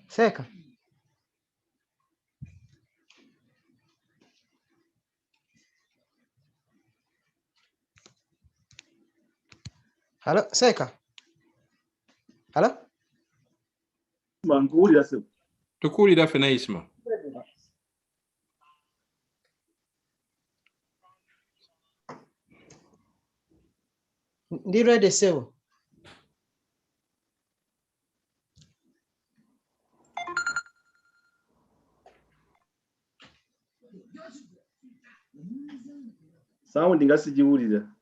Seka. Hello, Seka. Hello? Mangulia se. Tukuulira ffenna Isma. Ndi ready sebo. Sound ngasijiwulira.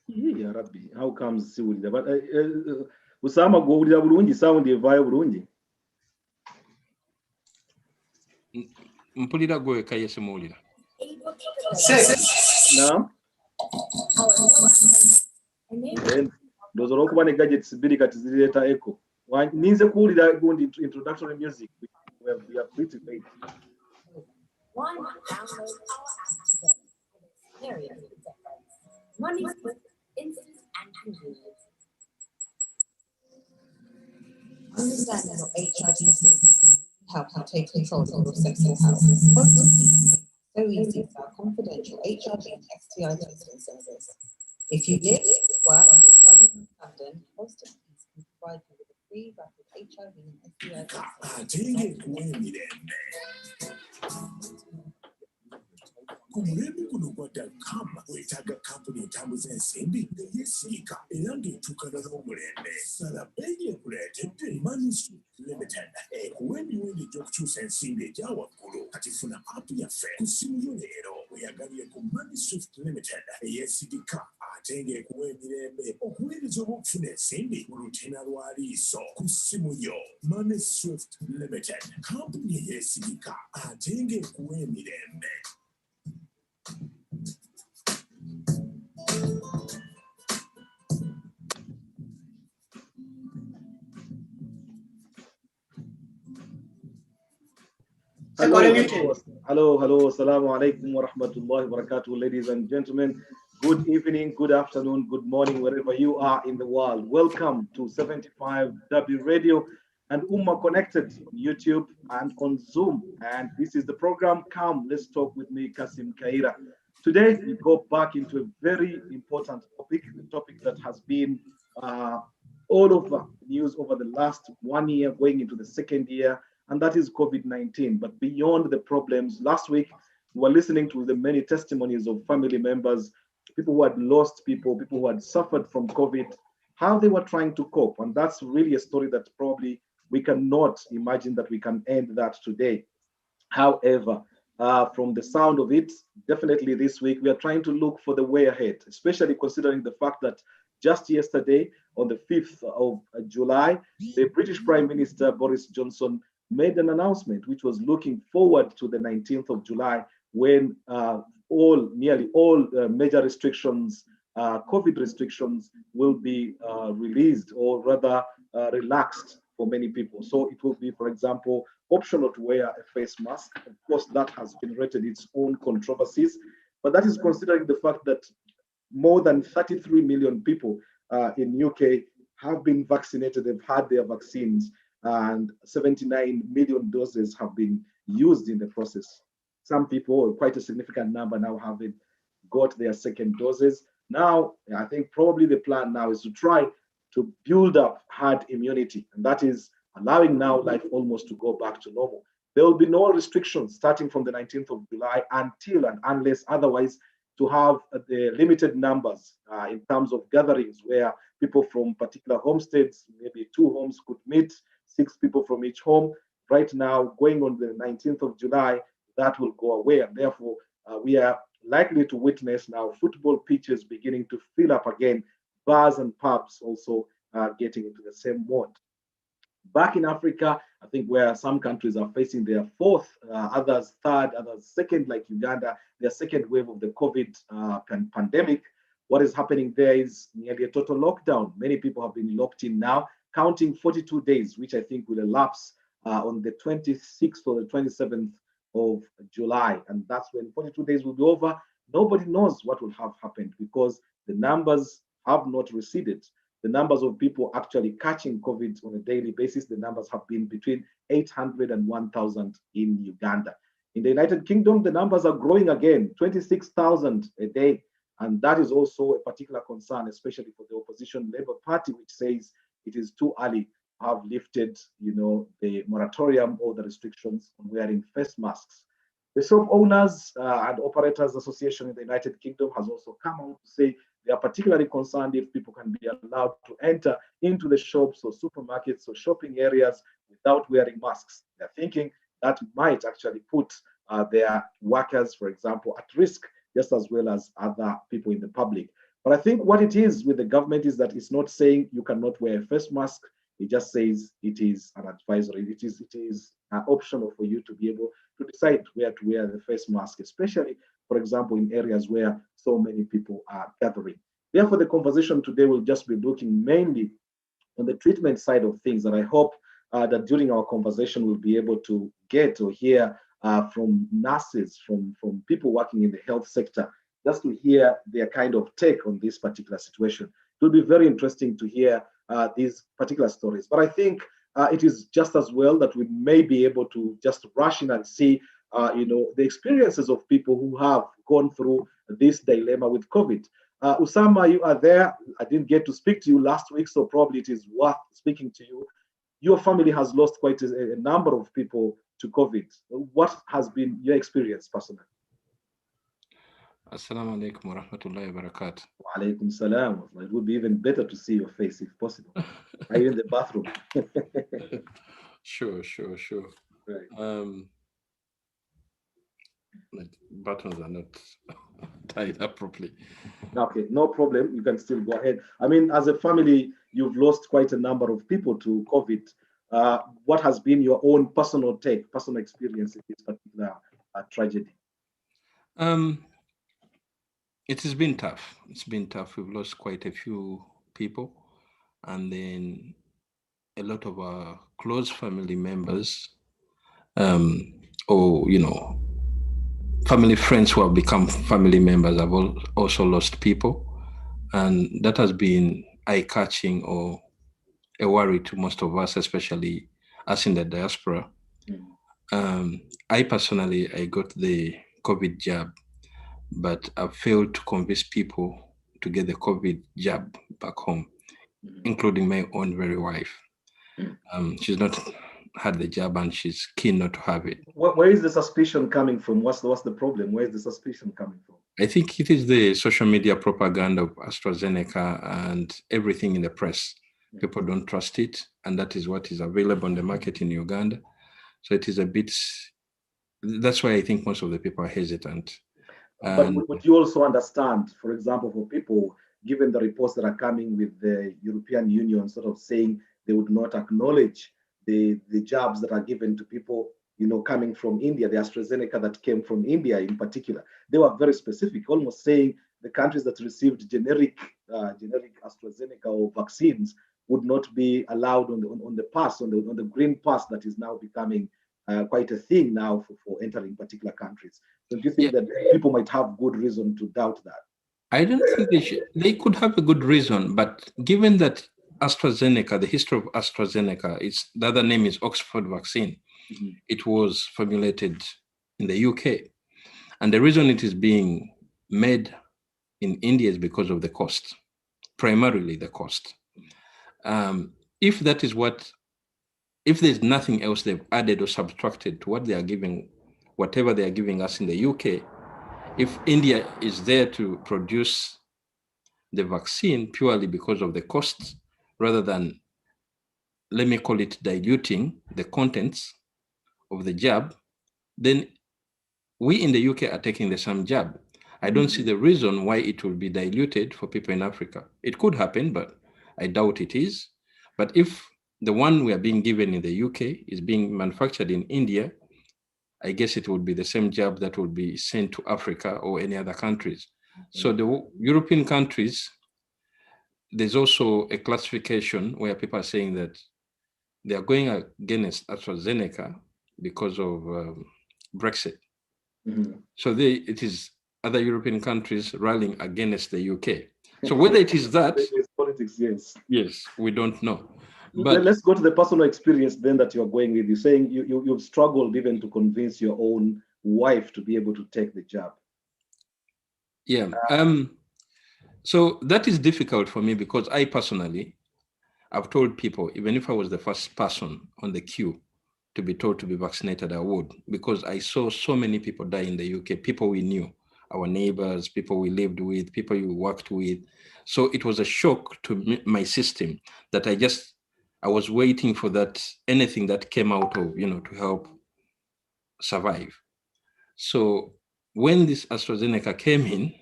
Yeah, Rabbi, how comes siwulira? But Usama gwowulira bulungi sound evaayo bulungi. Mpulira gwe wekka Yesu muwulira. Naam. Ndowooza olw'okuba ne gadgets bbiri kati zireeta echo. Ninze kuwulira gundi introductory music. We are pretty late. Why not download our app today? Experience the difference. Money quick, instant, and convenient. Understanding your HIV symptoms help you take control of your sexual health. Focus so easy with our confidential HIV and STI testing service. If you live, work, or study in London, Boston East can provide you with a free rapid HIV and STI testing. Kumulembe kuno kwa Dakama wetaaga kampuni etambuza ensimbi nga yeesiika era ng'etuukana n'omulembe. Salabeyi ekuleetedde Money Swift Limited ekuwa emiwendo egy'okukyusa ensimbi egya waggulu. Kati funa app yaffe ku ssimu yo leero weyagalire ku Money Swift Limited eyeesigika ate ng'ekuwa emirembe okuweereza oba okufuna ensimbi mu luteena lwa liiso ku ssimu yo. Money Swift Limited kampuni eyeesigika ate ng'ekuwa emirembe. Hello. Assalamu alaikum wa rahmatullahi wa barakatuh, ladies and gentlemen. Good evening, good afternoon, good morning, wherever you are in the world. Welcome to 75W Radio and UMMA Connected on YouTube and on Zoom. And this is the program, Come, Let's Talk with me, Kassim Kayira. Today, we go back into a very important topic, the topic that has been all over the news over the last 1 year, going into the second year, and that is COVID-19. But beyond the problems, last week, we were listening to the many testimonies of family members, people who had lost people who had suffered from COVID, how they were trying to cope. And that's really a story that probably we cannot imagine that we can end that today. However, from the sound of it, definitely this week, we are trying to look for the way ahead, especially considering the fact that just yesterday, on the 5th of July, the British Prime Minister, Boris Johnson, made an announcement which was looking forward to the 19th of July when nearly all major restrictions, COVID restrictions, will be released or rather relaxed for many people. So it will be, for example, optional to wear a face mask. Of course, that has generated its own controversies, but that is considering the fact that more than 33 million people in UK have been vaccinated, they've had their vaccines, and 79 million doses have been used in the process. Some people, quite a significant number, now haven't got their second doses. Now, I think probably the plan now is to try to build up herd immunity, and that is allowing now life almost to go back to normal. There will be no restrictions starting from the 19th of July until and unless otherwise to have the limited numbers in terms of gatherings where people from particular homesteads, maybe 2 homes could meet, 6 people from each home. Right now, going on the 19th of July, that will go away. And therefore, we are likely to witness now football pitches beginning to fill up again, bars and pubs also getting into the same mode. Back in Africa, I think where some countries are facing their 4th, others 3rd, others 2nd, like Uganda, their 2nd wave of the COVID pandemic. What is happening there is nearly a total lockdown. Many people have been locked in now, counting 42 days, which I think will elapse on the 26th or the 27th of July. And that's when 42 days will be over. Nobody knows what will have happened because the numbers have not receded. The numbers of people actually catching COVID on a daily basis, the numbers have been between 800 and 1,000 in Uganda. In the United Kingdom, the numbers are growing again, 26,000 a day. And that is also a particular concern, especially for the opposition Labour Party, which says it is too early to have lifted, the moratorium or the restrictions on wearing face masks. The Shop Owners and Operators Association in the United Kingdom has also come out to say they are particularly concerned if people can be allowed to enter into the shops or supermarkets or shopping areas without wearing masks. They're thinking that might actually put their workers, for example, at risk, just as well as other people in the public. But I think what it is with the government is that it's not saying you cannot wear a face mask. It just says it is an advisory. It is optional for you to be able to decide where to wear the face mask, especially, for example, in areas where so many people are gathering. Therefore, the conversation today will just be looking mainly on the treatment side of things. And I hope that during our conversation, we'll be able to get or hear from nurses, from people working in the health sector, just to hear their kind of take on this particular situation. It will be very interesting to hear these particular stories. But I think it is just as well that we may be able to just rush in and see, the experiences of people who have gone through this dilemma with COVID. Usama, you are there. I didn't get to speak to you last week, so probably it is worth speaking to you. Your family has lost quite a number of people to COVID. What has been your experience personally? Assalamu alaikum wa rahmatullahi wa barakatuh. Wa alaikum salam. It would be even better to see your face if possible. Are you in the bathroom? Sure. Right. The buttons are not tied up properly. Okay, no problem. You can still go ahead. I mean, as a family, you've lost quite a number of people to COVID. What has been your own personal experience in this particular tragedy? It has been tough. It's been tough. We've lost quite a few people, and then a lot of our close family members, or family friends who have become family members have also lost people, and that has been eye-catching or a worry to most of us, especially us in the diaspora. I personally, I got the COVID jab, but I failed to convince people to get the COVID jab back home, including my own very wife. She's not had the jab and she's keen not to have it. Where is the suspicion coming from? What's the problem? Where is the suspicion coming from? I think it is the social media propaganda of AstraZeneca and everything in the press. People don't trust it, and that is what is available on the market in Uganda. So it is a bit, that's why I think most of the people are hesitant. But would you also understand, for example, for people, given the reports that are coming with the European Union sort of saying they would not acknowledge the jabs that are given to people, coming from India, the AstraZeneca that came from India in particular, they were very specific, almost saying the countries that received generic AstraZeneca or vaccines would not be allowed on the pass, on the green pass that is now becoming quite a thing now for entering particular countries. So do you think that people might have good reason to doubt that? I don't think they could have a good reason, but given that AstraZeneca, the history of AstraZeneca, the other name is Oxford vaccine. It was formulated in the UK. And the reason it is being made in India is because of the cost, primarily the cost. If there's nothing else they've added or subtracted to what they are giving, whatever they are giving us in the UK, if India is there to produce the vaccine purely because of the costs, rather than, let me call it, diluting the contents of the jab, then we in the UK are taking the same jab. I don't see the reason why it will be diluted for people in Africa. It could happen, but I doubt it is. But if the one we are being given in the UK is being manufactured in India, I guess it would be the same jab that would be sent to Africa or any other countries. So the European countries, there's also a classification where people are saying that they are going against AstraZeneca because of Brexit. So it is other European countries rallying against the UK. So whether it is that, it's politics, yes. Yes, we don't know. But let's go to the personal experience then that you're going with. You're saying you've struggled even to convince your own wife to be able to take the jab. Yeah. So that is difficult for me because I personally, I've told people, even if I was the first person on the queue to be told to be vaccinated, I would, because I saw so many people die in the UK, people we knew, our neighbors, people we lived with, people we worked with. So it was a shock to my system that I was waiting for that, anything that came out of, to help survive. So when this AstraZeneca came in,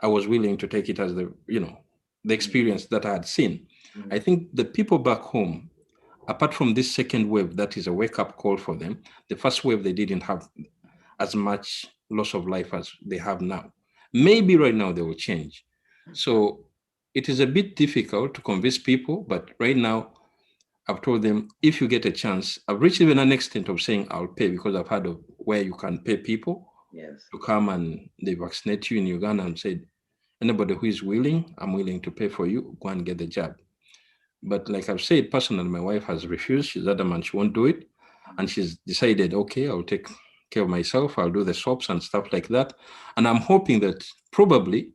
I was willing to take it as the experience that I had seen. I think the people back home, apart from this second wave, that is a wake-up call for them. The first wave, they didn't have as much loss of life as they have now. Maybe right now they will change. So it is a bit difficult to convince people, but right now I've told them, if you get a chance, I've reached even an extent of saying I'll pay, because I've heard of where you can pay people to come and they vaccinate you in Uganda, and said, anybody who is willing, I'm willing to pay for you, go and get the jab. But like I've said, personally, my wife has refused. She's adamant she won't do it. And she's decided, okay, I'll take care of myself. I'll do the swabs and stuff like that. And I'm hoping that probably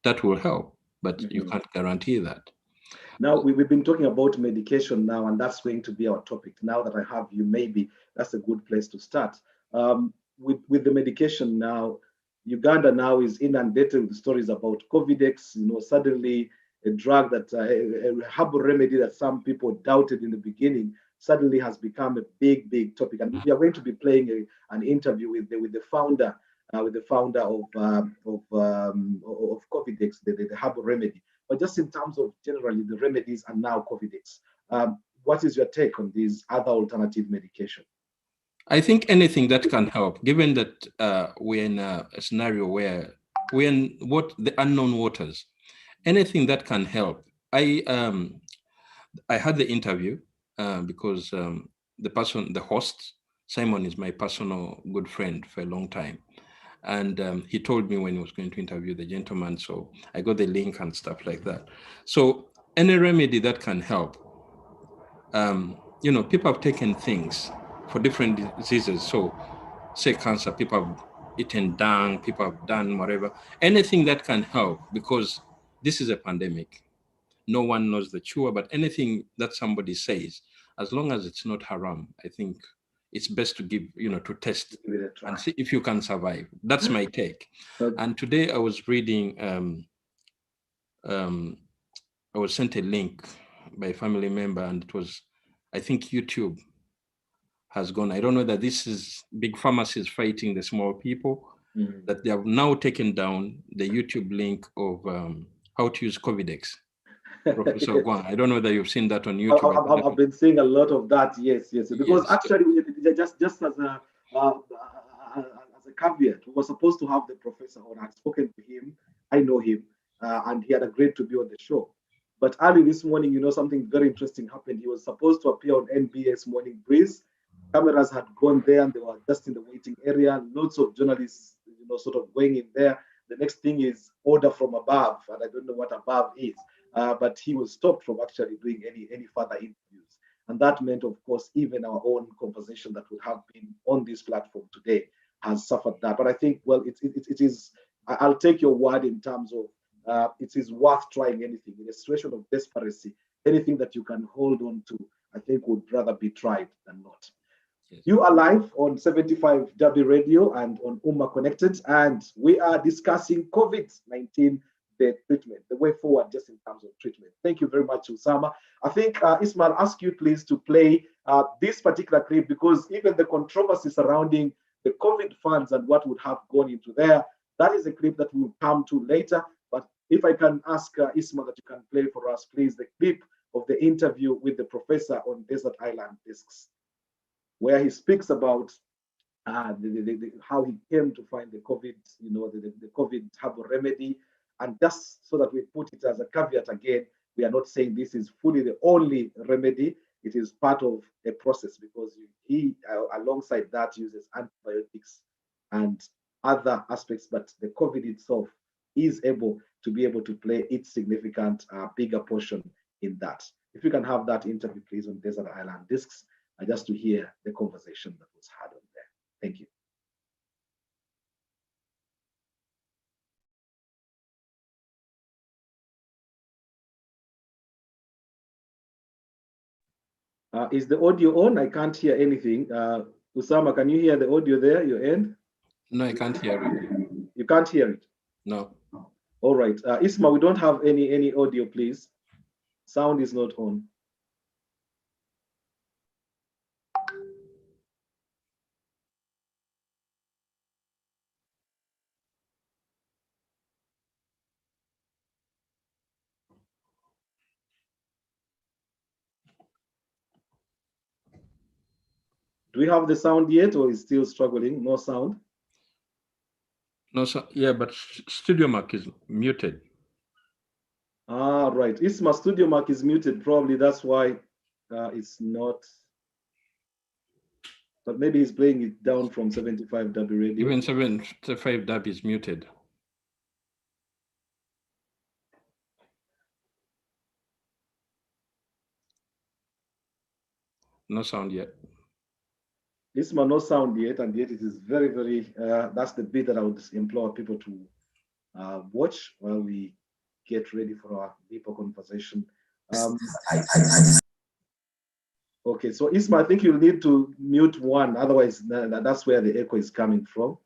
that will help, but you can't guarantee that. Now, we've been talking about medication now, and that's going to be our topic. Now that I have you, maybe that's a good place to start. With the medication now, Uganda now is inundated with stories about COVID-X, suddenly a drug that, a herbal remedy that some people doubted in the beginning, suddenly has become a big, big topic. And we are going to be playing an interview with the founder, of COVID-X, the herbal remedy. But just in terms of generally the remedies and now COVID-X, what is your take on these other alternative medication? I think anything that can help, given that we're in a scenario where we're in the unknown waters, anything that can help. I had the interview because the host, Simon, is my personal good friend for a long time. And he told me when he was going to interview the gentleman, so I got the link and stuff like that. So any remedy that can help, people have taken things for different diseases. So say cancer, people have eaten dung, people have done whatever, anything that can help, because this is a pandemic. No one knows the cure, but anything that somebody says, as long as it's not haram, I think it's best to give, to test and see if you can survive. That's my take. And today I was reading, I was sent a link by a family member, and it was, I think YouTube has gone. I don't know that this is big pharmacies fighting the small people, that they have now taken down the YouTube link of how to use COVID-X. Professor Guang, I don't know that you've seen that on YouTube. I've been seeing a lot of that, yes. Because actually, just as a caveat, we were supposed to have the professor on. I'd spoken to him, I know him, and he had agreed to be on the show. But early this morning, something very interesting happened. He was supposed to appear on NBS Morning Breeze. Cameras had gone there, and they were just in the waiting area. Lots of journalists, sort of going in there. The next thing is order from above, and I don't know what above is. But he was stopped from actually doing any further interviews. And that meant, of course, even our own conversation that would have been on this platform today has suffered that. But I think, well, it is, I'll take your word in terms of it is worth trying anything. In a situation of desperation, anything that you can hold on to, I think would rather be tried than not. Yes. You are live on 75W Radio and on UMMA Connected, and we are discussing COVID-19, the treatment, the way forward just in terms of treatment. Thank you very much, Usama. I think, Ismail, ask you please to play this particular clip, because even the controversy surrounding the COVID funds and what would have gone into there, that is a clip that we'll come to later. But if I can ask Ismail that you can play for us, please, the clip of the interview with the professor on Desert Island Discs, where he speaks about how he came to find the COVID, the COVID herbal remedy. And just so that we put it as a caveat again, we are not saying this is fully the only remedy. it is part of a process because he alongside that uses antibiotics and other aspects, but the COVID itself is able to play its significant bigger portion in that. If you can have that interview, please, on Desert Island Discs, just to hear the conversation that was had on there. Thank you. Is the audio on? I can't hear anything. Usama, can you hear the audio there, your end? No, I can't hear it. You can't hear it? No. All right. Isma, we don't have any audio, please. Sound is not on. Do we have the sound yet, or is still struggling? No sound? No, so, yeah, but Studio Mac is muted. Ah, right. Isma, Studio Mac is muted. Probably that's why it's not. But maybe he's playing it down from 75W radio. Even 75W is muted. No sound yet. Isma, no sound yet, and yet it is very, very, that's the bit that I would implore people to watch while we get ready for our deeper conversation. Okay, so Isma, I think you'll need to mute one, otherwise that's where the echo is coming from.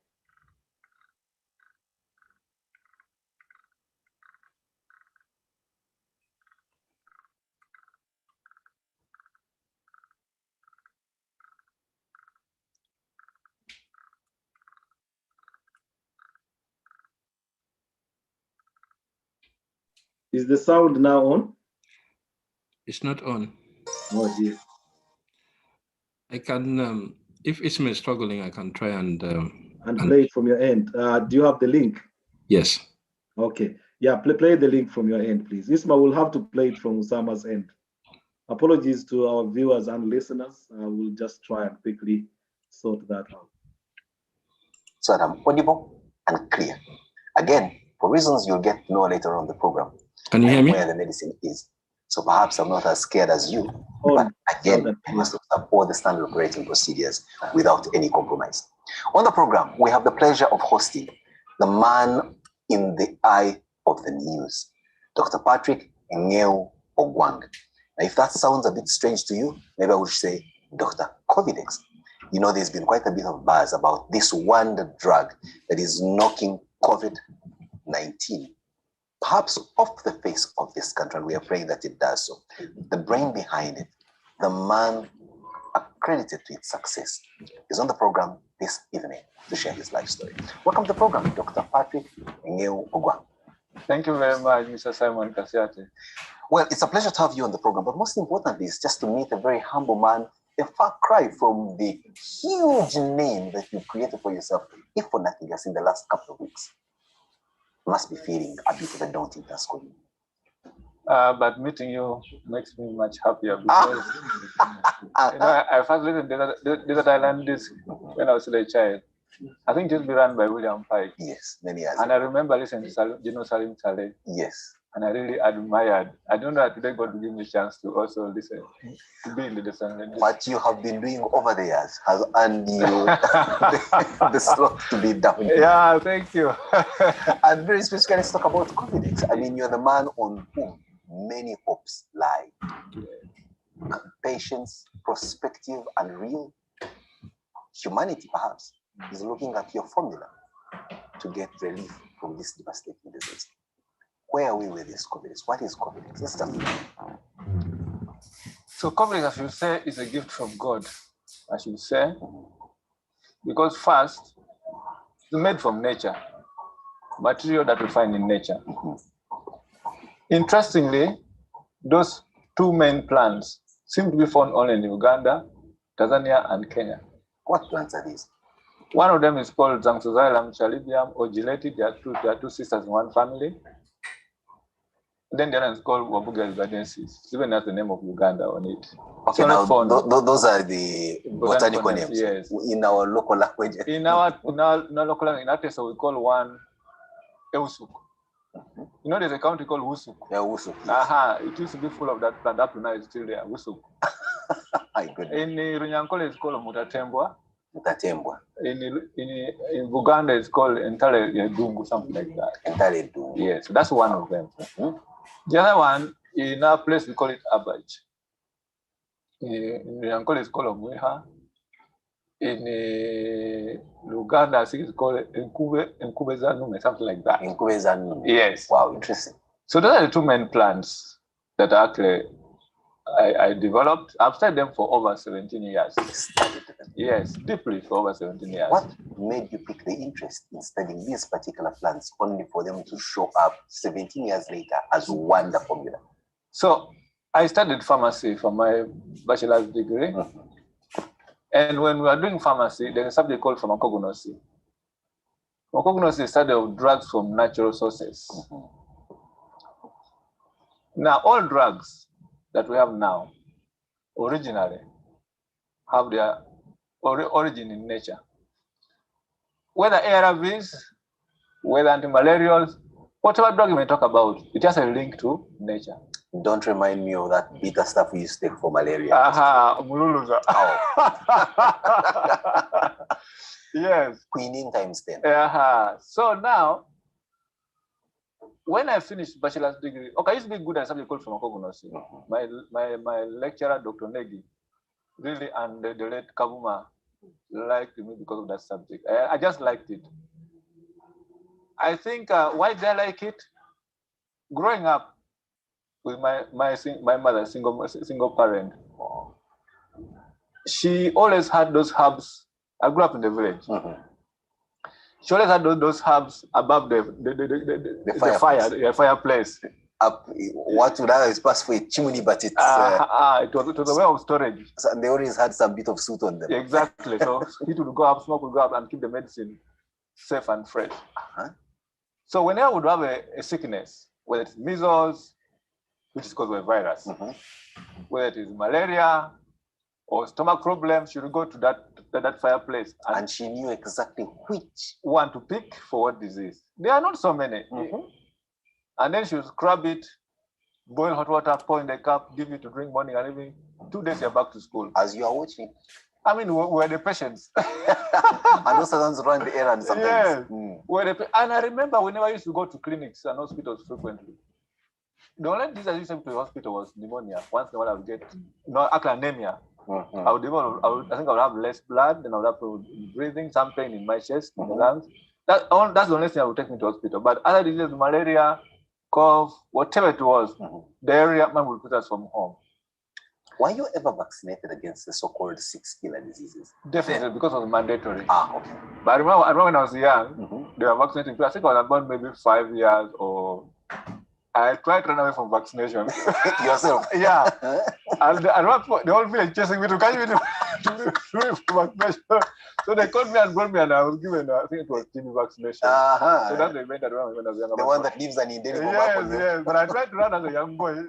Is the sound now on? It's not on. Oh dear. I can, if Isma is struggling, I can try and play it from your end. Do you have the link? Yes. Okay. Yeah, play the link from your end, please. Isma will have to play it from Usama's end. Apologies to our viewers and listeners. We'll just try and quickly sort that out. So that I'm audible and clear. Again, for reasons you'll get to know later on the program. Can you hear me? Where the medicine is. So perhaps I'm not as scared as you, but again, I must observe all the standard operating procedures without any compromise. On the program, we have the pleasure of hosting the man in the eye of the news, Dr. Patrick Ngeu Ogwang. Now, if that sounds a bit strange to you, maybe I would say Dr. Covidex. You know, there's been quite a bit of buzz about this wonder drug that is knocking COVID-19 perhaps off the face of this country, and we are praying that it does so. The brain behind it, the man accredited to its success, is on the program this evening to share his life story. Welcome to the program, Dr. Patrick Ngeu Ogwang. Thank you very much, Mr. Simon Kasiate. Well, it's a pleasure to have you on the program, but most importantly is just to meet a very humble man, a far cry from the huge name that you created for yourself, if for nothing else, in the last couple of weeks. You must be feeling a bit of a daunting task for you. But meeting you makes me much happier because you know, I first listened to Desert Island Disc when I was still a child. I think it used to be run by William Pike. Yes, many years And I remember listening to Salim Saleh. Yes. And I really admired. I don't know if today God will give me a chance to also listen, to be in the Desert Island Disc. What you have been doing over the years has earned you the slot to be down. Yeah, thank you. And very specifically, let's talk about COVID. I mean, you're the man on whom many hopes lie. Patience, perspective, and real humanity, perhaps, is looking at your formula to get relief from this devastating disease. Where are we with this COVID? What is COVID? Let's start. So COVID, I should say, is a gift from God, I should say, because first, it's made from nature, material that we find in nature. Interestingly, those two main plants seem to be found only in Uganda, Tanzania, and Kenya. What plants are these? One of them is called Xanthoxylum chalibium or Gileti. There are two sisters in one family. Then the other one is called Wabuga uganensis. It even has the name of Uganda on it. Okay, now those are the botanical names. Yes. In our local language. In our local language, in our case, we call one Eusuk. You know, there's a county called Wusuk. Yeah, Wusuk. Yes. It used to be full of that plant. Up to now, it's still there. Wusuk. In Runyankole, it's called Mutatembwa. Mutatembwa. In Buganda, it's called Entale Dungu, something like that. Entale Dungu. Yes, so that's one of them. The other one, in our place, we call it Abaj. In Runyankole, it's called Omweha. In Uganda, I think it's called Nkubezanum, something like that. Nkubezanum. Yes. Wow, interesting. So those are the two main plants that actually I developed. I've studied them for over 17 years. Yes, deeply for over 17 years. What made you pick the interest in studying these particular plants only for them to show up 17 years later as one formula? So I studied pharmacy for my bachelor's degree. And when we are doing pharmacy, there's a subject called pharmacognosy. Pharmacognosy is the study of drugs from natural sources. Now, all drugs that we have now originally have their origin in nature. Whether ARVs, whether antimalarials, whatever drug you may talk about, it has a link to nature. Don't remind me of that bitter stuff we used to take for malaria. Mululuza. Yes. Quinine times 10. So now, when I finished bachelor's degree, okay, I used to be good at something called pharmacognosy. My lecturer, Dr. Negi, really, and the late Kavuma liked me because of that subject. I just liked it. I think why did I like it? Growing up with my mother, single parent, she always had those herbs. I grew up in the village. She always had those herbs above the fireplace. What would I pass for a chimney, but it's it was a way of storage. So they always had some bit of soot on them. Exactly. So heat would go up, smoke would go up, and keep the medicine safe and fresh. So whenever I would have a sickness, whether it's measles, which is caused by a virus, whether it is malaria or stomach problems, she would go to that fireplace. And she knew exactly which one to pick for what disease. There are not so many. And then she would scrub it, boil hot water, pour in the cup, give you to drink morning and evening. 2 days you're back to school. As you are watching. I mean, we're the patients. And those ones run the errands sometimes. Yes. And I remember whenever I used to go to clinics and hospitals frequently, the only disease I used to go to the hospital was pneumonia. Once in a while I would get anemia. I think I would have less blood, then I would have breathing, some pain in my chest, in the lungs. That's the only thing that would take me to hospital. But other diseases, malaria, cough, whatever it was, diarrhea, man would put us from home. Were you ever vaccinated against the so-called 6 killer diseases? Definitely, because it was mandatory. Okay. But I remember when I was young, they were vaccinating people. I think I was about maybe 5 years, or I tried to run away from vaccination. Yourself? Yeah. And I remember the whole village chasing me to catch me to vaccination. So they called me and brought me, and I was given, I think it was TB vaccination. So that's the event I remember when I was young. The one that leaves an indelible mark on you. Yes. But I tried to run as a young boy. And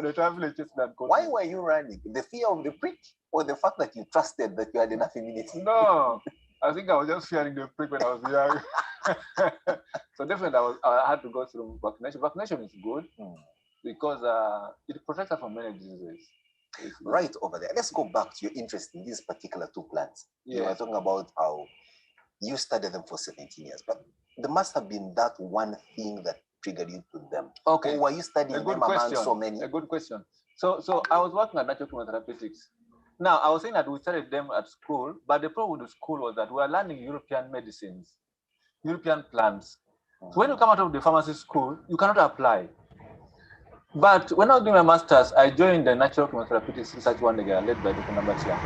the entire village chased me and called me. Why were you running? The fear of the prick, or the fact that you trusted that you had enough immunity? No. I think I was just fearing the prick when I was young. So definitely I had to go through vaccination. Vaccination is good because it protects us from many diseases. Right over there. Let's go back to your interest in these particular 2 plants. You were talking about how you studied them for 17 years, but there must have been that one thing that triggered you to them. Okay. Or were you studying them among so many? A good question. So I was working at natural chemotherapeutics. Now, I was saying that we studied them at school, but the problem with the school was that we were learning European medicines, European plants. So when you come out of the pharmacy school, you cannot apply. But when I was doing my master's, I joined the Natural Chemotherapeutics Research one again, led by Dr. Nambatia.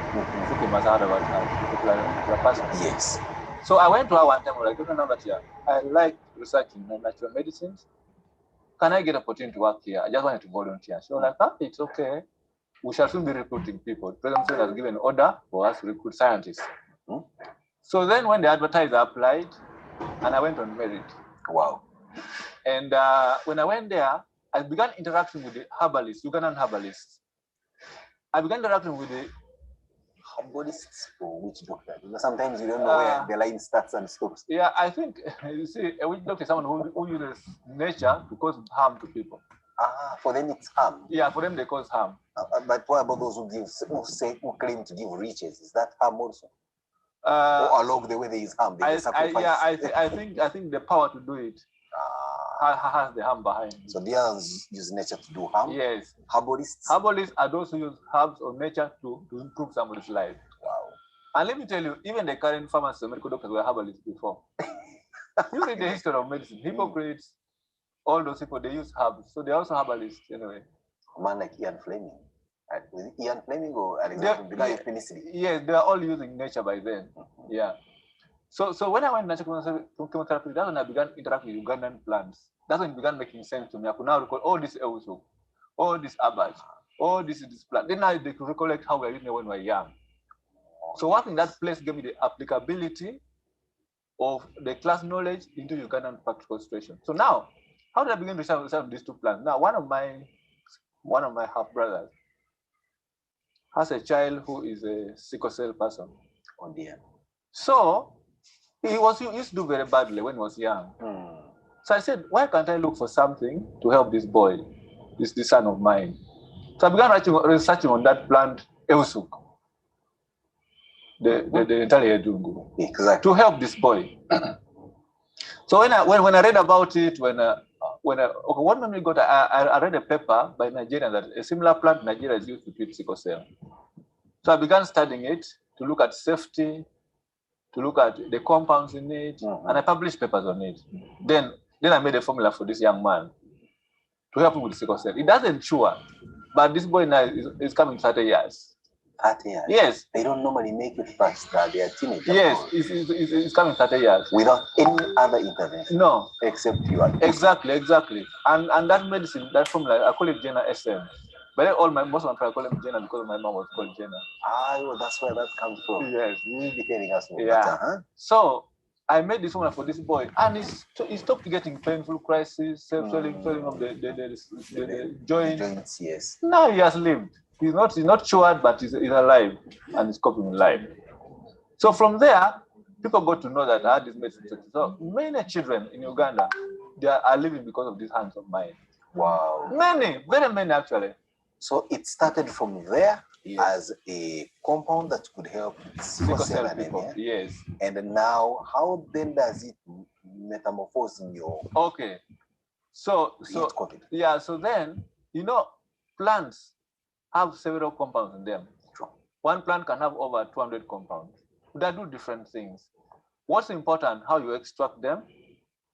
Yes. So I went to her one time, like, Dr. Nambatia, I like researching natural medicines. Can I get an opportunity to work here? I just wanted to volunteer. She was like, it's okay. We shall soon be recruiting people. President has given an order for us to recruit scientists. So then when the advertiser applied, and I went on merit. Wow. And when I went there, I began interacting with the herbalists, Ugandan herbalists. I began interacting with the herbalists for which doctor? Because sometimes you don't know where the line starts and stops. Yeah, I think, you see, a witch doctor is someone who uses nature to cause harm to people. For them it's harm. Yeah, for them they cause harm. But what about those who claim to give riches? Is that harm also? Or along the way there is harm? I think the power to do it has the harm behind it. So the others use nature to do harm? Yes. Herbalists? Herbalists are those who use herbs or nature to improve somebody's life. Wow. And let me tell you, even the current pharmacists and medical doctors were herbalists before. You read the history of medicine, Hippocrates, all those people, they use herbs. So they're also herbalists anyway. A man like Ian Fleming. Was it Ian Fleming or Alexander, the guy with penicillin? Yes, they're all using nature by then. Yeah. So when I went to natural chemotherapy, that's when I began interacting with Ugandan plants. That's when it began making sense to me. I could now recall all this also, all this herbage, all this plant. Then I could recollect how we were using it when we were young. So working in that place gave me the applicability of the class knowledge into Ugandan practical situation. So now, how did I begin to research these two plants? Now, one of my half brothers has a child who is a sickle cell person. Oh dear. So he used to do very badly when he was young. So I said, why can't I look for something to help this boy, this son of mine? So I began researching on that plant, Eusuk, the entire Dungu, exactly, to help this boy. So when I read about it, one moment ago, I read a paper by Nigeria that a similar plant in Nigeria is used to treat sickle cell. So I began studying it to look at safety, to look at the compounds in it, and I published papers on it. Then I made a formula for this young man to help him with sickle cell. It doesn't cure, but this boy now is coming 30 years. 30 years? Yes. They don't normally make it fast, they are teenagers. Yes, it's coming 30 years. Without any other intervention? No. Except you are. Exactly. And that medicine, that formula, I call it Jenna SM. But most of my friends call him Jenna because my mom was called Jenna. Well, that's where that comes from. Yes. You will be telling us more. Yeah. So I made this formula for this boy, and he stopped getting painful crises, swelling of the joints. Yes. Now he has lived. He's not cured, but he's alive, and he's coping with life. So from there, people got to know that I had this medicine. So many children in Uganda, they are living because of these hands of mine. Wow. Many, very many actually. So it started from there, yes, as a compound that could help sickle cell anemia. Yes. And now, how then does it metamorphose in your? Okay. So then, plants have several compounds in them. True. One plant can have over 200 compounds. They do different things. What's important, how you extract them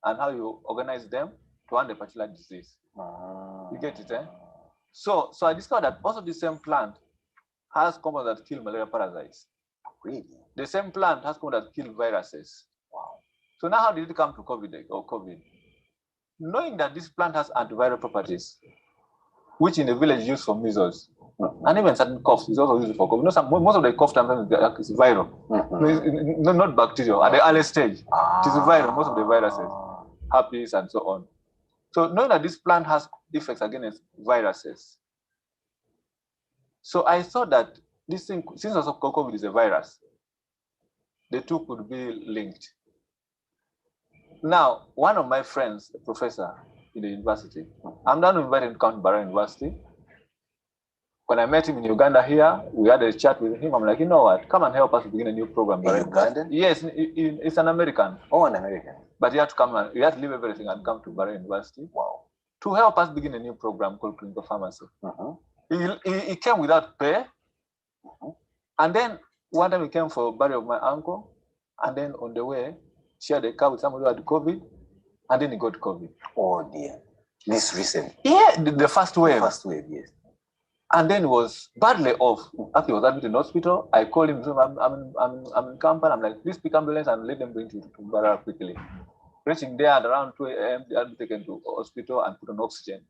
and how you organize them to end a particular disease. You get it, eh? So I discovered that also the same plant has compounds that kill malaria parasites. Really? The same plant has compounds that kill viruses. Wow. So now how did it come to COVID? Knowing that this plant has antiviral properties, which in the village is used for measles, and even certain coughs is also used for COVID. Most of the cough sometimes is viral. Not bacterial. At the early stage, it is viral, most of the viruses, herpes and so on. So knowing that this plant has effects against viruses. So I thought that this thing, since also COVID is a virus, the two could be linked. Now, one of my friends, a professor in the university, I'm now invited to come to Bara University. When I met him in Uganda here, we had a chat with him. I'm like, you know what? Come and help us begin a new program. In Uganda? Yes, it's an American. Oh, an American. But he had to come and he had to leave everything and come to Bara University. Wow. To help us begin a new program called clinical pharmacy. He came without pay. And then one time he came for burial of my uncle. And then on the way, shared a car with somebody who had COVID. And then he got COVID. Oh dear. This recent? Yeah, the first wave. The first wave, yes. And then he was badly off. After he was admitted in the hospital, I called him. I'm in Kampala. I'm like, please pick ambulance and let them bring you to Bara quickly. Reaching there at around 2 a.m., they had to be taken to hospital and put on oxygen.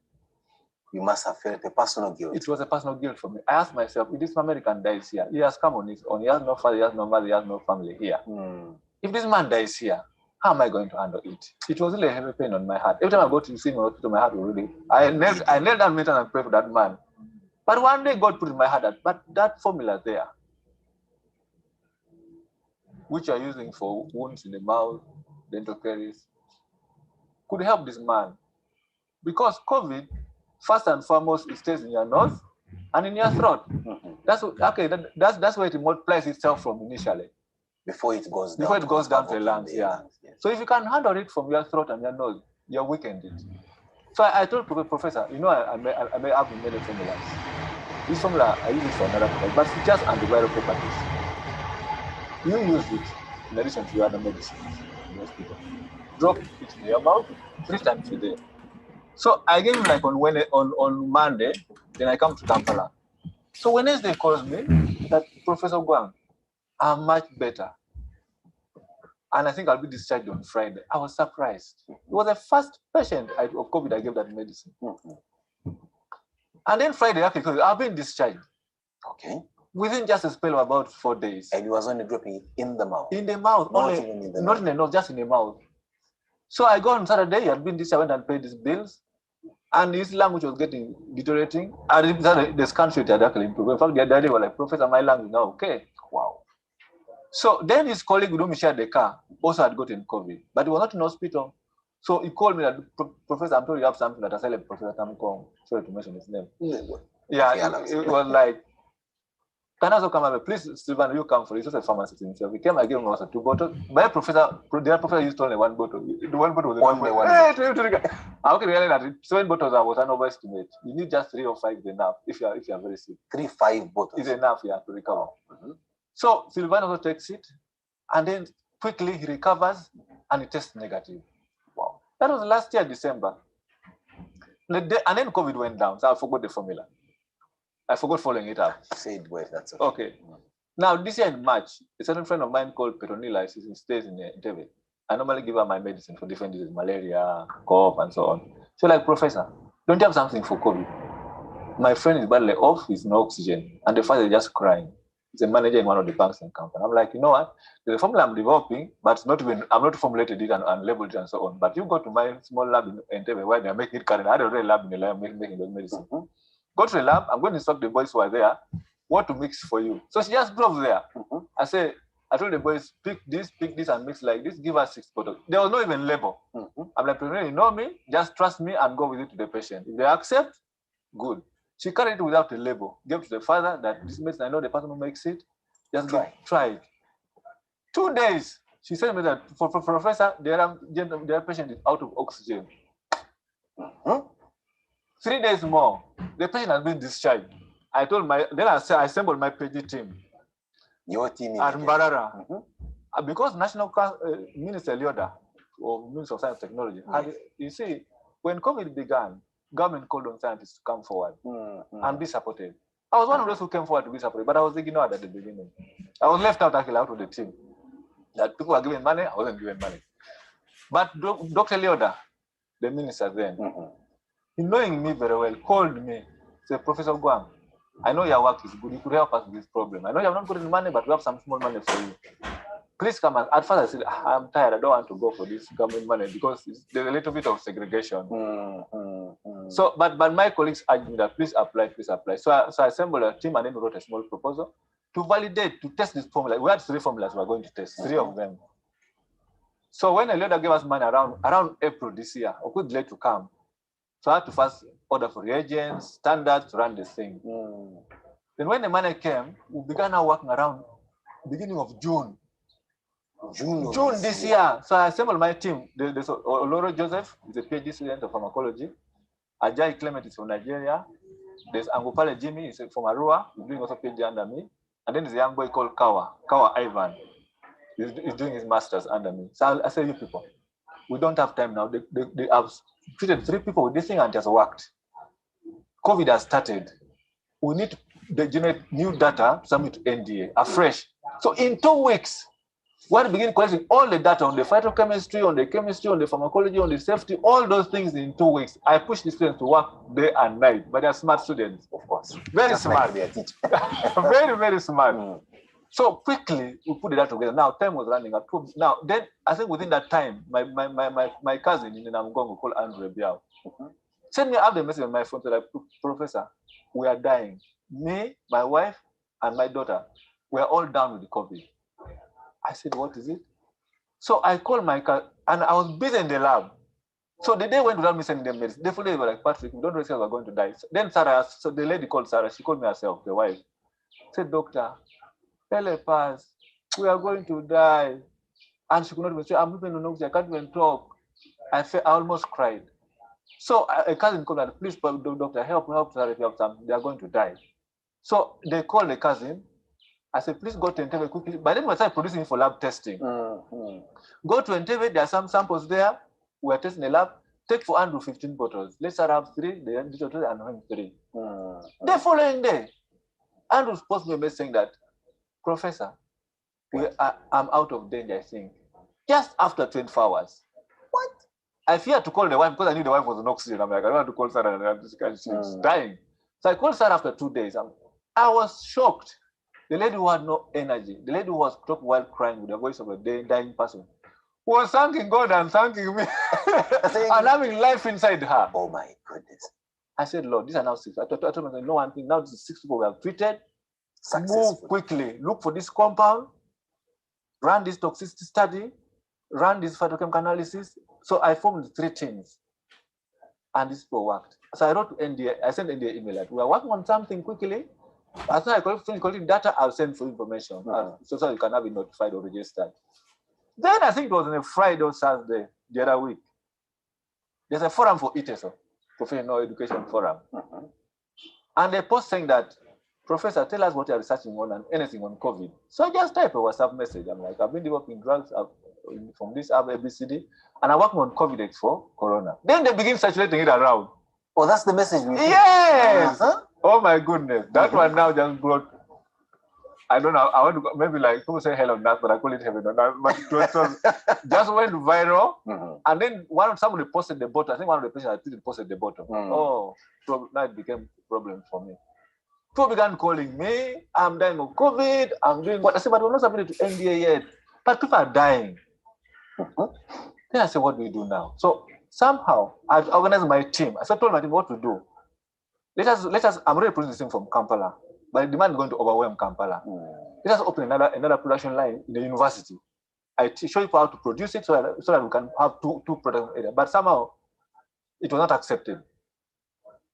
You must have felt a personal guilt. It was a personal guilt for me. I asked myself, if this American dies here, he has come on his own. He has no father, he has no mother, he has no family here. If this man dies here, how am I going to handle it? It was really a heavy pain on my heart. Every time I go to see my hospital, my heart was really, I knelt down and prayed for that man. But one day God put in my heart that formula there, which you're using for wounds in the mouth, dental caries, could help this man. Because COVID, first and foremost, it stays in your nose and in your throat. That's where it multiplies itself from initially. Before it goes down to the lungs, yeah. So if you can handle it from your throat and your nose, you're weakened it. So I told Professor, I may have many formulas. This formula, I use it for another purpose, but it's just antiviral properties. You use it in addition to your other medicines in the hospital. Drop it in your mouth 3 times a day. So I gave him like on Monday, then I come to Kampala. So Wednesday calls me that Professor Guang, I'm much better. And I think I'll be discharged on Friday. I was surprised. It was the first patient of COVID I gave that medicine. And then Friday, because I've been discharged. Okay. Within just a spell of about 4 days. And he was only dropping it in the mouth. In the mouth. Not even in the not in the nose, just in the mouth. So I go on Saturday, he had been discharged and paid his bills. And his language was getting deteriorating. And the scan sheet had actually improved. In fact, the other day was like, Professor, my lung is now okay. Wow. So then his colleague, who shared the car, also had gotten COVID, but he was not in hospital. So he called me that, Professor, I'm told you have something that I said, Professor Tamikong. Sorry to mention his name. Yeah, it was like, can I also come over? Please, Stephen, you come for it. He's just a pharmacist himself. He came, I gave him also 2 bottles. My professor, the professor used only 1 bottle. The 1 bottle was only one. How can you realize that 7 bottles was an overestimate? You need just 3 or 5 is enough if you are very sick. 3-5 bottles is enough, yeah, to recover. So Sylvain also takes it, and then quickly he recovers and he tests negative. Wow. That was last year, December. And then COVID went down, so I forgot the formula. I forgot following it up. Say it well, that's okay. Okay. Now, this year in March, a certain friend of mine called Petronila, she stays in Entebbe. I normally give her my medicine for different diseases, malaria, cough, and so on. So like, Professor, don't you have something for COVID? My friend is badly off, he's no oxygen, and the father is just crying. He's a manager in one of the banks in Kampala. I'm like, you know what? There's a formula I'm developing, but I've not formulated it and labeled it and so on. But you go to my small lab in Entebbe where they're making it current. I had already lab in the lab making the medicine. Go to the lab, I'm going to instruct the boys who are there what to mix for you. So she just drove there. I told the boys, pick this, and mix like this, give us 6 bottles. There was no even label. I'm like, you know me, just trust me and go with it to the patient. If they accept, good. She carried it without a label, gave to the father that this medicine, I know the person who makes it, just try it. 2 days, she said to me that for Professor, their patient is out of oxygen. 3 days more, the patient has been discharged. Then I assembled my PG team. Your team at Mbarara. Because National Minister Lyoda, or Minister of Science and Technology, and you see, when COVID began, government called on scientists to come forward and be supported. I was one of those who came forward to be supported, but I was ignored at the beginning. I was left out of the team. That people were giving money, I wasn't giving money. But Dr. Lyoda, the minister then, he knowing me very well, called me, said, Professor Guam, I know your work is good. You could help us with this problem. I know you have not got any money, but we have some small money for you. Please come. At first I said, I'm tired. I don't want to go for this government money because there's a little bit of segregation. So, but my colleagues urged me that please apply. So I assembled a team and then wrote a small proposal to validate, to test this formula. We had 3 formulas we were going to test, 3 of them. So when a leader gave us money around April this year, I could delay to come. So I had to first order for reagents, standards to run this thing. Then when the money came, we began now working around beginning of June. June this year. So I assembled my team. There's Oloro Joseph, is a PhD student of pharmacology. Ajay Clement is from Nigeria. There's Angupale Jimmy, is from Arua, doing also PhD under me. And then there's a young boy called Kawa Ivan. He's doing his master's under me. So I say, you people, we don't have time now. They have treated 3 people with this thing and it has worked. COVID has started. We need to generate new data to submit to NDA, afresh. So in 2 weeks, we'll begin collecting all the data on the phytochemistry, on the chemistry, on the pharmacology, on the safety, all those things in 2 weeks. I push the students to work day and night, but they're smart students, of course. Very smart. Very, very smart. So quickly we put that together. Now time was running up. Now then I think within that time, my cousin in Namgongo called Andrew Biao sent me up the message on my phone to like, Professor, we are dying. Me, my wife, and my daughter, we are all down with the COVID. I said, what is it? So I called my cousin, and I was busy in the lab. So the day went without me sending them medicine. They were like, Patrick, we don't really say we're going to die. So then Sarah, so the lady called Sarah, she called me herself, the wife. Said, Doctor, help us. We are going to die. And she could not even say, I'm even on oxygen, I can't even talk. I almost cried. So a cousin called her, please, doctor, help Sarah if you have some. They are going to die. So they called the cousin. I said, please go to Entebbe quickly. By then we started producing it for lab testing. Go to Entebbe, there are some samples there. We are testing the lab. Take for Andrew 15 bottles. Let's have 3, the and him 3. The following day, Andrew posted me a message saying that, Professor, I'm out of danger, I think. Just after 24 hours. What? I feared to call the wife because I knew the wife was on oxygen. I'm like, I don't want to call Sarah and she's dying. So I called Sarah after 2 days. I was shocked. The lady who had no energy, the lady who was talking while crying with the voice of a dying person, was thanking God and thanking me and having life inside her. Oh my goodness. I said, Lord, these are now 6. I told myself, no one thing. Now this is 6 people we have treated. Move quickly. Look for this compound. Run this toxicity study. Run this phytochemical analysis. So I formed 3 teams. And this people worked. So I wrote to NDA. I sent NDA email that we are working on something quickly. As soon as I finish collecting data, I'll send for information. So you can have it notified or registered. Then I think it was on a Friday or Saturday the other week. There's a forum for ITESO, Professional Education Forum. And they post saying that, Professor, tell us what you're researching on and anything on COVID. So I just type a WhatsApp message. I'm like, I've been developing drugs from this app, ABCD, and I'm working on COVID for Corona. Then they begin circulating it around. Oh, that's the message we Yes! Oh my goodness. That one now just brought, I don't know, I want to go, maybe like people say hell on earth, but I call it heaven on earth. But it was just went viral. And then somebody posted the bottle. I think one of the patients I posted the bottle. Oh, so now it became a problem for me. People began calling me, I'm dying of COVID, I'm doing what? I said, but we're not submitted to NDA yet. But people are dying. Then I said, what do we do now? So somehow I organized my team. I told my team what to do. Let us, I'm already producing this thing from Kampala, but the demand is going to overwhelm Kampala. Let us open another production line in the university. I show you how to produce it so that we can have two production areas. But somehow it was not accepted.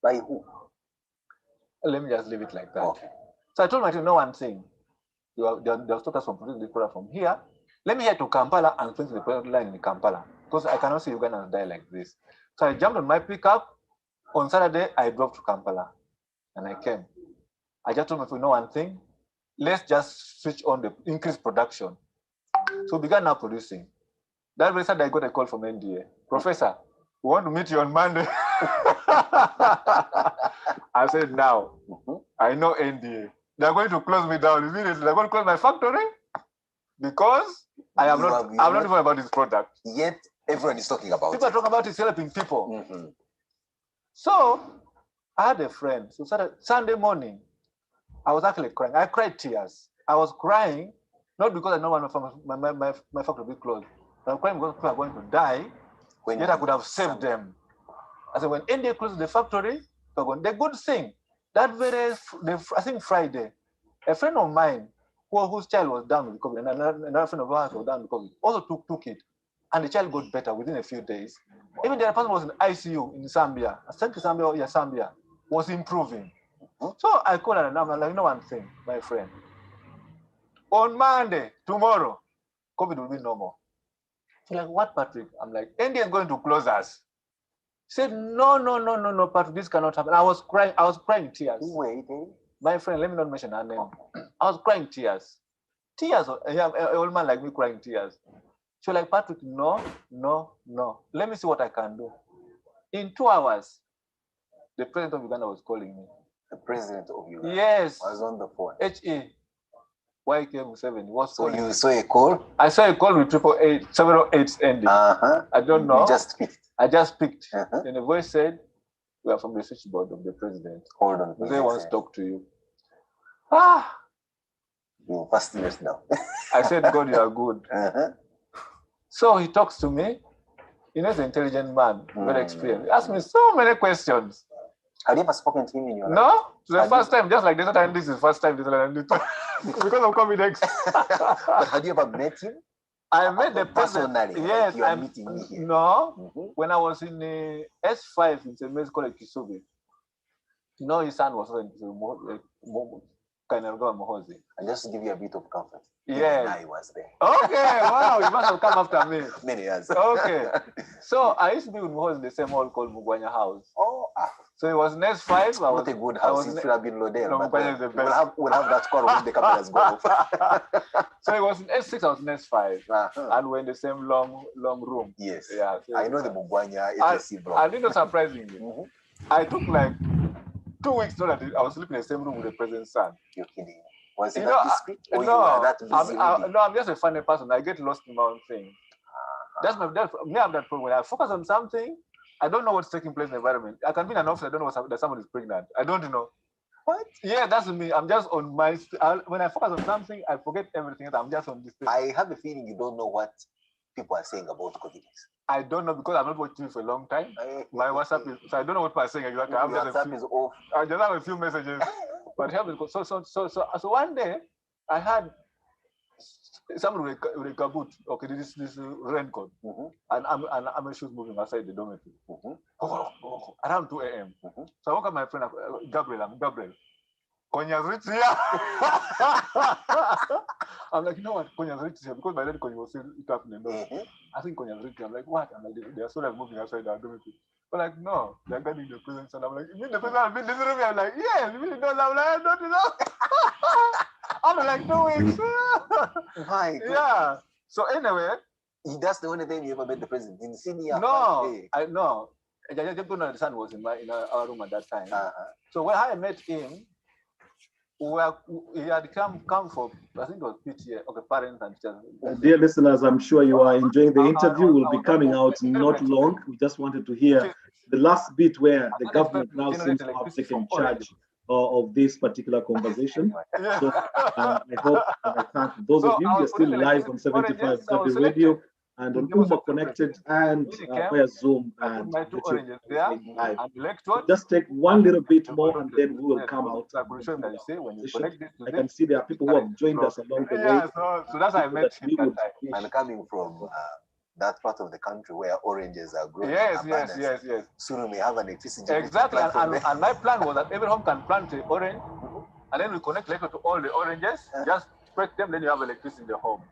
By who? Let me just leave it like that. Okay. So I told my team, no one thing. They have stopped us from producing this product from here. Let me head to Kampala and finish the production line in Kampala because I cannot see Ugandans die like this. So I jumped on my pickup. On Saturday, I drove to Kampala and I came. I just told my friend, no one thing. Let's just switch on the increased production. So we began now producing. That very Saturday, I got a call from NDA. Professor, we want to meet you on Monday. I said, now, I know NDA. They're going to close me down immediately. They're going to close my factory because I'm not even about this product. Yet everyone is talking about people are talking about it, helping people. So I had a friend. So Sunday morning, I was actually crying. I cried tears. I was crying, not because I know my factory will be closed. I was crying because people are going to die. Yet I could have saved them. I said, when NDA closes the factory, the good thing, that I think Friday, a friend of mine whose child was down with COVID, and another friend of ours was down with COVID, also took it. And the child got better within a few days. Even the other person was in ICU in Zambia. I think Zambia was improving. So I called her and I'm like, you know one thing, my friend. On Monday, tomorrow, COVID will be normal. She's like, what, Patrick? I'm like, India is going to close us. She said, no, Patrick, this cannot happen. I was crying tears. Wait. My friend, let me not mention her name. I was crying tears. Tears, an old man like me crying tears. She was like, Patrick, no. Let me see what I can do. In 2 hours, the president of Uganda was calling me. The president of Uganda? Yes. I was on the phone. YKM7 was so you saw a call? I saw a call with 888, several eights ending. I don't know. You just picked? I just picked. Then the voice said, we are from the switchboard of the president. Hold on. They want to talk to you. You fascinated now. I said, God, you are good. So he talks to me. He's an intelligent man, very experienced. He asked me so many questions. Have you ever spoken to him in your life? No, it's the first time, just like this time, this is the first time because of COVID-19. But have you ever met him? I met the person. Personally, yes, like you are meeting me here. No, when I was in S5 in St. Mary's College, Kisubi, his son was Mohozi. And just to give you a bit of comfort. Yeah, I was there. Okay, wow, you must have come after me. Many years. Okay, so I used to be with Mohozi in the same hall called Mugwanya House. So it was next 5. Not a good house. It should have been Lodell. No, but we'll have that score when the cameras go off. So it was in S6, I was in S5. And we're in the same long room. Yes. Yeah. So I know the Mugwanya HSC block. And surprisingly, I took like 2 weeks so that I was sleeping in the same room with the president's son. You're kidding. Was it that discreet? Or No, you were that busy I'm just a funny person. I get lost in my own thing. That's me. I have that problem. When I focus on something, I don't know what's taking place in the environment. I can be in an office, I don't know that someone is pregnant. I don't know. What? Yeah, that's me. I'm just on my... when I focus on something, I forget everything else. I'm just on this thing. I have a feeling you don't know what people are saying about COVID. I don't know because I'm not watching for a long time. My WhatsApp is... So I don't know what people are saying exactly. WhatsApp is off. I just have a few messages. But so one day, I had someone with a kaboot, okay, this raincoat, and I'm a shoes moving outside the dormitory. Around 2 a.m. So I woke up my friend, Gabriel. Konya's rich here. I'm like, you know what, Konya's rich here, because by then Konya was still up in the door. I think Konya's rich here. I'm like, what? I'm like, they are sort of moving outside our dormitory. But like, no, they're getting the presents, and I'm like, you mean the president has been in this room? I'm like, yeah, you really don't. I'm like, I don't know. I'm like 2 weeks. My God. Yeah. So anyway, that's the only time you ever met the president in senior. No, I know. I just don't know the son was in our room at that time. So when I met him, he had come for, I think it was PTA, okay, parents and teachers. Dear listeners, I'm sure you are enjoying the interview. Will be coming out not long. We just wanted to hear the last bit where the government now seems to have taken charge of this particular conversation. So I hope and I thank those of you who are still live on 75W Radio and on UMMA Connected and via Zoom and live. Just take one little bit more and then we will come out. I can see there are people who have joined us along the way. Yeah, so that's how I met him. I'm coming from that part of the country where oranges are growing. Yes. Soon we have an electricity. Exactly, and my plan was that every home can plant an orange, and then we connect later to all the oranges, just spread them, then you have electricity in the home.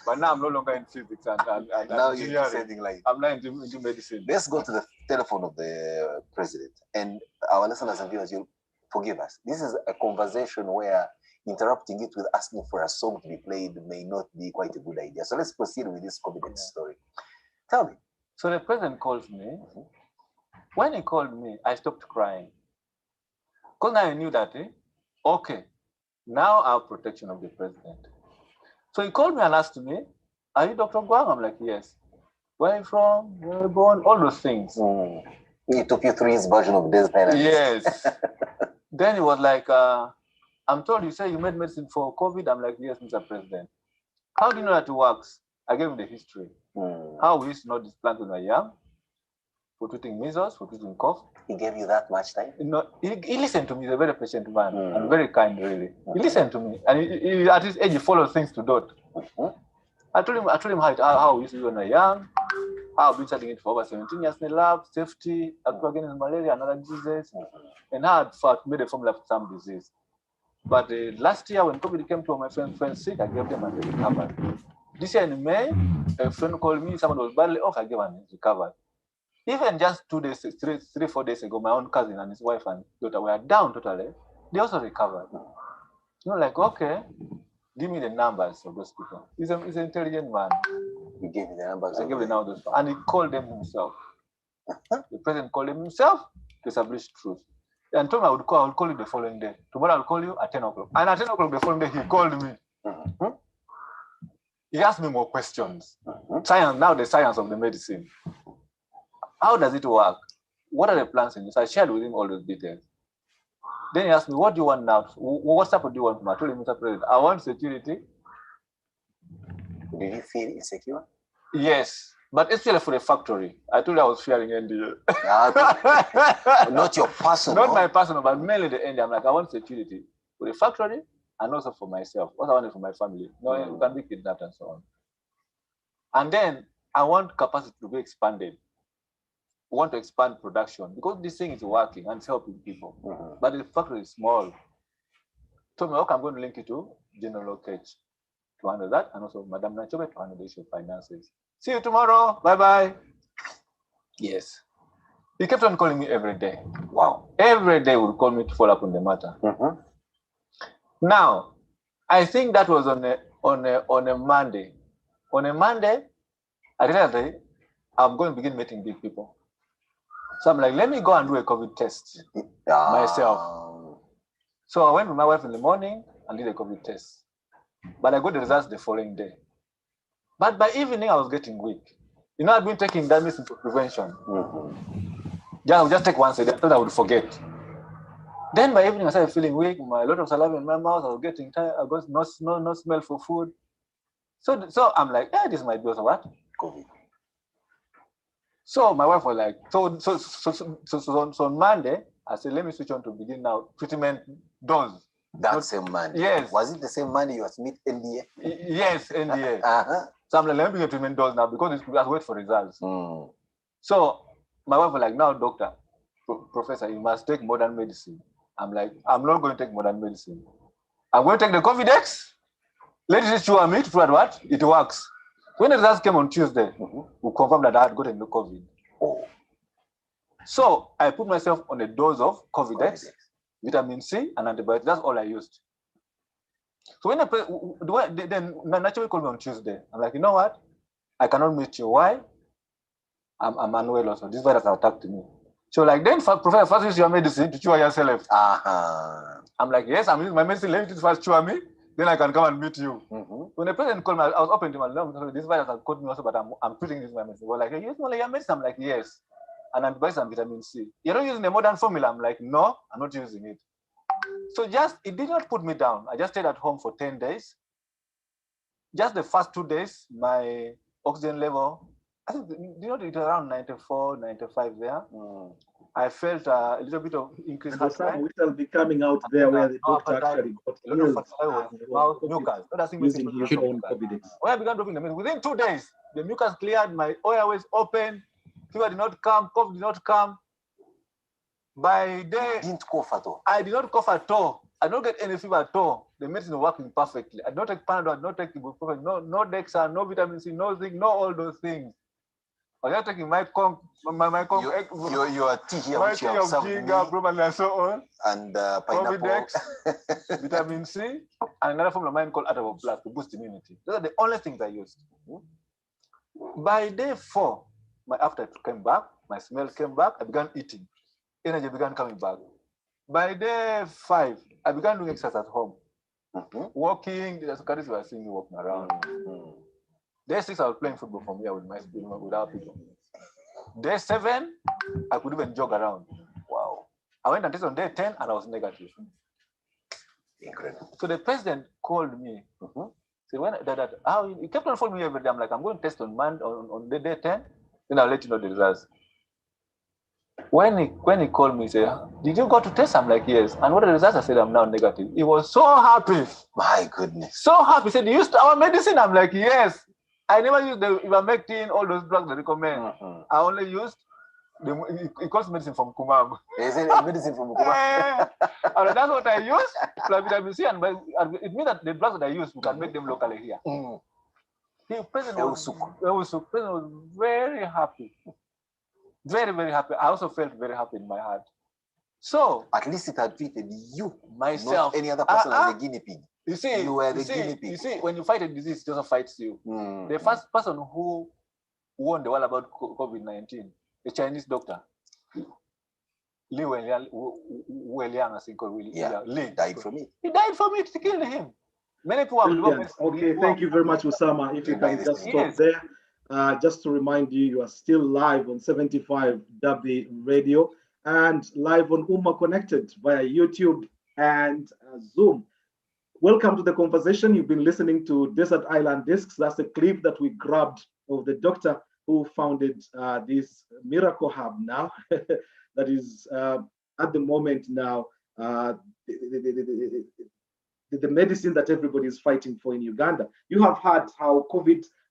But now I'm no longer in physics and now you're saving life. I'm now into medicine. Let's go to the telephone of the president. And our listeners and viewers, you forgive us. This is a conversation where interrupting it with asking for a song to be played may not be quite a good idea. So let's proceed with this COVID story. Tell me. So the president calls me. When he called me, I stopped crying. Because now I knew that, okay, now I have protection of the president. So he called me and asked me, are you Dr. Guang? I'm like, yes. Where are you from? Where are you born? All those things. He took you through his version of this dynamics. Yes. Then he was like, I'm told you say you made medicine for COVID. I'm like, yes, Mr. President. How do you know that it works? I gave him the history. How we used to know this plant when we were young, for treating measles, for treating cough. He gave you that much time? No, he listened to me. He's a very patient man and very kind, really. He listened to me, and he, at his age, he followed things to dot. I told him how we used to do when we were young, how I've been studying it for over 17 years in the lab, safety, against malaria and other diseases, and how I'd made a formula for some disease. But last year, when COVID came to my friends sick, I gave them and they recovered. This year in May, a friend called me, someone was badly off, I gave and he recovered. Even just 2 days, 4 days ago, my own cousin and his wife and daughter were down totally. They also recovered. You know, like, okay, give me the numbers of those people. He's an intelligent man. You gave me the numbers. I gave the numbers, and he called them himself. The president called him himself to establish truth. And told me I would call you the following day. Tomorrow I'll call you at 10 o'clock. And at 10 o'clock the following day, he called me. He asked me more questions. Science, now the science of the medicine. How does it work? What are the plans in this? I shared with him all those details. Then he asked me, what do you want now? What support do you want from me? I told him, Mr. President, I want security. Did you feel insecure? Yes, but especially for the factory. I told you I was fearing NDA. Not your personal. Not my personal, but mainly the NDA. I'm like, I want security for the factory and also for myself. What I wanted for my family. No, you can be kidnapped and so on. And then I want capacity to be expanded. We want to expand production because this thing is working and it's helping people. But the factory is small. Told me, okay, I'm going to link it to General Okech to handle that, and also Madam Nachobe to handle the issue of finances. See you tomorrow. Bye-bye. Yes. He kept on calling me every day. Wow. Every day would call me to follow up on the matter. Now, I think that was on a Monday. On a Monday, I decided I'm going to begin meeting big people. So I'm like, let me go and do a COVID test myself. So I went with my wife in the morning and did a COVID test. But I got the results the following day. But by evening, I was getting weak. You know, I've been taking that medicine for prevention. I would just take once a day. I thought I would forget. Then by evening, I started feeling weak. A lot of saliva in my mouth. I was getting tired. I got no smell for food. So I'm like, this might be also what? COVID. So my wife was like, so on Monday, I said, let me switch on to begin now treatment dose. That same Monday? Yes. Was it the same Monday you had to meet NDA? Yes, NDA. So I'm like, let me get treatment dose now because we have to wait for results. So my wife was like, now, doctor, professor, you must take modern medicine. I'm like, I'm not going to take modern medicine. I'm going to take the COVID-X. Let it chew on me to prove what? It works. When the results came on Tuesday, we confirmed that I had gotten the COVID. So I put myself on a dose of COVID-X, vitamin C, and antibiotics. That's all I used. So when then naturally called me on Tuesday. I'm like, you know what? I cannot meet you. Why? I'm unwell also. This virus attacked me. So like, then professor, first use your medicine to cure yourself. I'm like, yes, I'm using my medicine. Let it first cure me. Then I can come and meet you. When the president called me, I was open to my this virus has caught me also, but I'm treating this with my medicine. Well, like, you use your medicine? I'm like, yes. And antibiotics and vitamin C. You're not using the modern formula? I'm like, no, I'm not using it. So it did not put me down. I just stayed at home for 10 days. Just the first 2 days, my oxygen level, I think, it's around 94, 95 there. I felt a little bit of increased heart rate. We shall be coming out there where the doctor actually got using his own COVID-X. When I began dropping the medicine, within 2 days, the mucus cleared, my airways open, fever did not come, cough did not come. By day, didn't cough at all. I did not cough at all. I don't get any fever at all. The medicine was working perfectly. I don't take Panadol, I don't take ibuprofen, no Dexa, no vitamin C, no zinc, no all those things. I was just taking my your tea here, which you have served me, and so on, and pineapple, vitamin C, and another form of mine called Atavo Plus to boost immunity. Those are the only things I used. By day 4, my appetite came back, my smell came back, I began eating. Energy began coming back. By day 5, I began doing exercise at home. Walking, the Socrates were seeing me walking around. Day 6, I was playing football from here with our people. Day 7, I could even jog around. Wow. I went and tested on day 10 and I was negative. Incredible. So the president called me. He kept on following me every day. I'm like, I'm going to test on the day 10, then I'll let you know the results. When he called me, he said, did you go to test? I'm like, yes. And what are the results? I said, I'm now negative. He was so happy. My goodness. So happy. He said, you used our medicine? I'm like, yes. I never used the ivermectin, all those drugs they recommend. I only used he calls medicine from Kumam. Is it medicine from Kumam? And that's what I used. Plus vitamin C, and it means that the drugs that I use, we can make them locally here. The president was very happy. Very, very happy. I also felt very happy in my heart. So at least it had treated you, myself, not any other person as a guinea pig. You see, you were the guinea pig. You see, when you fight a disease, it also fights you. The first person who won the world about COVID-19, a Chinese doctor, Li Wenliang, I think, or Li died from it. He died from it. It killed him. Many people have Okay, thank you very much, Osama. If you can just stop there. Just to remind you, you are still live on 75 W Radio. and live on UMMA Connected via YouTube and Zoom. Welcome to the conversation. You've been listening to Desert Island Discs. That's the clip that we grabbed of the doctor who founded this miracle hub now that is at the moment now the medicine that everybody is fighting for in Uganda. You have heard how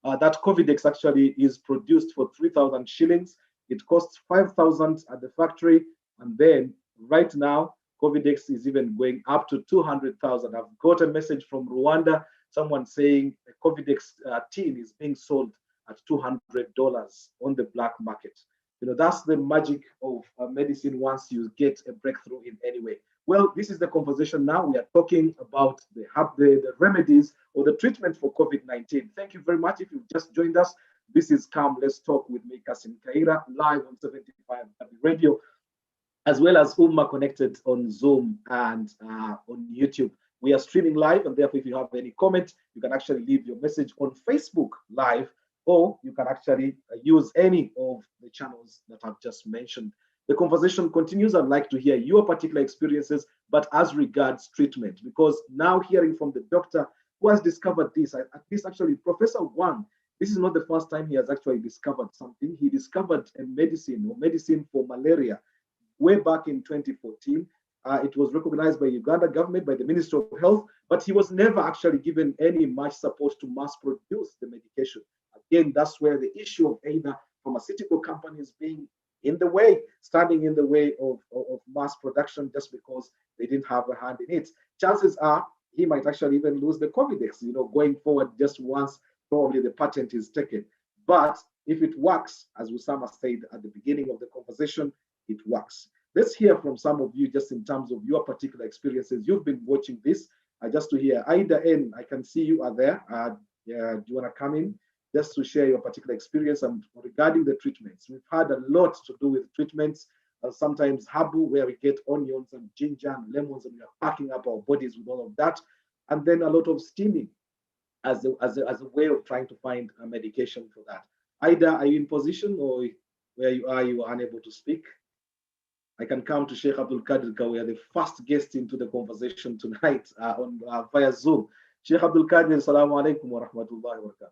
that Covidex actually is produced for 3,000 shillings. It costs 5,000 at the factory, and then right now Covidex is even going up to 200,000. I've got a message from Rwanda, someone saying the Covidex tin is being sold at $200 on the black market. You know, that's the magic of medicine once you get a breakthrough in any way. Well, this is the conversation now. We are talking about the remedies or the treatment for COVID-19. Thank you very much. If you've just joined us, this is Come Let's Talk with me, Kassim Kayira, live on 75 Radio, as well as UMMA Connected on Zoom and on YouTube. We are streaming live, and therefore, if you have any comment, you can actually leave your message on Facebook Live, or you can actually use any of the channels that I've just mentioned. The conversation continues. I'd like to hear your particular experiences, but as regards treatment, because now hearing from the doctor who has discovered this, at least actually Professor Wang, this is not the first time he has actually discovered something. He discovered a medicine for malaria way back in 2014. It was recognized by Uganda government, by the Ministry of Health, but he was never actually given any much support to mass produce the medication. Again, that's where the issue of either pharmaceutical companies being in the way, standing in the way of mass production just because they didn't have a hand in it. Chances are he might actually even lose the Covidex, you know, going forward just once probably the patent is taken. But if it works, as Usama said at the beginning of the conversation, it works. Let's hear from some of you just in terms of your particular experiences. You've been watching this. Just to hear, Ida N, I can see you are there. Yeah, do you want to come in just to share your particular experience and regarding the treatments? We've had a lot to do with treatments, sometimes habu, where we get onions and ginger and lemons, and we are packing up our bodies with all of that, and then a lot of steaming as a way of trying to find a medication for that. Ida, are you in position, or where you are unable to speak? I can come to Sheikh Abdul Qadir Kawi, the first guest into the conversation tonight via Zoom. Sheikh Abdul Qadir, assalamu alaikum wa rahmatullahi wa barakatuh.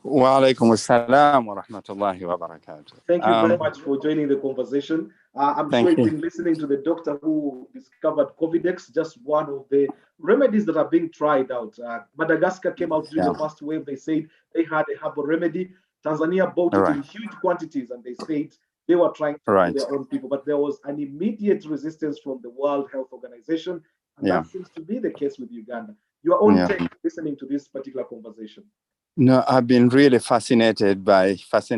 Wa alaikum assalam wa rahmatullahi wa barakatuh. Thank you very much for joining the conversation. I'm sure you've been listening to the doctor who discovered Covidex, just one of the remedies that are being tried out. Madagascar came out during the first wave. They said they had a herbal remedy. Tanzania bought it in huge quantities, and they said they were trying to do their own people. But there was an immediate resistance from the World Health Organization, and that seems to be the case with Uganda. Your own take listening to this particular conversation. No, I've been really fascinated by but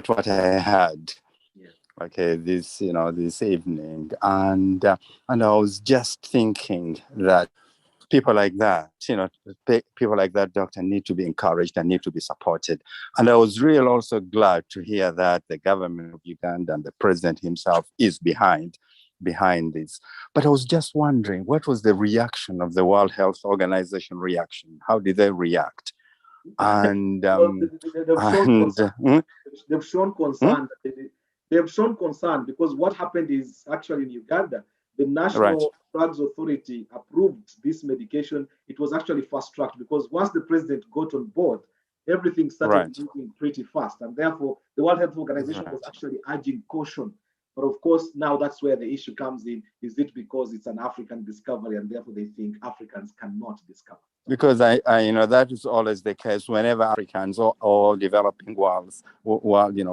what I had, this evening, and I was just thinking that people like that, doctor, need to be encouraged and need to be supported. And I was really also glad to hear that the government of Uganda and the president himself is behind this. But I was just wondering, what was the reaction of the World Health Organization reaction? How did they react? And they've shown concern. They've shown concern because what happened is actually in Uganda, the National Drugs Authority approved this medication. It was actually fast-tracked because once the president got on board, everything started moving pretty fast. And therefore, the World Health Organization was actually urging caution. But of course, now that's where the issue comes in. Is it because it's an African discovery and therefore they think Africans cannot discover? Because I that is always the case whenever Africans or developing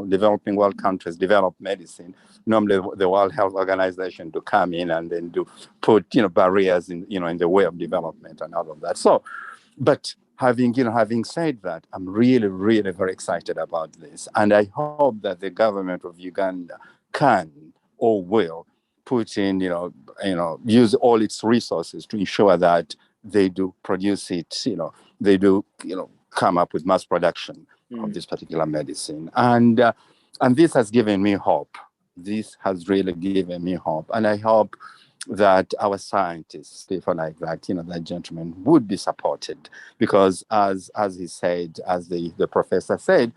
developing world countries develop medicine. Normally, the World Health Organization to come in and then do put barriers in in the way of development and all of that. So, but having said that, I'm really, really very excited about this, and I hope that the government of Uganda can or will put in use all its resources to ensure that they do produce it, they do, come up with mass production of this particular medicine. And this has given me hope. This has really given me hope. And I hope that our scientists, people like that, that gentleman, would be supported, because as he said, as the professor said,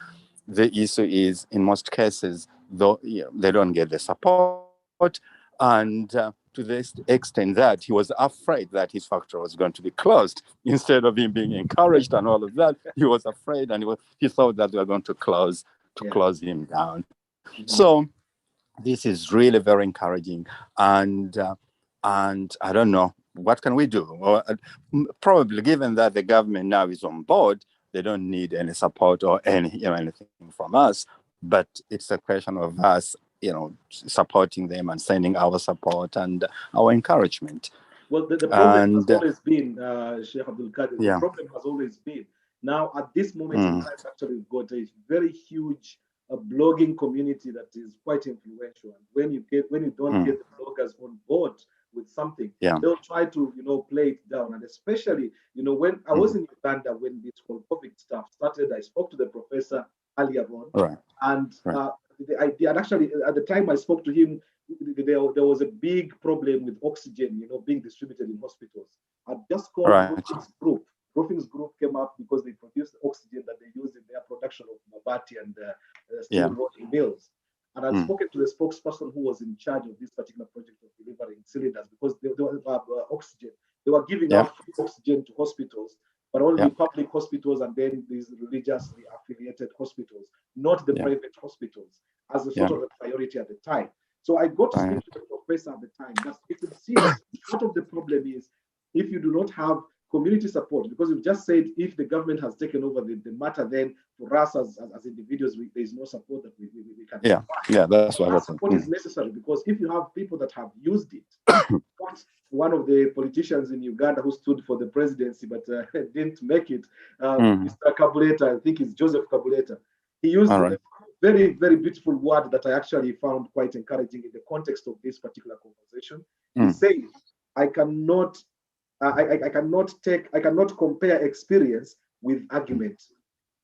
the issue is, in most cases, though, they don't get the support, and to the extent that he was afraid that his factory was going to be closed, instead of him being encouraged and all of that, he was afraid, and he thought that they were going to close him down. So this is really very encouraging, and I don't know, what can we do? Or, probably, given that the government now is on board, they don't need any support or anything from us, but it's a question of us, supporting them and sending our support and our encouragement. Well, the problem has always been, Sheikh Abdul Qadir, the problem has always been, now at this moment in time, actually, we've got a very huge blogging community that is quite influential. And when you don't get the bloggers on board with something, they'll try to play it down. And especially when I was in Uganda, when this whole COVID stuff started, I spoke to the professor earlier on, and the idea, and actually at the time I spoke to him, there was a big problem with oxygen being distributed in hospitals. I'd just called Brookings Group. Brookings Group came up because they produce the oxygen that they use in their production of Mabati and steel rolling mills. And I'd spoken to the spokesperson who was in charge of this particular project of delivering cylinders, because they were oxygen. They were giving out free oxygen to hospitals, but only public hospitals and then these religiously affiliated hospitals, not the private hospitals, as a sort of a priority at the time. So I got to speak to the professor at the time. But you could see that part of the problem is if you do not have community support, because you've just said if the government has taken over the matter, then for us as individuals, there is no support that we can provide. That's what support is necessary, because if you have people that have used it, one of the politicians in Uganda who stood for the presidency but didn't make it, Mr. Kabuleta, I think it's Joseph Kabuleta, he used a very, very beautiful word that I actually found quite encouraging in the context of this particular conversation. He said, I cannot compare experience with argument,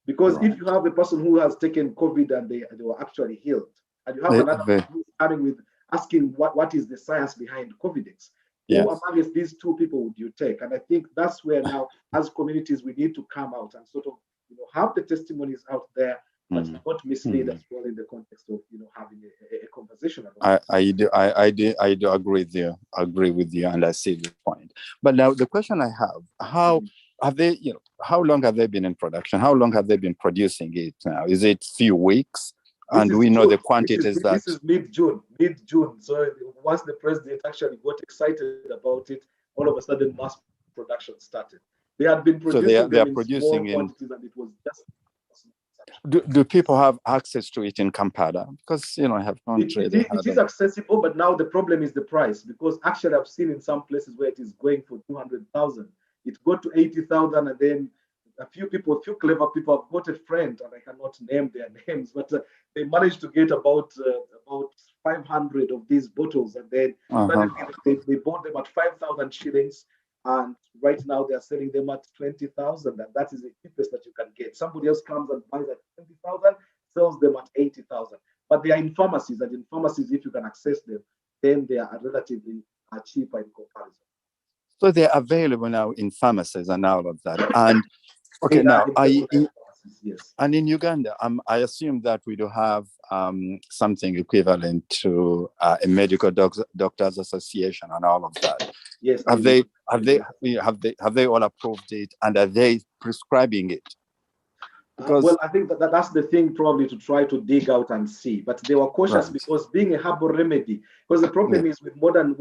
because if you have a person who has taken COVID and they were actually healed, and you have another person who's coming with asking what is the science behind COVID, who among these two people would you take? And I think that's where now, as communities, we need to come out and sort of have the testimonies out there, but not mislead as well in the context of having a conversation about I do agree with you, and I see the point. But now the question I have, how have they, how long have they been in production? How long have they been producing it now? Is it few weeks? And we know the quantities this is mid-June. So once the president actually got excited about it, all of a sudden mass production started. They had been producing they are in producing small quantities, and it was just. Do people have access to it in Kampala? Because I have not really it is accessible, but now the problem is the price, because actually I've seen in some places where it is going for 200,000. It got to 80,000, and then a few clever people. I've got a friend, and I cannot name their names, but they managed to get about 500 of these bottles, and then they bought them at 5,000 shillings. And right now they are selling them at 20,000, and that is the cheapest that you can get. Somebody else comes and buys at 20,000, sells them at 80,000. But they are in pharmacies, and in pharmacies, if you can access them, then they are relatively cheaper in comparison. So they're available now in pharmacies and all of that. And okay, now and in Uganda, I assume that we do have something equivalent to a medical doctors association and all of that. Yes. Have they all approved it, and are they prescribing it? Well, I think that's the thing, probably, to try to dig out and see. But they were cautious because being a herbal remedy, because the problem is with modern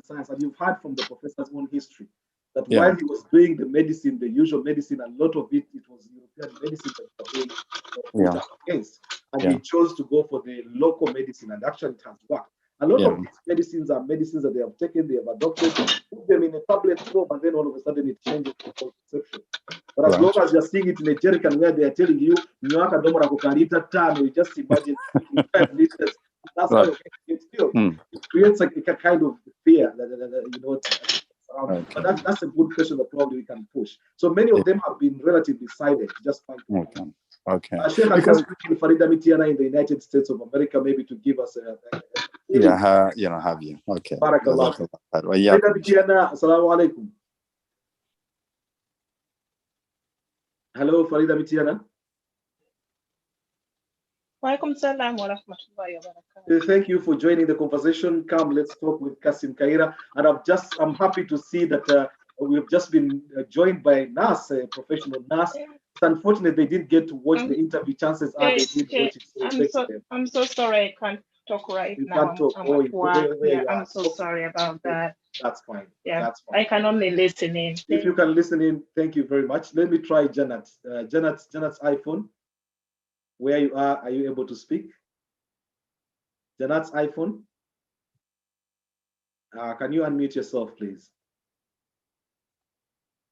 science, and you've heard from the professor's own history, that while he was doing the medicine, the usual medicine, a lot of it was European medicine that was being put against. And he chose to go for the local medicine, and actually it has worked. A lot of these medicines are medicines that they have taken, they have adopted, put them in a tablet form, and then all of a sudden it changes the whole perception. But as long as you're seeing it in a jerrycan where they are telling you, you just imagine 5 liters. That's how it feels. It creates a kind of fear that But that's a good question that probably we can push. So many of them have been relatively silent, just fine. Okay. Sheikh has just been Farida Mitiana in the United States of America, maybe to give us Yeah, have you. Okay. Barakallah. Yeah. Assalamu alaikum. Hello, Farida Mitiana. Walaikum salam wa rahmatullahi wa barakatuh. Thank you for joining the conversation. Come, let's talk with Kassim Kayira. And I'm happy to see that we've just been joined by Nas, a professional Nas. It's unfortunate they didn't get to watch the interview. Chances are they did watch it. I'm so sorry I can't talk right you now. Can't talk. I'm at work. Yeah, I'm so sorry about that. That's fine. Yeah, that's fine. I can only listen in. If you can listen in, thank you very much. Let me try Janat. Janat's iPhone. Where you are you able to speak? Janat's iPhone. Can you unmute yourself, please?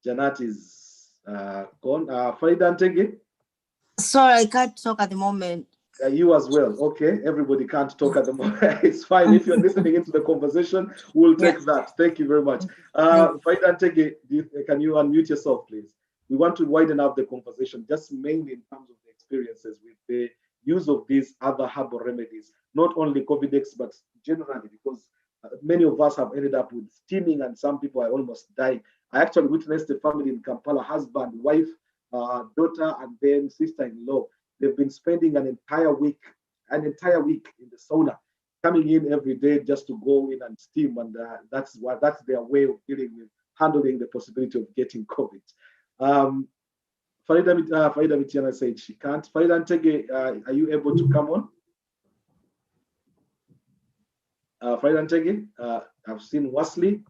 Janat is gone. Farida Ntege? Sorry, I can't talk at the moment. You as well. Okay, everybody can't talk at the moment. It's fine. If you're listening into the conversation, we'll take that. Thank you very much. Farida Ntege, can you unmute yourself, please? We want to widen up the conversation, just mainly in terms of the experiences with the use of these other herbal remedies, not only COVID-19, but generally, because many of us have ended up with steaming and some people are almost dying. I actually witnessed a family in Kampala, husband, wife, daughter, and then sister-in-law. They've been spending an entire week in the sauna, coming in every day just to go in and steam, and that's their way of handling the possibility of getting COVID. Farida Mitiana said she can't. Farida Ntege, are you able to come on? Farida Ntege, I've seen Wesley.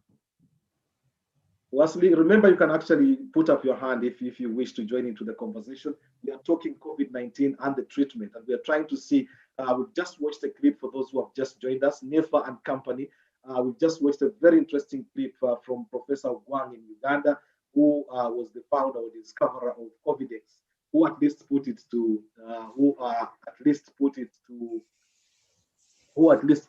Wesley, remember you can actually put up your hand if you wish to join into the conversation. We are talking COVID-19 and the treatment, and we are trying to see, we've just watched a clip for those who have just joined us, Nefa and Company. We've just watched a very interesting clip from Professor Gwang in Uganda, who was the founder or discoverer of COVID-19, who at least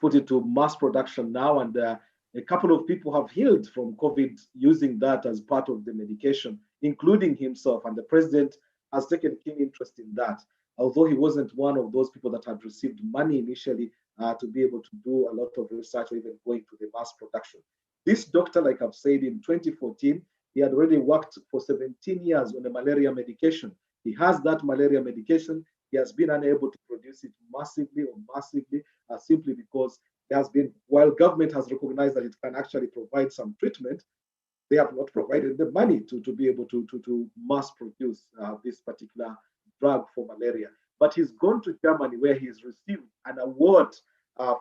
put it to mass production now, and a couple of people have healed from COVID using that as part of the medication, including himself, and the president has taken keen interest in that, although he wasn't one of those people that had received money initially to be able to do a lot of research or even going to the mass production. This doctor, like I've said, in 2014, he had already worked for 17 years on a malaria medication. He has that malaria medication. He has been unable to produce it massively simply because there has been, while government has recognized that it can actually provide some treatment, they have not provided the money to be able to mass produce this particular drug for malaria. But he's gone to Germany, where he's received an award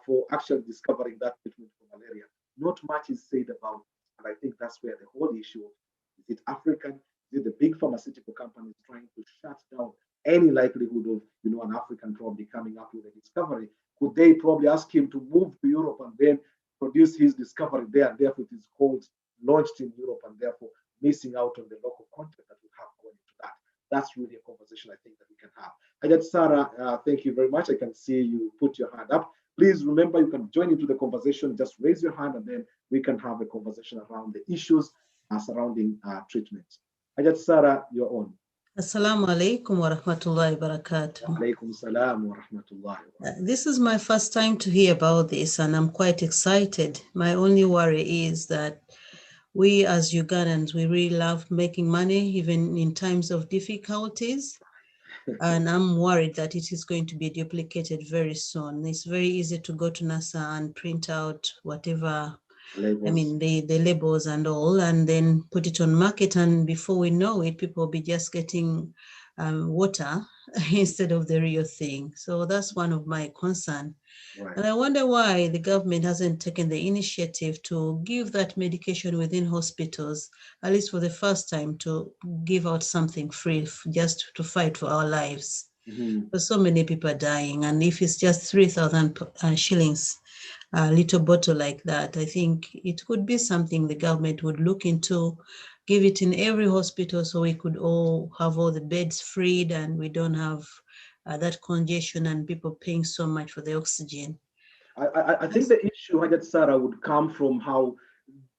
for actually discovering that treatment for malaria. Not much is said about it, and I think that's where the whole issue of, is it African? Is it the big pharmaceutical companies trying to shut down any likelihood of an African probably coming up with a discovery? Could they probably ask him to move to Europe and then produce his discovery there, and therefore it is called launched in Europe, and therefore missing out on the local content that we have going into that? That's really a conversation I think that we can have. Ajat Sarah, thank you very much. I can see you put your hand up. Please remember, you can join into the conversation. Just raise your hand, and then we can have a conversation around the issues surrounding treatment. Ajat Sarah, you're on. Assalamu alaikum wa rahmatullahi wa barakatuh. Alaikum salam wa rahmatullahi. This is my first time to hear about this, and I'm quite excited. My only worry is that we as Ugandans, we really love making money, even in times of difficulties. And I'm worried that it is going to be duplicated very soon. It's very easy to go to NASA and print out whatever, labels. I mean, the labels and all, and then put it on market. And before we know it, people will be just getting water instead of the real thing. So that's one of my concerns. Right. And I wonder why the government hasn't taken the initiative to give that medication within hospitals, at least for the first time, to give out something free just to fight for our lives. Mm-hmm. Because so many people are dying. And if it's just 3,000 shillings, a little bottle like that, I think it could be something the government would look into, give it in every hospital so we could all have all the beds freed and we don't have that congestion and people paying so much for the oxygen. I think the issue, Hajat Sarah, would come from how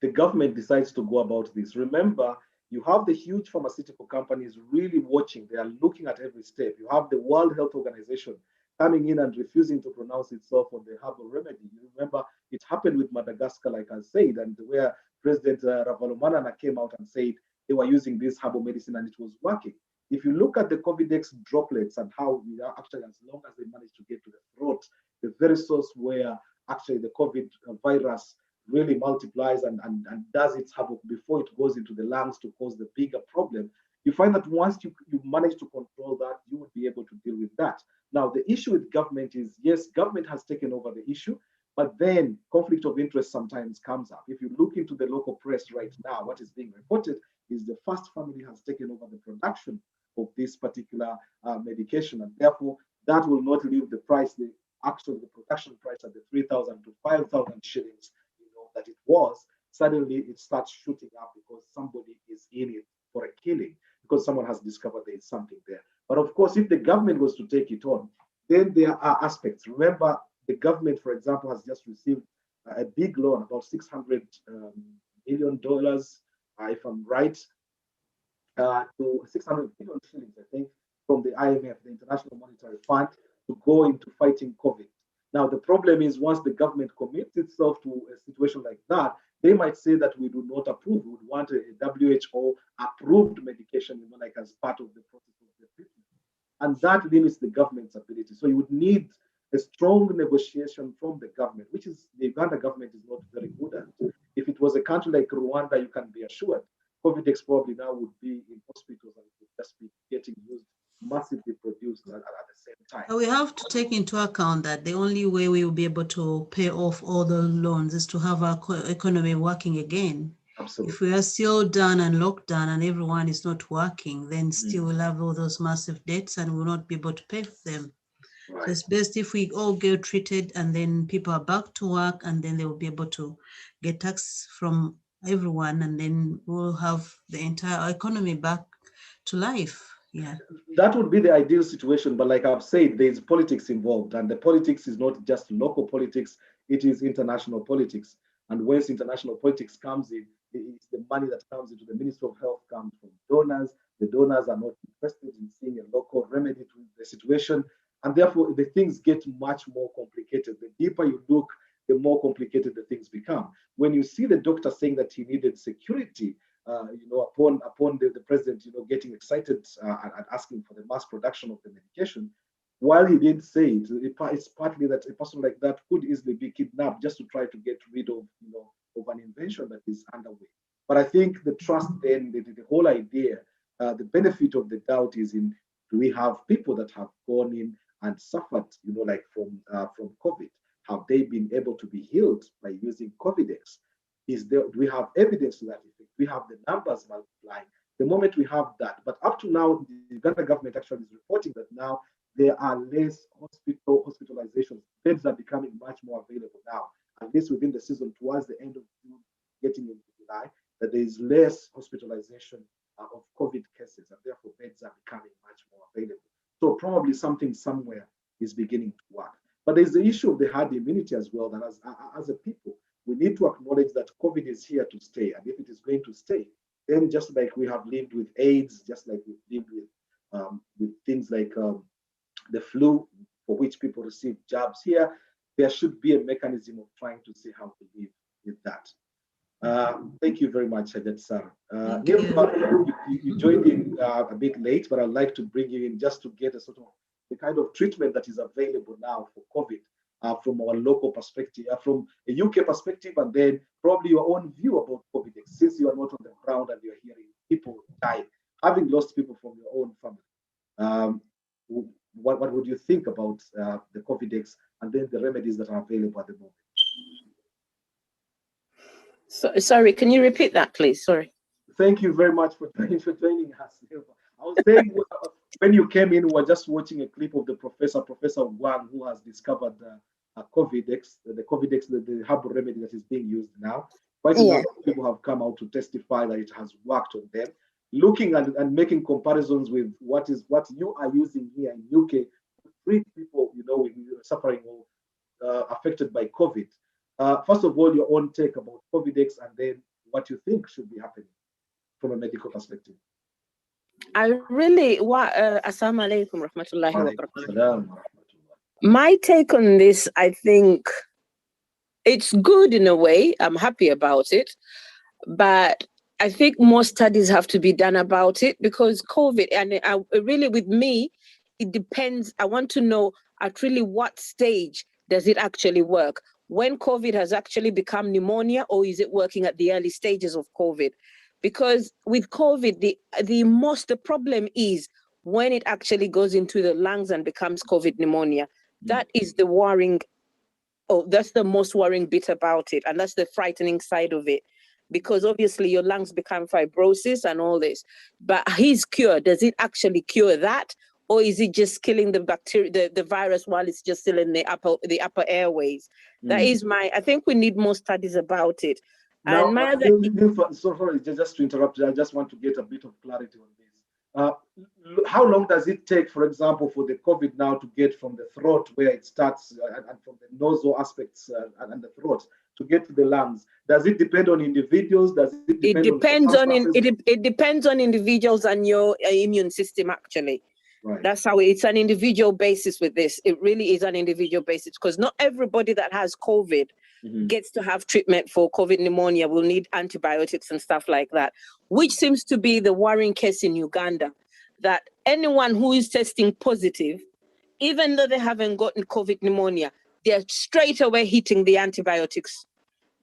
the government decides to go about this. Remember, you have the huge pharmaceutical companies really watching. They are looking at every step. You have the World Health Organization coming in and refusing to pronounce itself on the herbal remedy. You remember it happened with Madagascar, like I said, and where President Ravalomanana came out and said they were using this herbal medicine and it was working. If you look at the COVID-19 droplets and how we are actually, as long as they manage to get to the throat, the very source where actually the COVID virus really multiplies and does its havoc before it goes into the lungs to cause the bigger problem, you find that once you manage to control that, you would be able to deal with that. Now, the issue with government is, yes, government has taken over the issue, but then conflict of interest sometimes comes up. If you look into the local press right now, what is being reported is the First Family has taken over the production of this particular medication, and therefore that will not leave the price, the production price at the 3,000 to 5,000 shillings, that it was. Suddenly it starts shooting up because somebody is in it for a killing, because someone has discovered there is something there. But of course, if the government was to take it on, then there are aspects. Remember, the government, for example, has just received a big loan, about $600 million, if I'm right, to 600 billion shillings, I think, from the IMF, the International Monetary Fund, to go into fighting COVID. Now, the problem is once the government commits itself to a situation like that, they might say that we do not approve. We would want a WHO-approved medication, like as part of the process of the treatment. And that limits the government's ability. So you would need a strong negotiation from the government, which is the Uganda government is not very good at. If it was a country like Rwanda, you can be assured COVID-19 probably now would be in hospitals and would just be getting used, massively produced at the same time. We have to take into account that the only way we will be able to pay off all the loans is to have our economy working again. Absolutely. If we are still done and locked down and everyone is not working, then still we'll have all those massive debts and we'll not be able to pay for them. Right. So it's best if we all get treated and then people are back to work and then they will be able to get tax from everyone and then we'll have the entire economy back to life. Yeah. That would be the ideal situation, but like I've said, there's politics involved, and the politics is not just local politics, it is international politics. And once international politics comes in, it's the money that comes into the Ministry of Health comes from donors. The donors are not interested in seeing a local remedy to the situation, and therefore the things get much more complicated. The deeper you look, the more complicated the things become. When you see the doctor saying that he needed security, upon the president, getting excited and asking for the mass production of the medication, while he didn't say it, it's partly that a person like that could easily be kidnapped just to try to get rid of, of an invention that is underway. But I think the trust then, the whole idea, the benefit of the doubt is in, do we have people that have gone in and suffered, like from COVID? Have they been able to be healed by using COVID-19? Do we have evidence to that effect? We have the numbers multiplying. The moment we have that, but up to now, the Uganda government actually is reporting that now there are less hospitalizations. Beds are becoming much more available now, at least within the season towards the end of June, getting into July, that there is less hospitalization of COVID cases, and therefore beds are becoming much more available. So probably something somewhere is beginning to work. But there's the issue of the herd immunity as well, that as a people, we need to acknowledge that COVID is here to stay. And if it is going to stay, then just like we have lived with AIDS, just like we've lived with things like the flu, for which people receive jabs here, there should be a mechanism of trying to see how to live with that. Thank you very much, Hajat Sarah. You joined in a bit late, but I'd like to bring you in just to get a sort of the kind of treatment that is available now for COVID. From our local perspective, from a UK perspective, and then probably your own view about COVID, since you are not on the ground and you're hearing people die, having lost people from your own family. What would you think about the COVID-19 and then the remedies that are available at the moment? Sorry, can you repeat that, please? Sorry. Thank you very much for joining us. I was saying when you came in, we were just watching a clip of the Professor Wang, who has discovered COVID-19, the herbal remedy that is being used now. Quite a lot of people have come out to testify that it has worked on them. Looking at and making comparisons with what you are using here in UK to treat people, suffering or affected by COVID. First of all, your own take about COVID-19 and then what you think should be happening from a medical perspective. I really, assalamu alaikum rahmatullahi wa barakatuh. My take on this, I think it's good in a way. I'm happy about it. But I think more studies have to be done about it because COVID, and really with me, it depends. I want to know at really what stage does it actually work? When COVID has actually become pneumonia, or is it working at the early stages of COVID? Because with COVID, the problem is when it actually goes into the lungs and becomes COVID pneumonia. That is the worrying. Oh, that's the most worrying bit about it. And that's the frightening side of it. Because obviously your lungs become fibrosis and all this. But his cure, does it actually cure that? Or is it just killing the bacteria, the virus while it's just still in the upper airways? That is I think we need more studies about it. Now, And my other, sorry, just to interrupt you, I just want to get a bit of clarity on this. How long does it take, for example, for the COVID now to get from the throat where it starts and from the nasal aspects and the throat to get to the lungs? Does it depend on individuals? Does it depend it depends on individuals and your immune system actually. Right. That's how it's an individual basis with this. It really is an individual basis because not everybody that has COVID gets to have treatment for COVID pneumonia, will need antibiotics and stuff like that, which seems to be the worrying case in Uganda, that anyone who is testing positive, even though they haven't gotten COVID pneumonia, they're straight away hitting the antibiotics.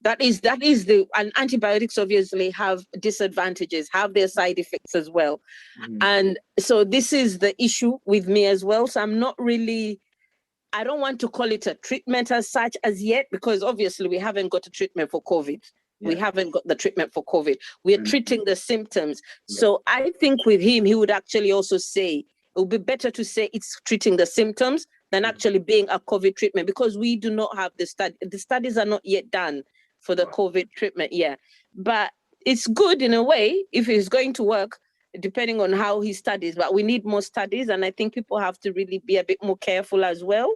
And antibiotics obviously have disadvantages, have their side effects as well. And so this is the issue with me as well. So I don't want to call it a treatment as such as yet, because obviously we haven't got a treatment for COVID. Yeah. We haven't got the treatment for COVID. We're treating the symptoms. Yeah. So I think with him, he would actually also say, it would be better to say it's treating the symptoms than actually being a COVID treatment, because we do not have the study. The studies are not yet done for the COVID treatment. Yeah. But it's good in a way if it's going to work, depending on how he studies, but we need more studies. And I think people have to really be a bit more careful as well.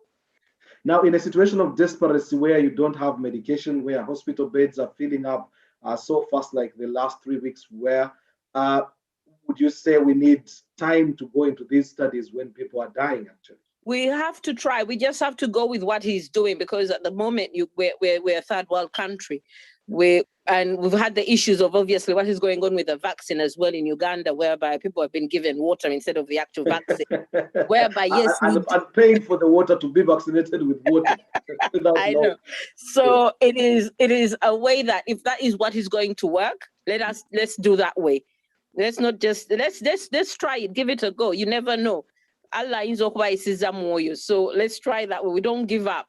Now, in a situation of desperation where you don't have medication, where hospital beds are filling up so fast, like the last 3 weeks, where would you say we need time to go into these studies when people are dying, actually? We have to try. We just have to go with what he's doing, because at the moment we're a third world country. We've had the issues of obviously what is going on with the vaccine as well in Uganda, whereby people have been given water instead of the actual vaccine. Whereby yes, and paying for the water to be vaccinated with water. I know. So it is a way that if that is what is going to work, let's do that way. Let's not just let's try it, give it a go. You never know. Allah is so let's try that way. We don't give up.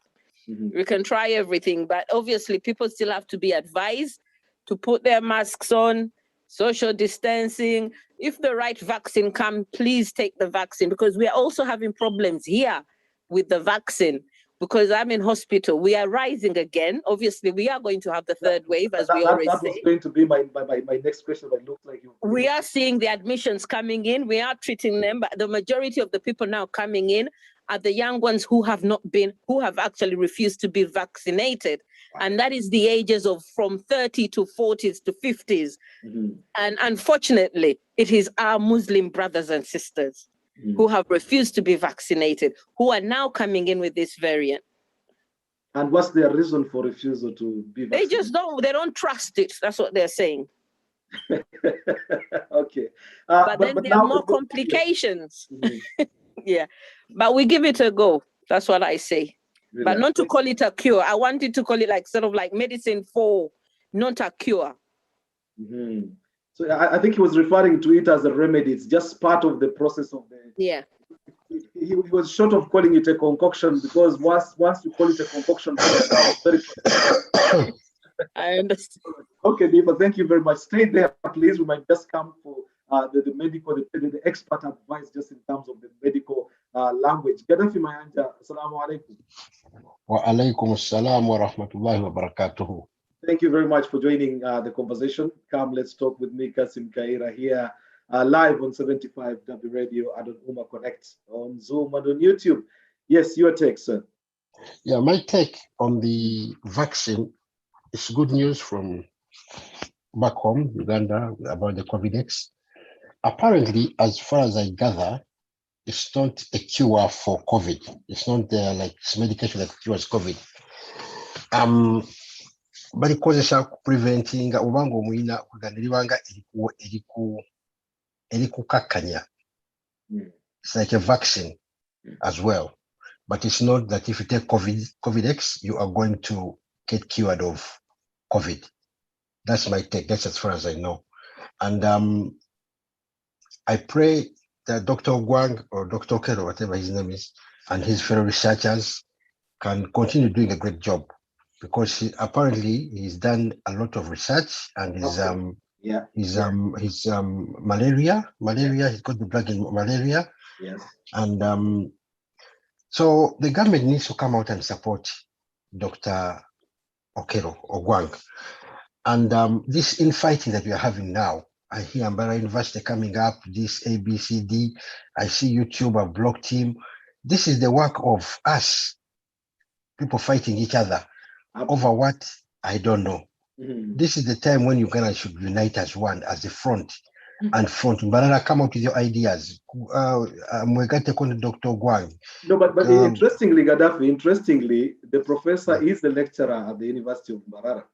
We can try everything, but obviously people still have to be advised to put their masks on, social distancing. If the right vaccine comes, please take the vaccine, because we are also having problems here with the vaccine. Because I'm in hospital, we are rising again. Obviously, we are going to have the third wave, as we always say. That was going to be my next question, but it looks like you. We are seeing the admissions coming in. We are treating them, but the majority of the people now coming in are the young ones who have actually refused to be vaccinated. Wow. And that is the ages of from 30 to 40s to 50s. And unfortunately, it is our Muslim brothers and sisters who have refused to be vaccinated, who are now coming in with this variant. And what's their reason for refusal to be vaccinated? They don't trust it. That's what they're saying. Okay. But then there are more complications. Yeah. But we give it a go. That's what I say. Really? But not to call it a cure. I wanted to call it like sort of like medicine for, not a cure. So I think he was referring to it as a remedy. It's just part of the process of the. Yeah. He was short of calling it a concoction, because once you call it a concoction, very. I understand. Okay, Diva, thank you very much. Stay there, please. We might just come for the medical, the expert advice, just in terms of the medical language. Gaddafi Mayanja, assalamu alaikum. Wa alaikum assalam wa rahmatullahi wa barakatuhu. Thank you very much for joining the conversation. Come, let's talk with me, Kassim Kayira, here live on 75W Radio and on UMMA Connect, on Zoom and on YouTube. Yes, your take, sir. Yeah, my take on the vaccine is good news from back home, Uganda, about the COVID-19. Apparently, as far as I gather, it's not a cure for COVID. It's not like medication that cures COVID. But ikozesa preventing obanga omulina kuganiribanga erikukakkanya. It's like a vaccine as well. But it's not that if you take COVID-X, you are going to get cured of COVID. That's my take. That's as far as I know. And I pray that Dr. Gwang or Dr. Kero, whatever his name is, and his fellow researchers can continue doing a great job, because he's done a lot of research, and he's malaria. He's got the drug in malaria. Yes. And so the government needs to come out and support Dr. Okero or Gwang. And this infighting that we are having now, I hear Ambara University coming up, this ABCD, I see YouTube, I've blocked him. This is the work of us, people fighting each other. Over what? I don't know. This is the time when Uganda should unite as one, as a front. And front. Barara, come out with your ideas. Dr. Gwang. No, but interestingly, Gaddafi, the professor is the lecturer at the University of Mbarara.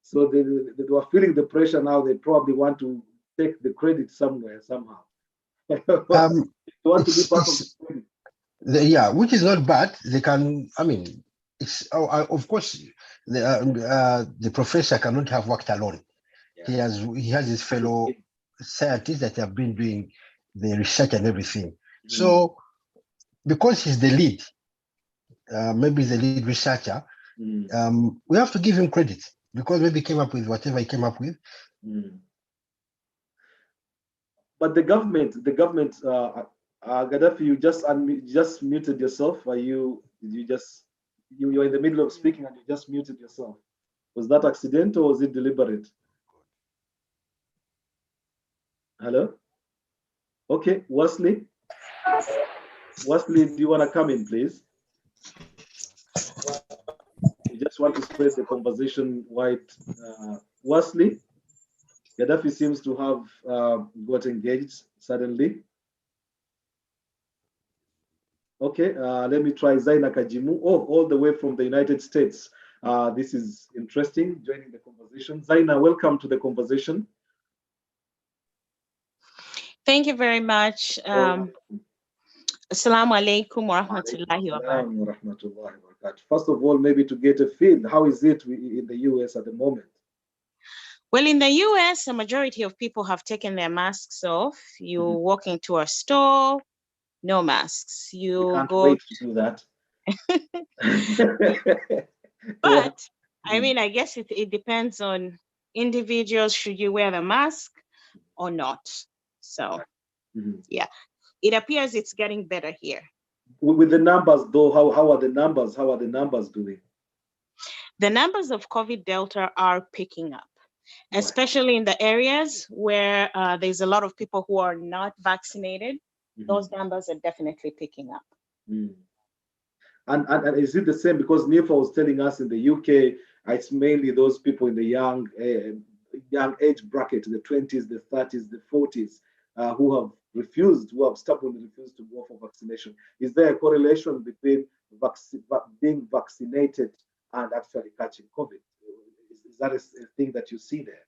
So they were feeling the pressure now. They probably want to take the credit somewhere, somehow. They want to be part of the credit. Yeah, which is not bad. They can, I mean, it's of course the professor cannot have worked alone. Yeah. He has his fellow scientists that have been doing the research and everything. So because he's the lead, maybe the lead researcher, we have to give him credit, because maybe he came up with whatever he came up with. But the government, Gaddafi, you just muted yourself. You're in the middle of speaking and you just muted yourself. Was that accidental or was it deliberate? Hello? Okay, Wesley, do you want to come in, please? You just want to spread the conversation wide. Wesley, Gaddafi seems to have got engaged suddenly. Okay, let me try Zaina Kajimu. Oh, all the way from the United States. This is interesting, joining the conversation. Zaina, welcome to the conversation. Thank you very much. Assalamu alaikum wa rahmatullahi wa barakatuh. First of all, maybe to get a feel, how is it in the US at the moment? Well, in the US, a majority of people have taken their masks off. You walk into a store, no masks. You can't go wait to do that. But I mean, I guess it depends on individuals. Should you wear the mask or not? So yeah, it appears it's getting better here. With the numbers though, how are the numbers? How are the numbers doing? The numbers of COVID Delta are picking up, especially in the areas where there's a lot of people who are not vaccinated. Those numbers are definitely picking up. And is it the same? Because Nifa was telling us in the UK, it's mainly those people in the young age bracket, the 20s, the 30s, the 40s, who have stubbornly refused to go for vaccination. Is there a correlation between being vaccinated and actually catching COVID? Is that a thing that you see there?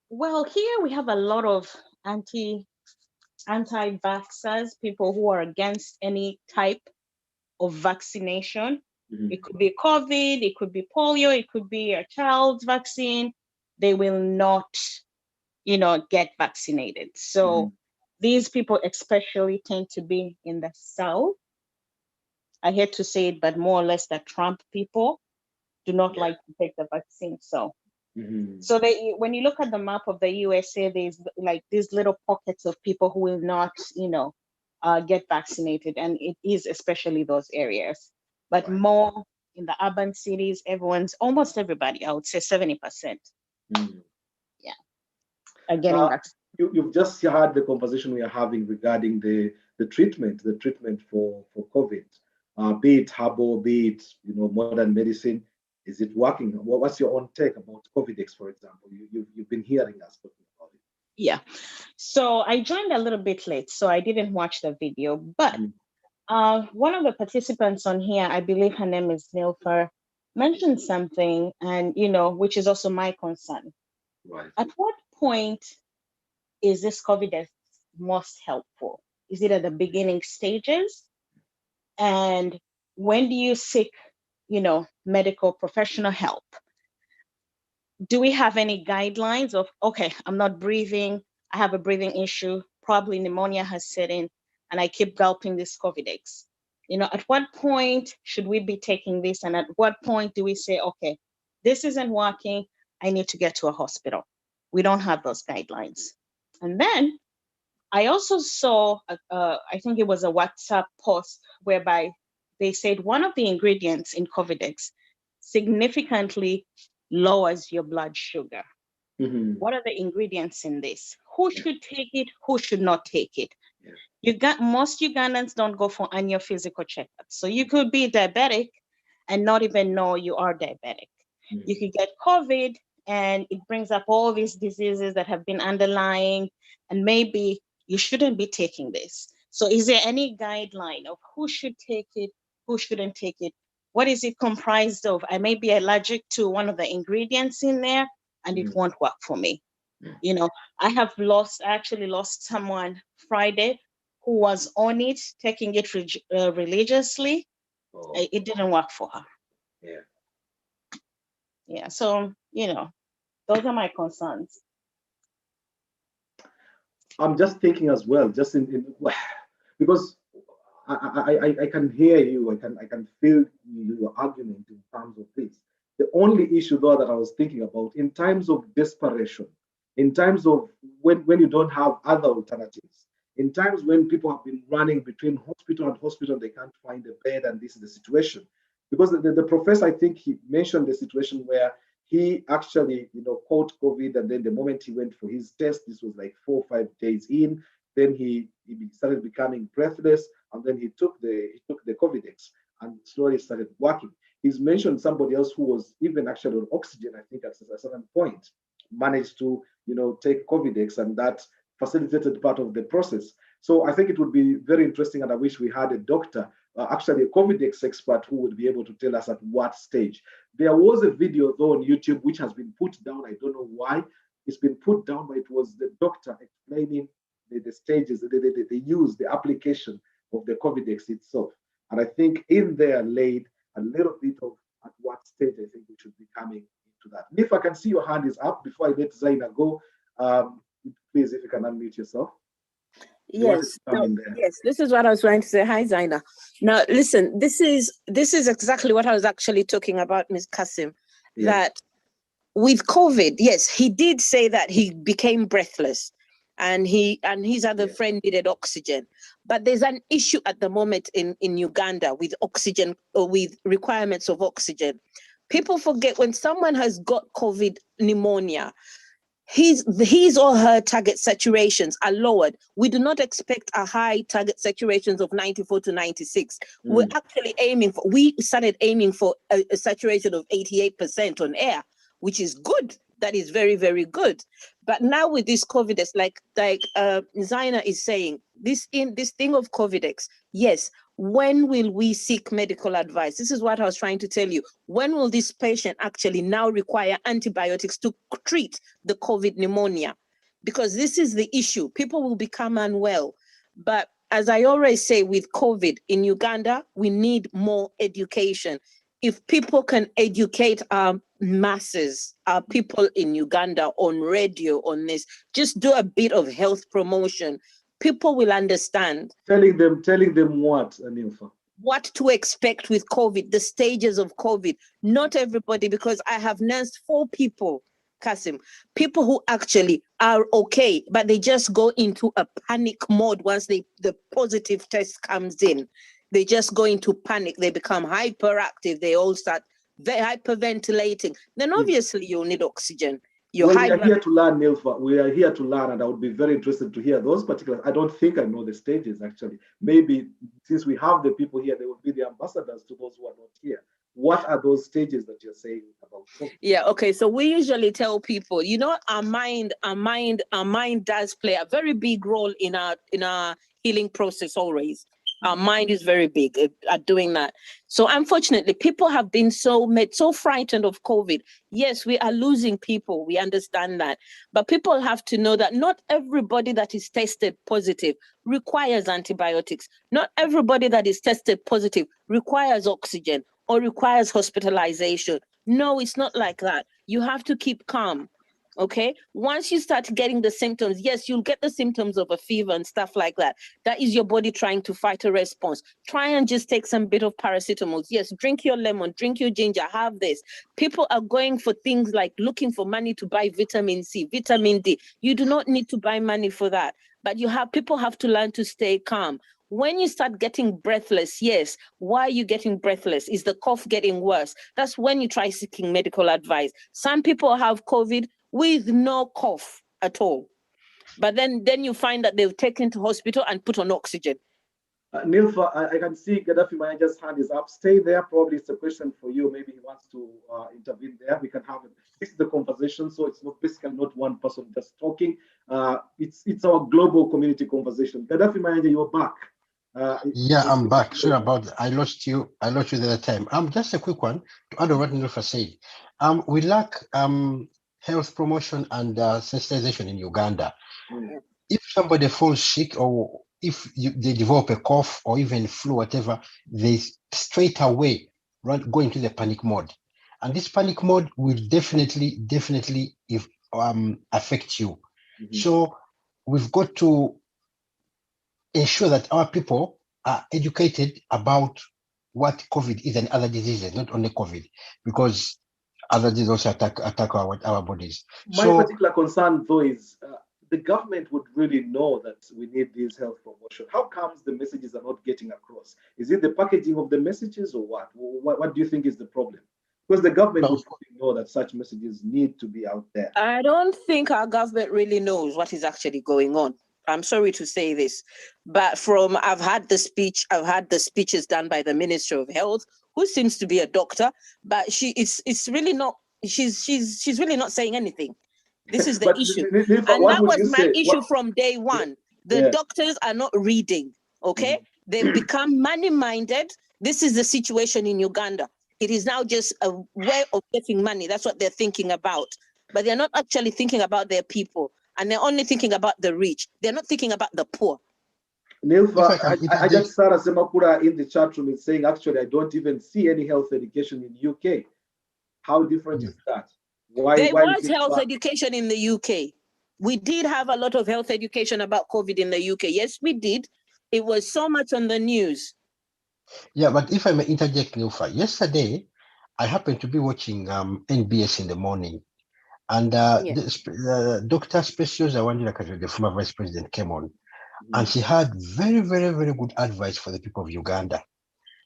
Well, here we have a lot of anti-vaxxers, people who are against any type of vaccination. It could be COVID, it could be polio, it could be a child's vaccine. They will not, get vaccinated. So these people especially tend to be in the South. I hate to say it, but more or less the Trump people do not like to take the vaccine. So when you look at the map of the USA, there's like these little pockets of people who will not, get vaccinated. And it is especially those areas. But more in the urban cities, almost everybody, I would say 70%. Yeah, are getting vaccinated. You've just heard the conversation we are having regarding the treatment for COVID, be it herbal, be it modern medicine. Is it working? What's your own take about COVID-X, for example? You've been hearing us talking about it. Yeah. So I joined a little bit late, so I didn't watch the video. But one of the participants on here, I believe her name is Nilfer, mentioned something, and which is also my concern. Right. At what point is this COVID most helpful? Is it at the beginning stages? And when do you seek, medical professional help? Do we have any guidelines of, okay, I'm not breathing, I have a breathing issue, probably pneumonia has set in, and I keep gulping this COVID-X? At what point should we be taking this? And at what point do we say, okay, this isn't working, I need to get to a hospital? We don't have those guidelines. And then I also saw, I think it was a WhatsApp post whereby they said one of the ingredients in COVID-X significantly lowers your blood sugar. What are the ingredients in this? Who should take it? Who should not take it? Most Ugandans don't go for annual physical checkups. So you could be diabetic and not even know you are diabetic. You could get COVID and it brings up all these diseases that have been underlying, and maybe you shouldn't be taking this. So is there any guideline of who should take it, who shouldn't take it? What is it comprised of? I may be allergic to one of the ingredients in there and it won't work for me. I actually lost someone Friday who was on it, taking it religiously. It didn't work for her. Yeah, so, those are my concerns. I'm just thinking as well, just because I can hear you, I can feel your argument in terms of this. The only issue though that I was thinking about, in times of desperation, in times of when you don't have other alternatives, in times when people have been running between hospital and hospital, they can't find a bed, and this is the situation. Because the professor, I think he mentioned the situation where he actually, caught COVID, and then the moment he went for his test, this was like 4 or 5 days in, then he started becoming breathless, and then he took the COVID-X and slowly started working. He's mentioned somebody else who was even actually on oxygen, I think at a certain point, managed to, take COVID-X, and that facilitated part of the process. So I think it would be very interesting, and I wish we had a doctor, actually a COVID-X expert, who would be able to tell us at what stage. There was a video though on YouTube which has been put down. I don't know why it's been put down, but it was the doctor explaining the stages, they use the application of the COVID-X itself. And I think in there laid a little bit of at what stage I think we should be coming into that. And if I can see your hand is up before I let Zaina go, please, if you can unmute yourself. Yes, yes, this is what I was trying to say. Hi, Zaina. Now, listen, this is exactly what I was actually talking about, Ms. Kassim, that with COVID, yes, he did say that he became breathless and his other friend needed oxygen. But there's an issue at the moment in Uganda with oxygen, or with requirements of oxygen. People forget when someone has got COVID pneumonia, his or her target saturations are lowered. We do not expect a high target saturations of 94 to 96. We're actually we started aiming for a saturation of 88% on air, which is good. That is very, very good. But now with this COVID-X, like Zaina is saying, this thing of COVID-X, yes, when will we seek medical advice? This is what I was trying to tell you. When will this patient actually now require antibiotics to treat the COVID pneumonia? Because this is the issue. People will become unwell. But as I always say with COVID in Uganda, we need more education. If people can educate our masses, our people in Uganda on radio, on this, just do a bit of health promotion, people will understand. Telling them what, Anilfa? What to expect with COVID, the stages of COVID. Not everybody, because I have nursed 4 people, Kassim, people who actually are okay, but they just go into a panic mode once the positive test comes in. They just go into panic. They become hyperactive. They all start hyperventilating. Then obviously you'll need oxygen. We are here to learn, Nilfa. We are here to learn, and I would be very interested to hear those particulars. I don't think I know the stages, actually. Maybe since we have the people here, they will be the ambassadors to those who are not here. What are those stages that you're saying about COVID? Yeah, okay. So we usually tell people, you know, our mind does play a very big role in our healing process always. Our mind is very big at doing that. So unfortunately, people have been so frightened of COVID. Yes, we are losing people. We understand that. But people have to know that not everybody that is tested positive requires antibiotics. Not everybody that is tested positive requires oxygen or requires hospitalization. No, it's not like that. You have to keep calm. Okay, once you start getting the symptoms, yes, you'll get the symptoms of a fever and stuff like that. That is your body trying to fight a response. Try and just take some bit of paracetamol. Yes, drink your lemon, drink your ginger, have this. People are going for things like looking for money to buy vitamin C, vitamin D. You do not need to buy money for that. But people have to learn to stay calm. When you start getting breathless, yes, why are you getting breathless? Is the cough getting worse? That's when you try seeking medical advice. Some people have COVID with no cough at all. But then you find that they've taken to hospital and put on oxygen. Nilfa, I can see Gaddafi Manager's hand is up. Stay there. Probably it's a question for you. Maybe he wants to intervene there. We can have it. This is the conversation, so it's not basically not one person just talking. It's our global community conversation. Gaddafi Manager, you're back. Yeah, I'm back. Sorry about that. I lost you the other time. Just a quick one to add on what Nilfa said. We lack health promotion and sensitization in Uganda. If somebody falls sick or if they develop a cough or even flu, whatever, they straight away go into the panic mode. And this panic mode will definitely affect you. So we've got to ensure that our people are educated about what COVID is and other diseases, not only COVID, because other diseases also attack our bodies. My particular concern, though, is the government would really know that we need this health promotion. How comes the messages are not getting across? Is it the packaging of the messages or what? What do you think is the problem? Because the government would probably know that such messages need to be out there. I don't think our government really knows what is actually going on. I'm sorry to say this, but I've had the speeches done by the Minister of Health, who seems to be a doctor, but she's really not saying anything. This is the issue. And that was my issue from day one. The doctors are not reading, okay? They've become money-minded. This is the situation in Uganda. It is now just a way of getting money. That's what they're thinking about. But they're not actually thinking about their people. And they're only thinking about the rich. They're not thinking about the poor. Nilfa, I just Sarah Semakura in the chat room is saying, actually, I don't even see any health education in UK. How different is that? There was health education in the UK. We did have a lot of health education about COVID in the UK. Yes, we did. It was so much on the news. Yeah, but if I may interject, Nilfa, yesterday, I happened to be watching NBS in the morning. And Dr. Speciosa Wandira, the former vice president, came on. And she had very, very, very good advice for the people of Uganda.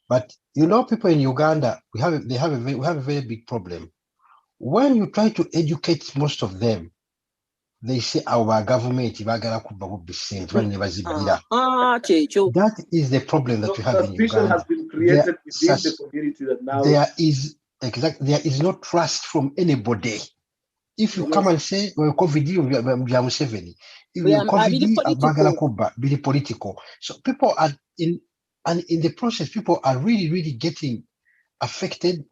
But you know, people in Uganda, we have a very big problem. When you try to educate most of them, they say our government that is the problem that we have in Uganda. Has been created within the community that now there is no trust from anybody. If you come and say, well, COVID, be political. So people are in the process, people are really, really getting affected.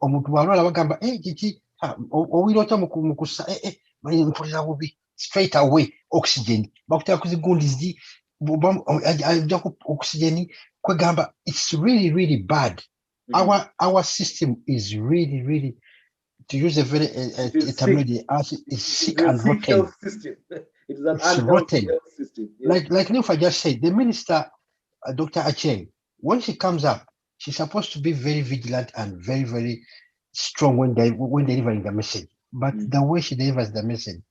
Straight away, oxygen. It's really, really bad. Our system is really, really, to use a very terminology, is sick and rotten. It is an rotten. Health system. Like Nilfa just said, the minister, Dr. Acheng, when she comes up, she's supposed to be very vigilant and very, very strong when delivering the message. But the way she delivers the message,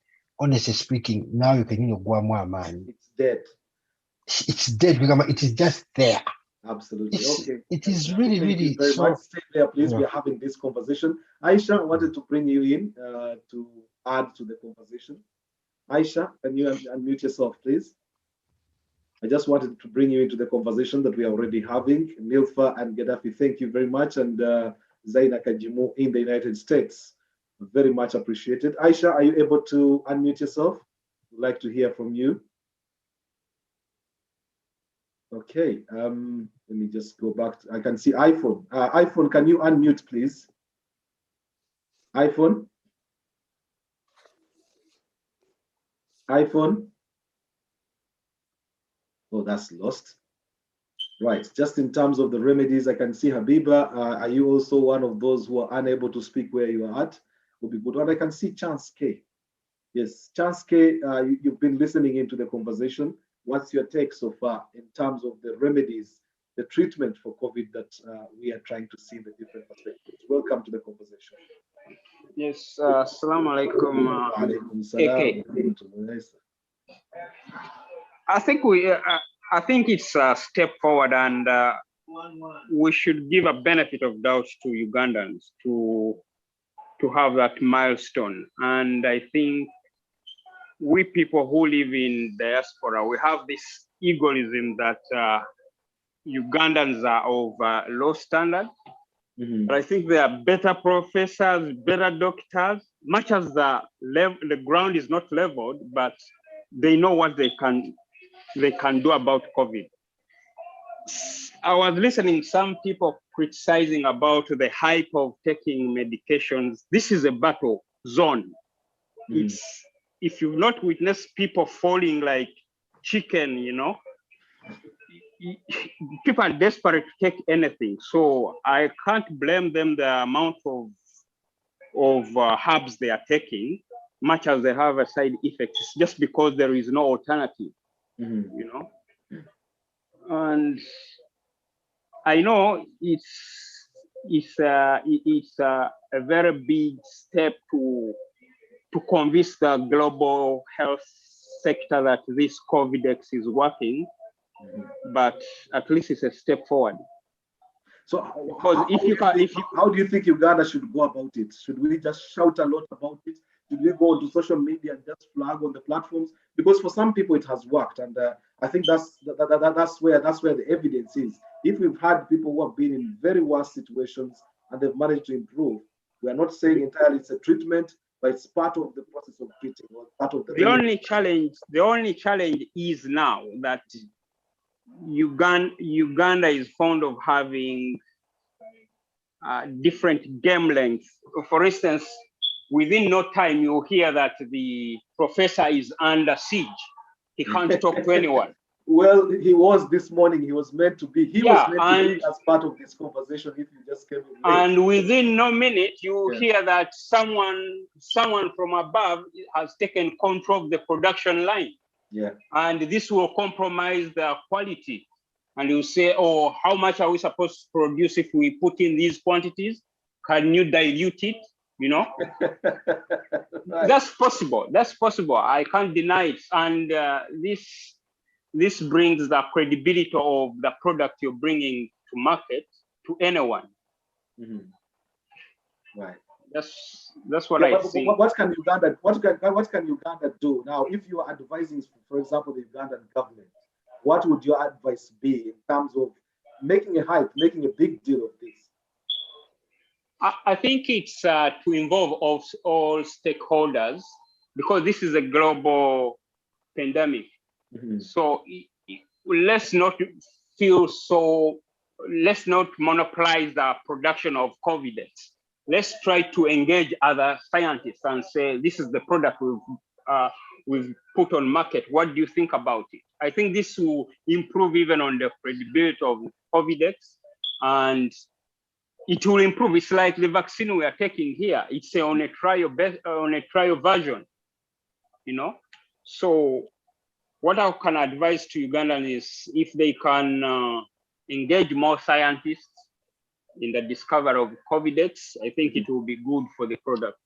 honestly speaking, now you can go more, man. It's dead. It's dead. It is just there. Absolutely. Okay. It is really, really. Thank you very much. Stay there, please. We are having this conversation. Aisha, I wanted to bring you in to add to the conversation. Aisha, can you unmute yourself, please? I just wanted to bring you into the conversation that we are already having. Nilfa and Gaddafi, thank you very much. And Zaina Kajimu in the United States. Very much appreciated. Aisha, are you able to unmute yourself? We'd like to hear from you. Okay, let me just go back. I can see iPhone. iPhone, can you unmute, please? iPhone? iPhone? Oh, that's lost. Right, just in terms of the remedies, I can see Habiba. Are you also one of those who are unable to speak where you are at? Would be good. And I can see Chance K. Yes, Chance K, you've been listening into the conversation. What's your take so far in terms of the remedies, the treatment for COVID that we are trying to see in the different perspectives? Welcome to the conversation. Yes, assalamu alaikum. Alaikum salam. I think it's a step forward, and we should give a benefit of doubt to Ugandans to have that milestone. And I think we people who live in diaspora, we have this egoism that Ugandans are of low standard. But I think there are better professors, better doctors, much as the ground is not leveled, but they know what they can do about COVID. I was listening some people criticizing about the hype of taking medications. This is a battle zone. It's, if you've not witnessed people falling like chicken, you know, people are desperate to take anything. So I can't blame them the amount of herbs they are taking, much as they have a side effect, just because there is no alternative, you know. And I know it's a very big step to convince the global health sector that this COVID-19 is working, but at least it's a step forward. So how do you think Uganda should go about it? Should we just shout a lot about it? Should we go to social media and just flag on the platforms? Because for some people it has worked, and I think that's where the evidence is. If we've had people who have been in very worse situations and they've managed to improve, we are not saying entirely it's a treatment, but it's part of the process of treating, or part of the only challenge is now that Uganda is fond of having different game lengths. For instance, within no time you'll hear that the professor is under siege. He can't talk to anyone. Well, he was this morning. He was meant to be. He was meant to be as part of this conversation. If you just came in late. And within no minute, you hear that someone from above has taken control of the production line. Yeah. And this will compromise the quality. And you say, oh, how much are we supposed to produce if we put in these quantities? Can you dilute it? You know, Right. That's possible. That's possible. I can't deny it. And this brings the credibility of the product you're bringing to market to anyone. Right. That's what I see. What can Uganda do now? If you are advising, for example, the Ugandan government, what would your advice be in terms of making a hype, making a big deal of this? I think it's to involve all stakeholders, because this is a global pandemic. So let's not monopolize the production of COVID. Let's try to engage other scientists and say, this is the product we've put on market. What do you think about it? I think this will improve even on the credibility of COVID, and it will improve. It's like the vaccine we are taking here. It's on a trial version, you know. So what I can advise to Ugandans is if they can engage more scientists in the discovery of COVID, I think it will be good for the product.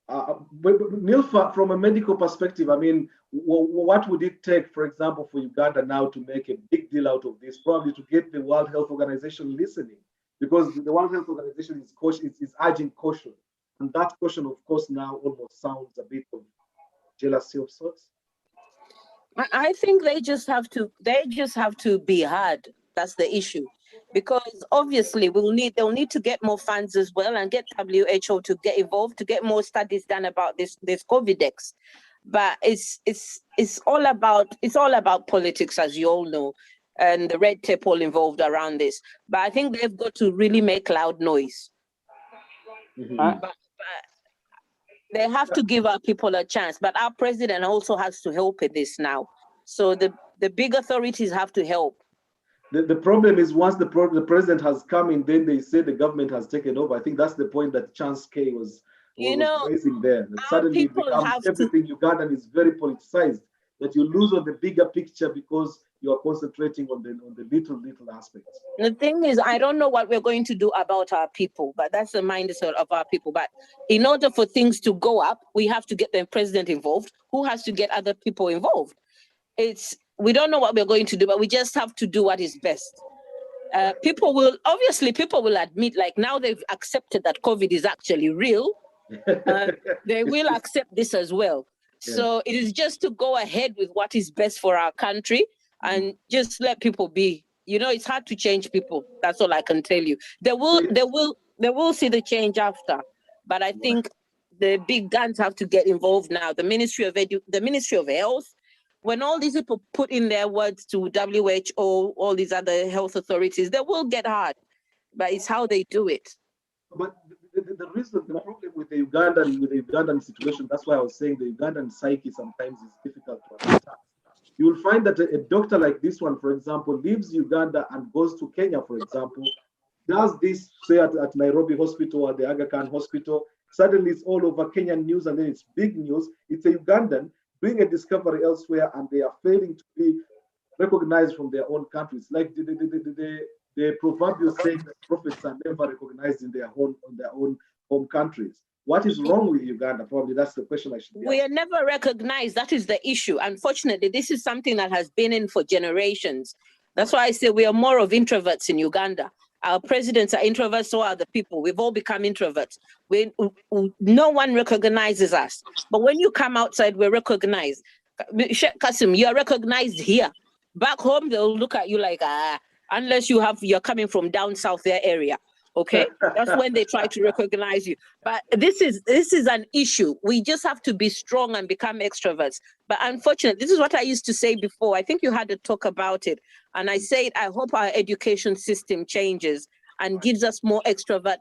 But Nilfa, from a medical perspective, I mean, what would it take, for example, for Uganda now to make a big deal out of this? Probably to get the World Health Organization listening, because the World Health Organization is urging caution, and that caution, of course, now almost sounds a bit of jealousy of sorts. I think they just have to be heard. That's the issue. because obviously they'll need to get more funds as well and get WHO to get involved to get more studies done about this COVID-19. But it's all about politics, as you all know, and the red tape all involved around this. But I think they've got to really make loud noise. But they have to give our people a chance. But our president also has to help in this now. So the big authorities have to help. The problem is once the president has come in, then they say the government has taken over. I think that's the point that Chance K was raising there. That suddenly it becomes everything Ugandan is very politicized, that you lose on the bigger picture because you are concentrating on the little aspects. The thing is, I don't know what we're going to do about our people, but that's the mindset of our people. But in order for things to go up, we have to get the president involved, who has to get other people involved. We don't know what we're going to do, but we just have to do what is best. People will admit, like now they've accepted that COVID is actually real. They will accept this as well. Yeah. So it is just to go ahead with what is best for our country and just let people be. You know, it's hard to change people. That's all I can tell you. They will see the change after. But I think the big guns have to get involved now. The Ministry of Health. When all these people put in their words to WHO, all these other health authorities, they will get hard, but it's how they do it. But the problem with the Ugandan situation, that's why I was saying the Ugandan psyche sometimes is difficult to understand. You will find that a doctor like this one, for example, leaves Uganda and goes to Kenya, for example, does this, say at Nairobi Hospital or the Aga Khan Hospital, suddenly it's all over Kenyan news and then it's big news. It's a Ugandan doing a discovery elsewhere and they are failing to be recognized from their own countries. Like the proverbial saying that prophets are never recognized in their own home countries. What is wrong with Uganda? Probably that's the question I should be asking. We are never recognized. That is the issue. Unfortunately, this is something that has been in for generations. That's why I say we are more of introverts in Uganda. Our presidents are introverts, so are the people. We've all become introverts. No one recognizes us. But when you come outside, we're recognized. Kassim, you're recognized here. Back home, they'll look at you like, unless you're coming from down south their area. Okay, that's when they try to recognize you. But this is an issue. We just have to be strong and become extroverts. But unfortunately, this is what I used to say before. I think you had to talk about it. And I said, I hope our education system changes and gives us more extrovert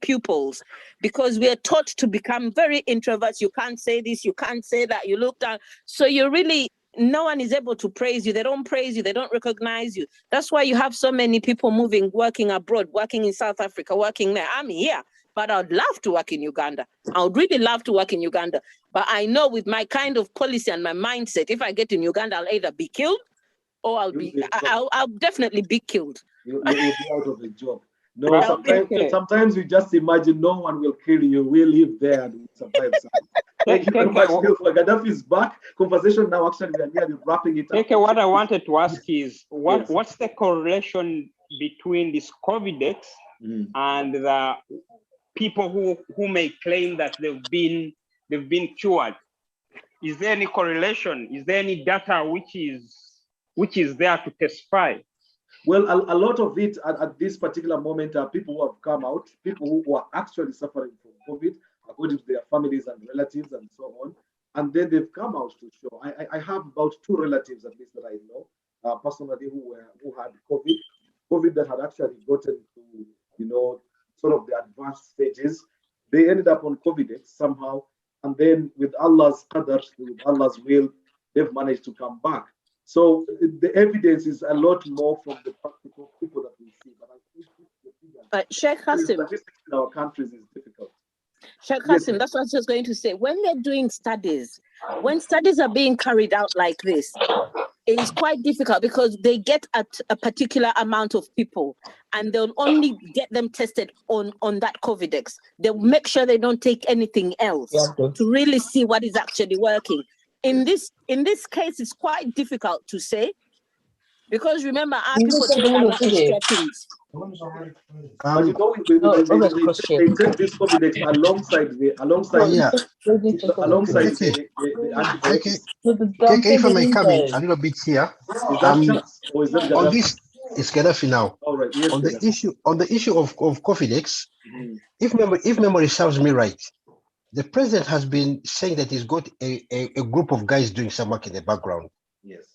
pupils, because we are taught to become very introverts. You can't say this, you can't say that, you look down. So you're really, no one is able to praise you. They don't praise you. They don't recognize you. That's why you have so many people moving, working abroad, working in South Africa, working there. I'm here, but I'd love to work in Uganda. I would really love to work in Uganda. But I know with my kind of policy and my mindset, if I get in Uganda, I'll either be killed or I'll definitely be killed. You'll be out of a job. No, sometimes we just imagine no one will kill you. We'll live there and survive. Thank you very much, Phil. Gaddafi is back. Conversation now, actually, we are nearly wrapping it up. Okay, what I wanted to ask is, what's the correlation between this COVID-19 and the people who may claim that they've been cured? Is there any correlation? Is there any data which is there to testify? Well, a lot of it at this particular moment are people who have come out, people who are actually suffering from COVID, according to their families and relatives and so on. And then they've come out to show. I have about 2 relatives at least that I know personally who had COVID that had actually gotten to, sort of the advanced stages. They ended up on COVID somehow. And then with Allah's qadr, with Allah's will, they've managed to come back. So the evidence is a lot more from the practical people that we see. But I think Sheikh Kassim, in our countries is difficult. Sheikh Kassim, that's what I was just going to say. When they're doing studies, when studies are being carried out like this, it's quite difficult because they get at a particular amount of people and they'll only get them tested on that COVID-19. They'll make sure they don't take anything else to really see what is actually working. In this case, it's quite difficult to say because remember, our people take a lot of strategies. But they take this COVID alongside the if I may come in a little bit here. Is that chance or is that on this? It's Gaddafi now. All right. Yes, On the Gaddafi. issue of Covidex, if memory serves me right, the president has been saying that he's got a group of guys doing some work in the background. Yes.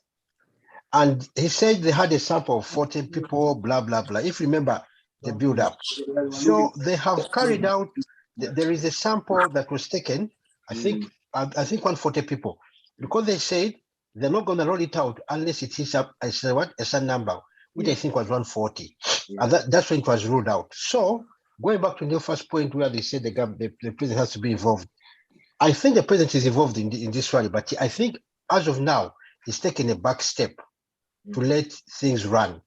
And he said they had a sample of 40 people, blah, blah, blah. If you remember the build-up. So they have carried out, there is a sample that was taken, I think 140 people, because they said they're not going to roll it out unless it hits up a certain number, which I think was 140. And that's when it was ruled out. So going back to the first point where they said the president has to be involved, I think the president is involved in this rally, but I think as of now, he's taking a back step to let things run.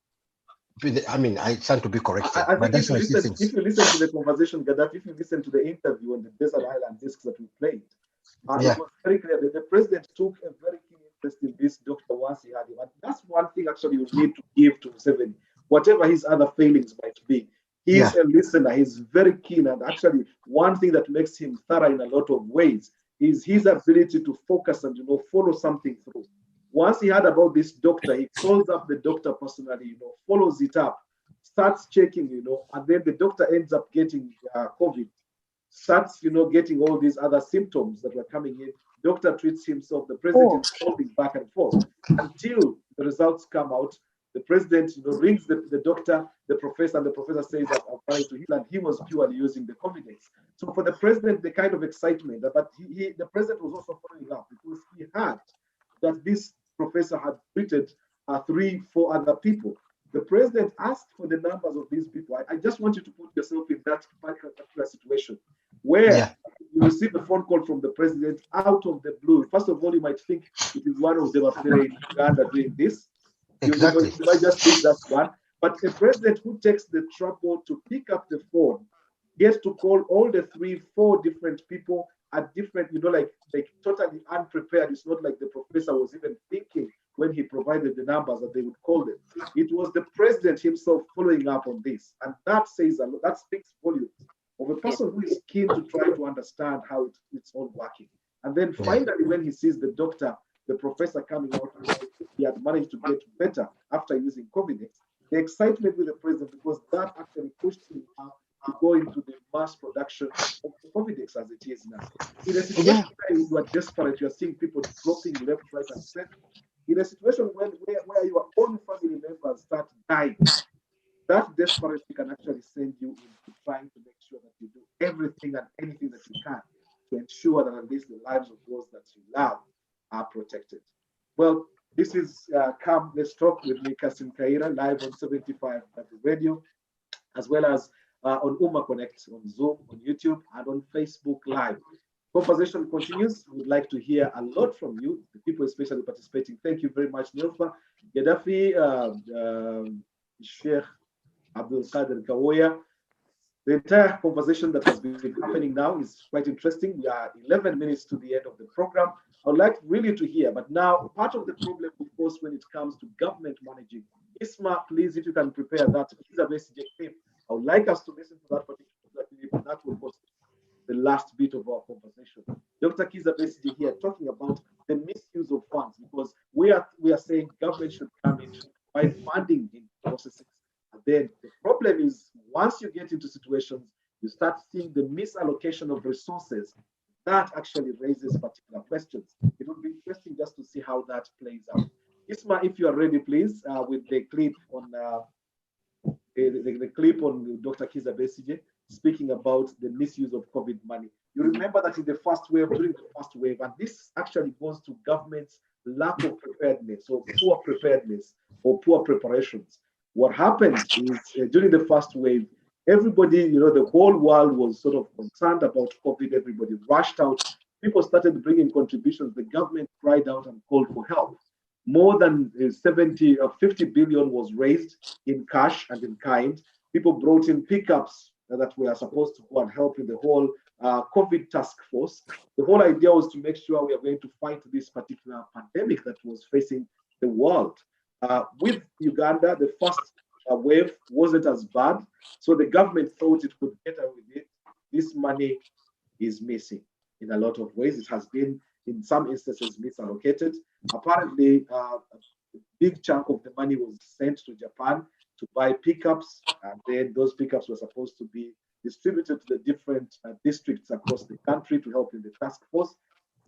I mean, I stand to be corrected, but that's how I see things. If you listen to the conversation, Gaddafi, if you listen to the interview on the Desert Island discs that we played, it was very clear that the president took a very keen interest in this doctor once he had him. And that's one thing actually you need to give to Museveni, whatever his other failings might be. He's a listener, he's very keen, and actually one thing that makes him thorough in a lot of ways is his ability to focus and follow something through. Once he heard about this doctor, he calls up the doctor personally, follows it up, starts checking, and then the doctor ends up getting COVID, starts, getting all these other symptoms that were coming in. Doctor treats himself, the president is holding back and forth until the results come out. The president, rings the doctor, the professor, and the professor says that I'm trying to heal, and he was purely using the confidence. So for the president, the kind of excitement, but the president was also following up because he had that this professor had treated 3-4 other people. The president asked for the numbers of these people. I just want you to put yourself in that particular situation where you receive a phone call from the president out of the blue. First of all, you might think it is one of the Wafere in Uganda doing this. Exactly. You might just think that's one. But a president who takes the trouble to pick up the phone, gets to call all the 3-4 different people at different, like totally unprepared. It's not like the professor was even thinking when he provided the numbers that they would call them. It was the president himself following up on this. And that says a lot, that speaks volumes of a person who is keen to try to understand how it's all working. And then finally, when he sees the doctor, the professor coming out, he had managed to get better after using COVID-19. The excitement with the president, because that actually pushed him up to go into the mass production of the COVID-19 as it is now. In a situation where you are desperate, you are seeing people dropping left, right, and center. In a situation where your own family members start dying, that desperation can actually send you into trying to make sure that you do everything and anything that you can to ensure that at least the lives of those that you love are protected. Well, this is Come Let's Talk with me, Kassim Kayira, live on 75 Radio, as well as on UMMA Connect, on Zoom, on YouTube, and on Facebook Live. Conversation continues. We'd like to hear a lot from you, the people especially participating. Thank you very much, Nilfa, Gaddafi, Sheikh Abdul Qadir Kawoya. The entire conversation that has been happening now is quite interesting. We are 11 minutes to the end of the program. I would like really to hear, but now part of the problem, of course, when it comes to government managing. Isma, please, if you can prepare that. I would like us to listen to that particular clip, and that will post the last bit of our conversation. Dr. Kiza Besige here talking about the misuse of funds, because we are saying government should come in to provide funding in processes. And then the problem is once you get into situations, you start seeing the misallocation of resources. That actually raises particular questions. It would be interesting just to see how that plays out. Isma, if you are ready, please, with the clip on the clip on Dr. Kiza Besige speaking about the misuse of COVID money. You remember that in the first wave, during the first wave, and this actually goes to government's lack of preparedness or poor preparedness or poor preparations. What happened is during the first wave, everybody, the whole world was sort of concerned about COVID. Everybody rushed out. People started bringing contributions. The government cried out and called for help. More than 50 billion was raised in cash and in kind. People brought in pickups that were supposed to go and help in the whole COVID task force. The whole idea was to make sure we are going to fight this particular pandemic that was facing the world. With Uganda, the first wave wasn't as bad, so the government thought it could get away with it. This money is missing in a lot of ways. It has been, in some instances, misallocated. Apparently, a big chunk of the money was sent to Japan. to buy pickups, and then those pickups were supposed to be distributed to the different districts across the country to help in the task force.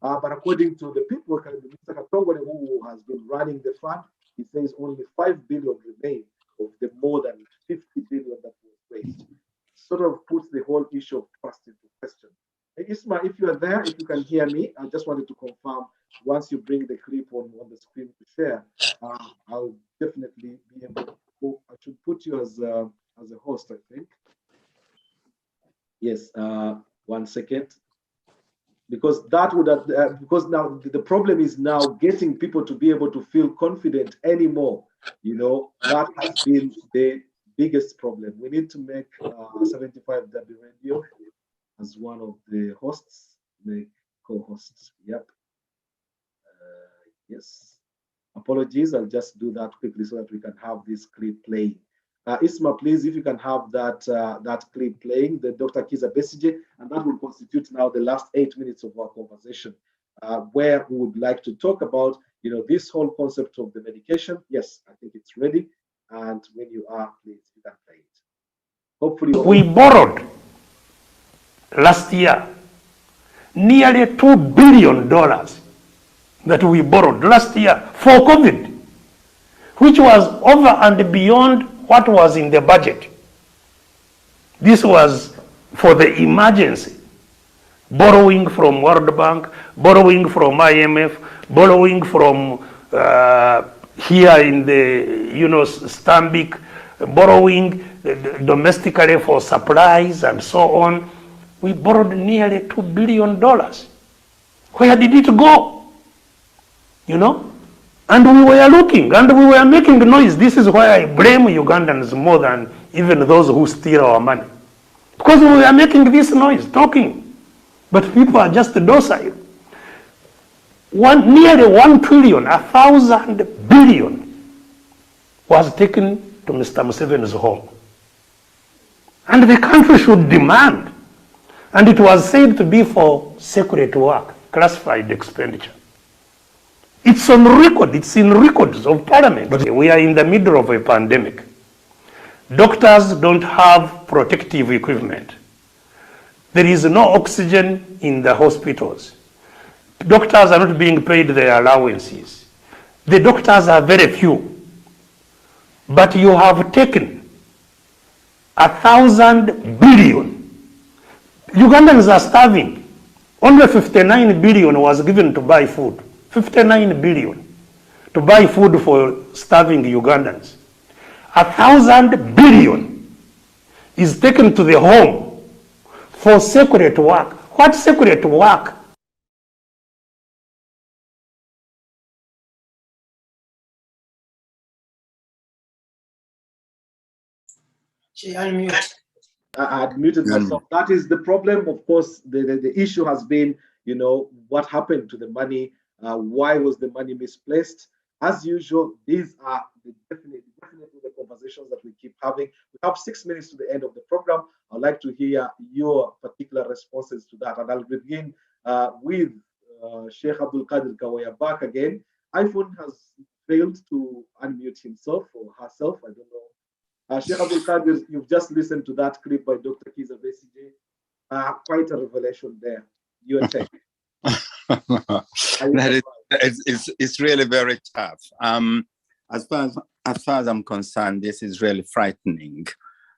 But according to the people, Mr. Katongole, who has been running the fund, he says only 5 billion remain of the more than 50 billion that was raised. Sort of puts the whole issue of trust into question. Isma, if you are there, if you can hear me, I just wanted to confirm once you bring the clip on the screen to share, I'll definitely be able to. I should put you as a host, I think. Yes, 1 second. Because that would have, because now the problem is now getting people to be able to feel confident anymore. You know, that has been the biggest problem. We need to make 75W Radio as one of the hosts, make co-hosts. Yep. Yes. Apologies, I'll just do that quickly so that we can have this clip playing. Isma, please, if you can have that that clip playing, the Dr. Kiza Besige, and that will constitute now the last 8 minutes of our conversation, where we would like to talk about, you know, this whole concept of the medication. Yes, I think it's ready, and when you are, please, you can play it. Hopefully, we borrowed last year nearly $2 billion that we borrowed last year for COVID, which was over and beyond what was in the budget. This was for the emergency, borrowing from World Bank, borrowing from IMF, borrowing from here in the, you know, Stanbic, borrowing domestically for supplies and so on. We borrowed nearly $2 billion. Where did it go? You know? And we were looking, and we were making noise. This is why I blame Ugandans more than even those who steal our money. Because we were making this noise, talking. But people are just docile. Nearly 1 trillion, 1,000 billion was taken to Mr. Museveni's home. And the country should demand. And it was said to be for secret work, classified expenditure. It's on record, it's in records of parliament. But we are in the middle of a pandemic. Doctors don't have protective equipment. There is no oxygen in the hospitals. Doctors are not being paid their allowances. The doctors are very few. But you have taken 1,000 billion. Ugandans are starving. Only 59 billion was given to buy food. 59 billion to buy food for starving Ugandans. 1,000 billion is taken to the home for secret work. What secret work? She unmute. I had muted myself. That is the problem. Of course, the issue has been, you know, what happened to the money? Why was the money misplaced? As usual, these are definitely the conversations that we keep having. We have 6 minutes to the end of the program. I'd like to hear your particular responses to that. And I'll begin with Sheikh Abdul Qadir Kawaya back again. iPhone has failed to unmute himself or herself. I don't know. Sheikh Abdul Qadir, you've just listened to that clip by Dr. Kiza Besige. Quite a revelation there. Your take. It's really very tough. As far as I'm concerned, this is really frightening.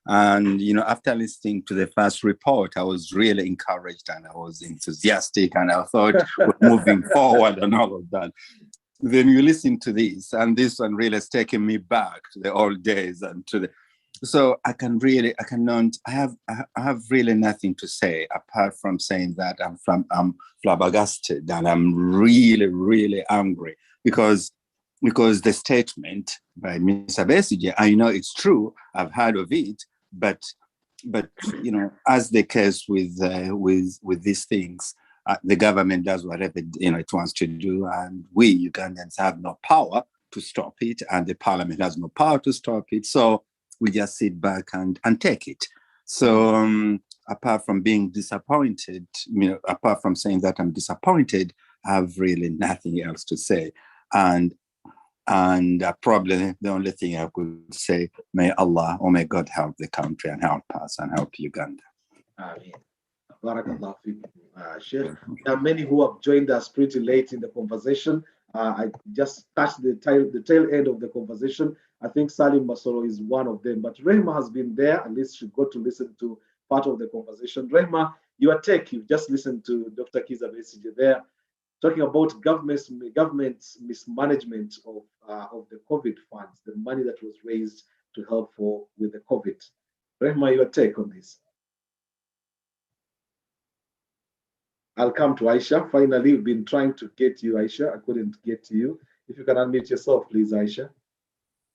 And, you know, after listening to the first report, I was really encouraged and I was enthusiastic and I thought we're moving forward and all of that. Then you listen to this, and this one really has taken me back to the old days and to the. So I have really nothing to say apart from saying that I'm flabbergasted and I'm really, really angry because the statement by Mr. Besige, I know it's true, I've heard of it, but you know, as the case with these things, the government does whatever it wants to do, and we Ugandans have no power to stop it, and the parliament has no power to stop it. So we just sit back and take it. So apart from being disappointed, apart from saying that I'm disappointed, I have really nothing else to say. And And probably the only thing I could say, may Allah or may God help the country and help us and help Uganda. Amen. Barakallah fikum, Sheikh. There are many who have joined us pretty late in the conversation. I just touched the tail end of the conversation. I think Salim Masoro is one of them, but Rehma has been there. At least she got to listen to part of the conversation. Rehma, your take, you just listened to Dr. Kiza Besige there, talking about government's mismanagement of the COVID funds, the money that was raised to help with the COVID. Rehma, your take on this? I'll come to Aisha. Finally, we've been trying to get you, Aisha. I couldn't get to you. If you can unmute yourself, please, Aisha.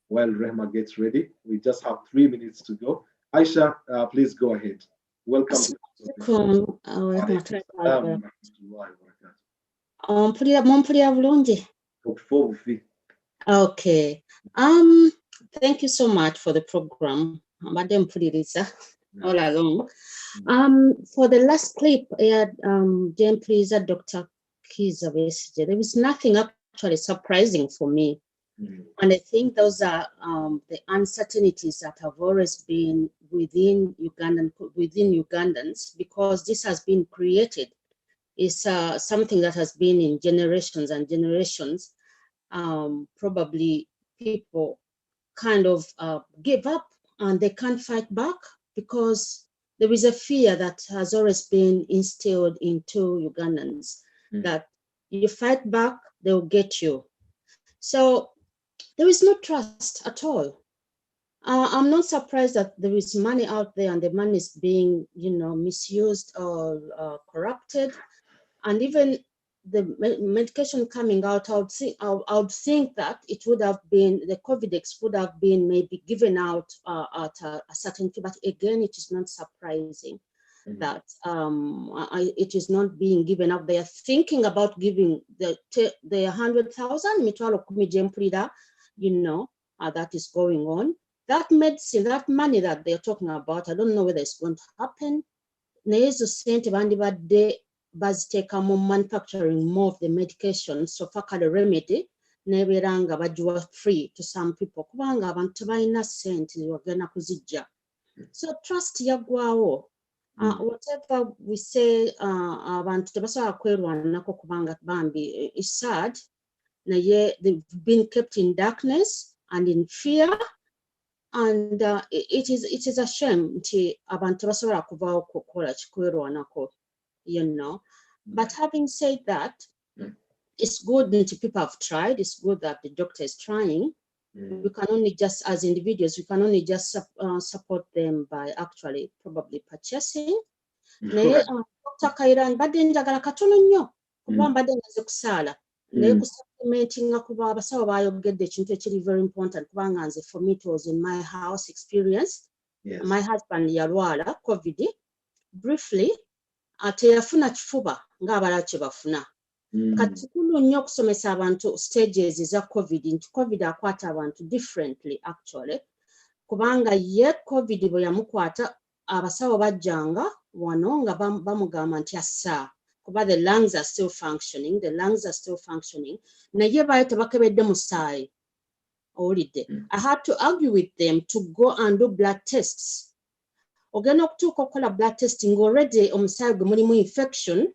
While Rehma gets ready, we just have 3 minutes to go. Aisha, please go ahead. Welcome. Okay. Thank you so much for the program. Madam Puliriza, all along. For the last clip, Jane Pleaser, Dr. Kiza Besige, there was nothing actually surprising for me. And I think those are the uncertainties that have always been within Ugandans, because this has been created. It's something that has been in generations and generations. Probably people kind of give up and they can't fight back, because there is a fear that has always been instilled into Ugandans that you fight back, they'll get you. So there is no trust at all. I'm not surprised that there is money out there and the money is being, misused or corrupted. And even the medication coming out, I would think that it would have been, the COVID-X would have been maybe given out at a certain fee, but again, it is not surprising that it is not being given out. They are thinking about giving the 100,000, mitwalo kumi jempulira, that is going on. That medicine, that money that they're talking about, I don't know whether it's going to happen. Nezo sente bandi badde baziteeka mu manufacturing more of the medication, so fakale remedy nebeera nga bagiwa free to some people kubanga abantu tebalina sente bagenda kuzijja. So trust yaggwawo. Whatever we say, abantu tebasobola kwerwanako kubanga bambi is sad, naye they've been kept in darkness and in fear, and it is a shame nti abantu tebasobola kuvaawo kukola kikwerwanako. But having said that, it's good that people have tried. It's good that the doctor is trying. We can only just, as individuals, we can only just support them by actually probably purchasing. Dr. Kayira, mbadde njagala katono nnyo kuba mbadde ngaze kusaala naye ku supplementing kuba abasawo bayogedde ekintu ekiri very important kubanga nze for me it was in my house experience. My husband yalwala COVID briefly. Teyafuna kifuba ng'abalala kye bafuna. Kati kikulu nnyo okusomesa abantu stages za COVID, nti COVID akwata abantu differently actually. Kubanga ye COVID bwe yamukwata abasawo bajjanga wano nga bamugamba nti assa kuba the lungs are still functioning, naye baali tebakebedde musaayi. Owulidde. I had to argue with them to go and do blood tests. Ogenda okutuuka okukola blood testing already omusaayi gwe mulimu infection,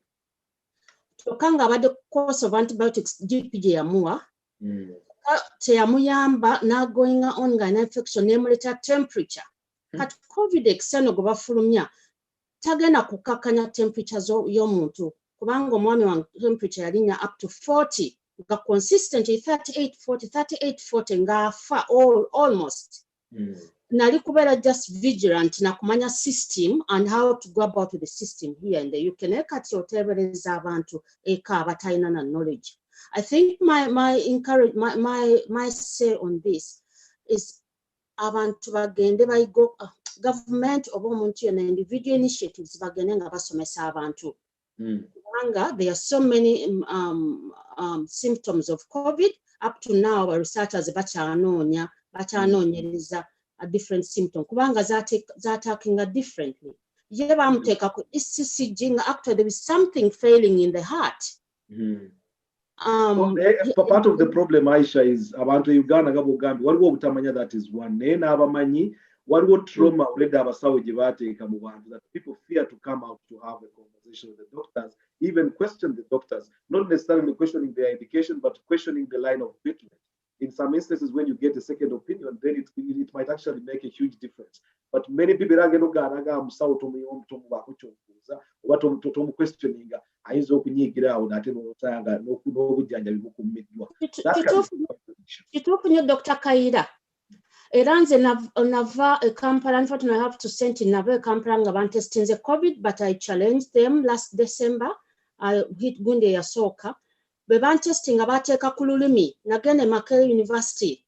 tokanga abadde course of antibiotics GP gye yamuwa teyamuyamba n'agoinga on nga infection n'emuleeta temperature. Kati COVID-X eno gwe bafulumya tagenda kukakkanya temperature y'omuntu kubanga omwami wange temperature yalinnya up to 40 nga consistently 38-40 ng'afa almost. Nali kubeera just vigilant na kumanya system and how to go about with the system here in the UK. Naye kati oteebereza abantu eka abatalina na knowledge. I think my say on this is abantu bagende bayigo government oba omuntu yenna individual initiatives bagende nga basomesa abantu. Kubanga there are so many symptoms of COVID. Up to now, our researchers bakyanoonyereza a different symptom kubanga attacking differently. Ye bamuteka ku ECG nga actually there is something failing in the heart. Part of the problem, Aisha, is abantu Uganda gabugambi waliwo obutamanya that is one. Naye n'abamanyi waliwo trauma already abasawo gye baateeka mu bantu that people fear to come out to have a conversation with the doctors, even question the doctors, not necessarily questioning their education, but questioning the line of treatment. In some instances, when you get a second opinion, then it might actually make a huge difference. But many people are going to questioning. Kituufu nnyo Dr. Kayira. Era nze nava e Kampala, unfortunately I have to send in nava e Kampala nga bantestinze COVID, but I challenged them last December. I hit gunde yasooka. Bwe bantestinga bateeka ku lulimi, nagenda e Makerere University,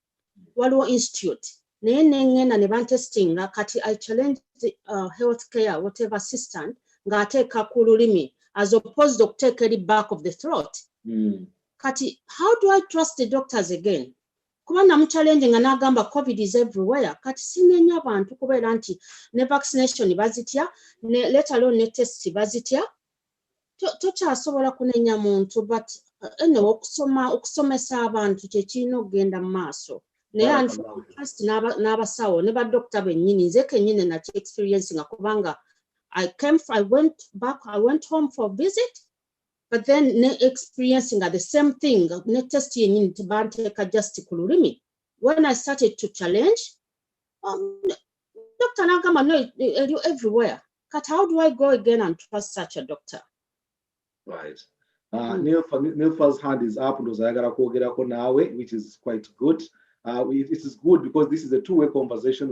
waliwo institute. Naye nengenda ne bantestinga, kati I challenged the healthcare, whatever assistant, ng'ateeka ku lulimi, as opposed to okuteeka eri back of the throat. Kati, how do I trust the doctors again? Kuba namuchallenge nga n'agamba COVID is everywhere. Kati sinenya abantu kubeera nti ne vaccination bazitya, let alone ne test bazitya. Tokyasobola kunenya muntu, but anyway, okusomesa abantu kyekirina okugenda mu maaso. Naye trust n'abasawo ne badokita bennyini, nze kennyini nakyo experience nga kubanga I went home for a visit, but then experiencing the same thing, test yennyini tebanteeka just ku lulimi. When I started to challenge, Dr. Nagama, no, you're everywhere. But how do I go again and trust such a doctor? Right. Nilfa's hand is up, which is quite good. It is good because this is a two-way conversation.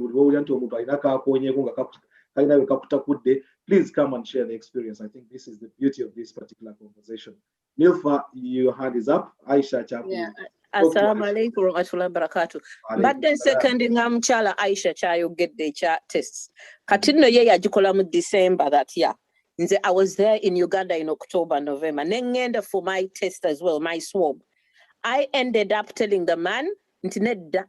Please come and share the experience. I think this is the beauty of this particular conversation. Nilfa, your hand is up. Aisha Chapu. Yeah. Assalamu alaikum wa rahmatullahi wa barakatuh. But then second ngamchala Aisha chayo get the tests. Katino ye yajikola mu December that year. I was there in Uganda in October, November. Nengenda for my test as well, my swab. I ended up telling the man, ntinedda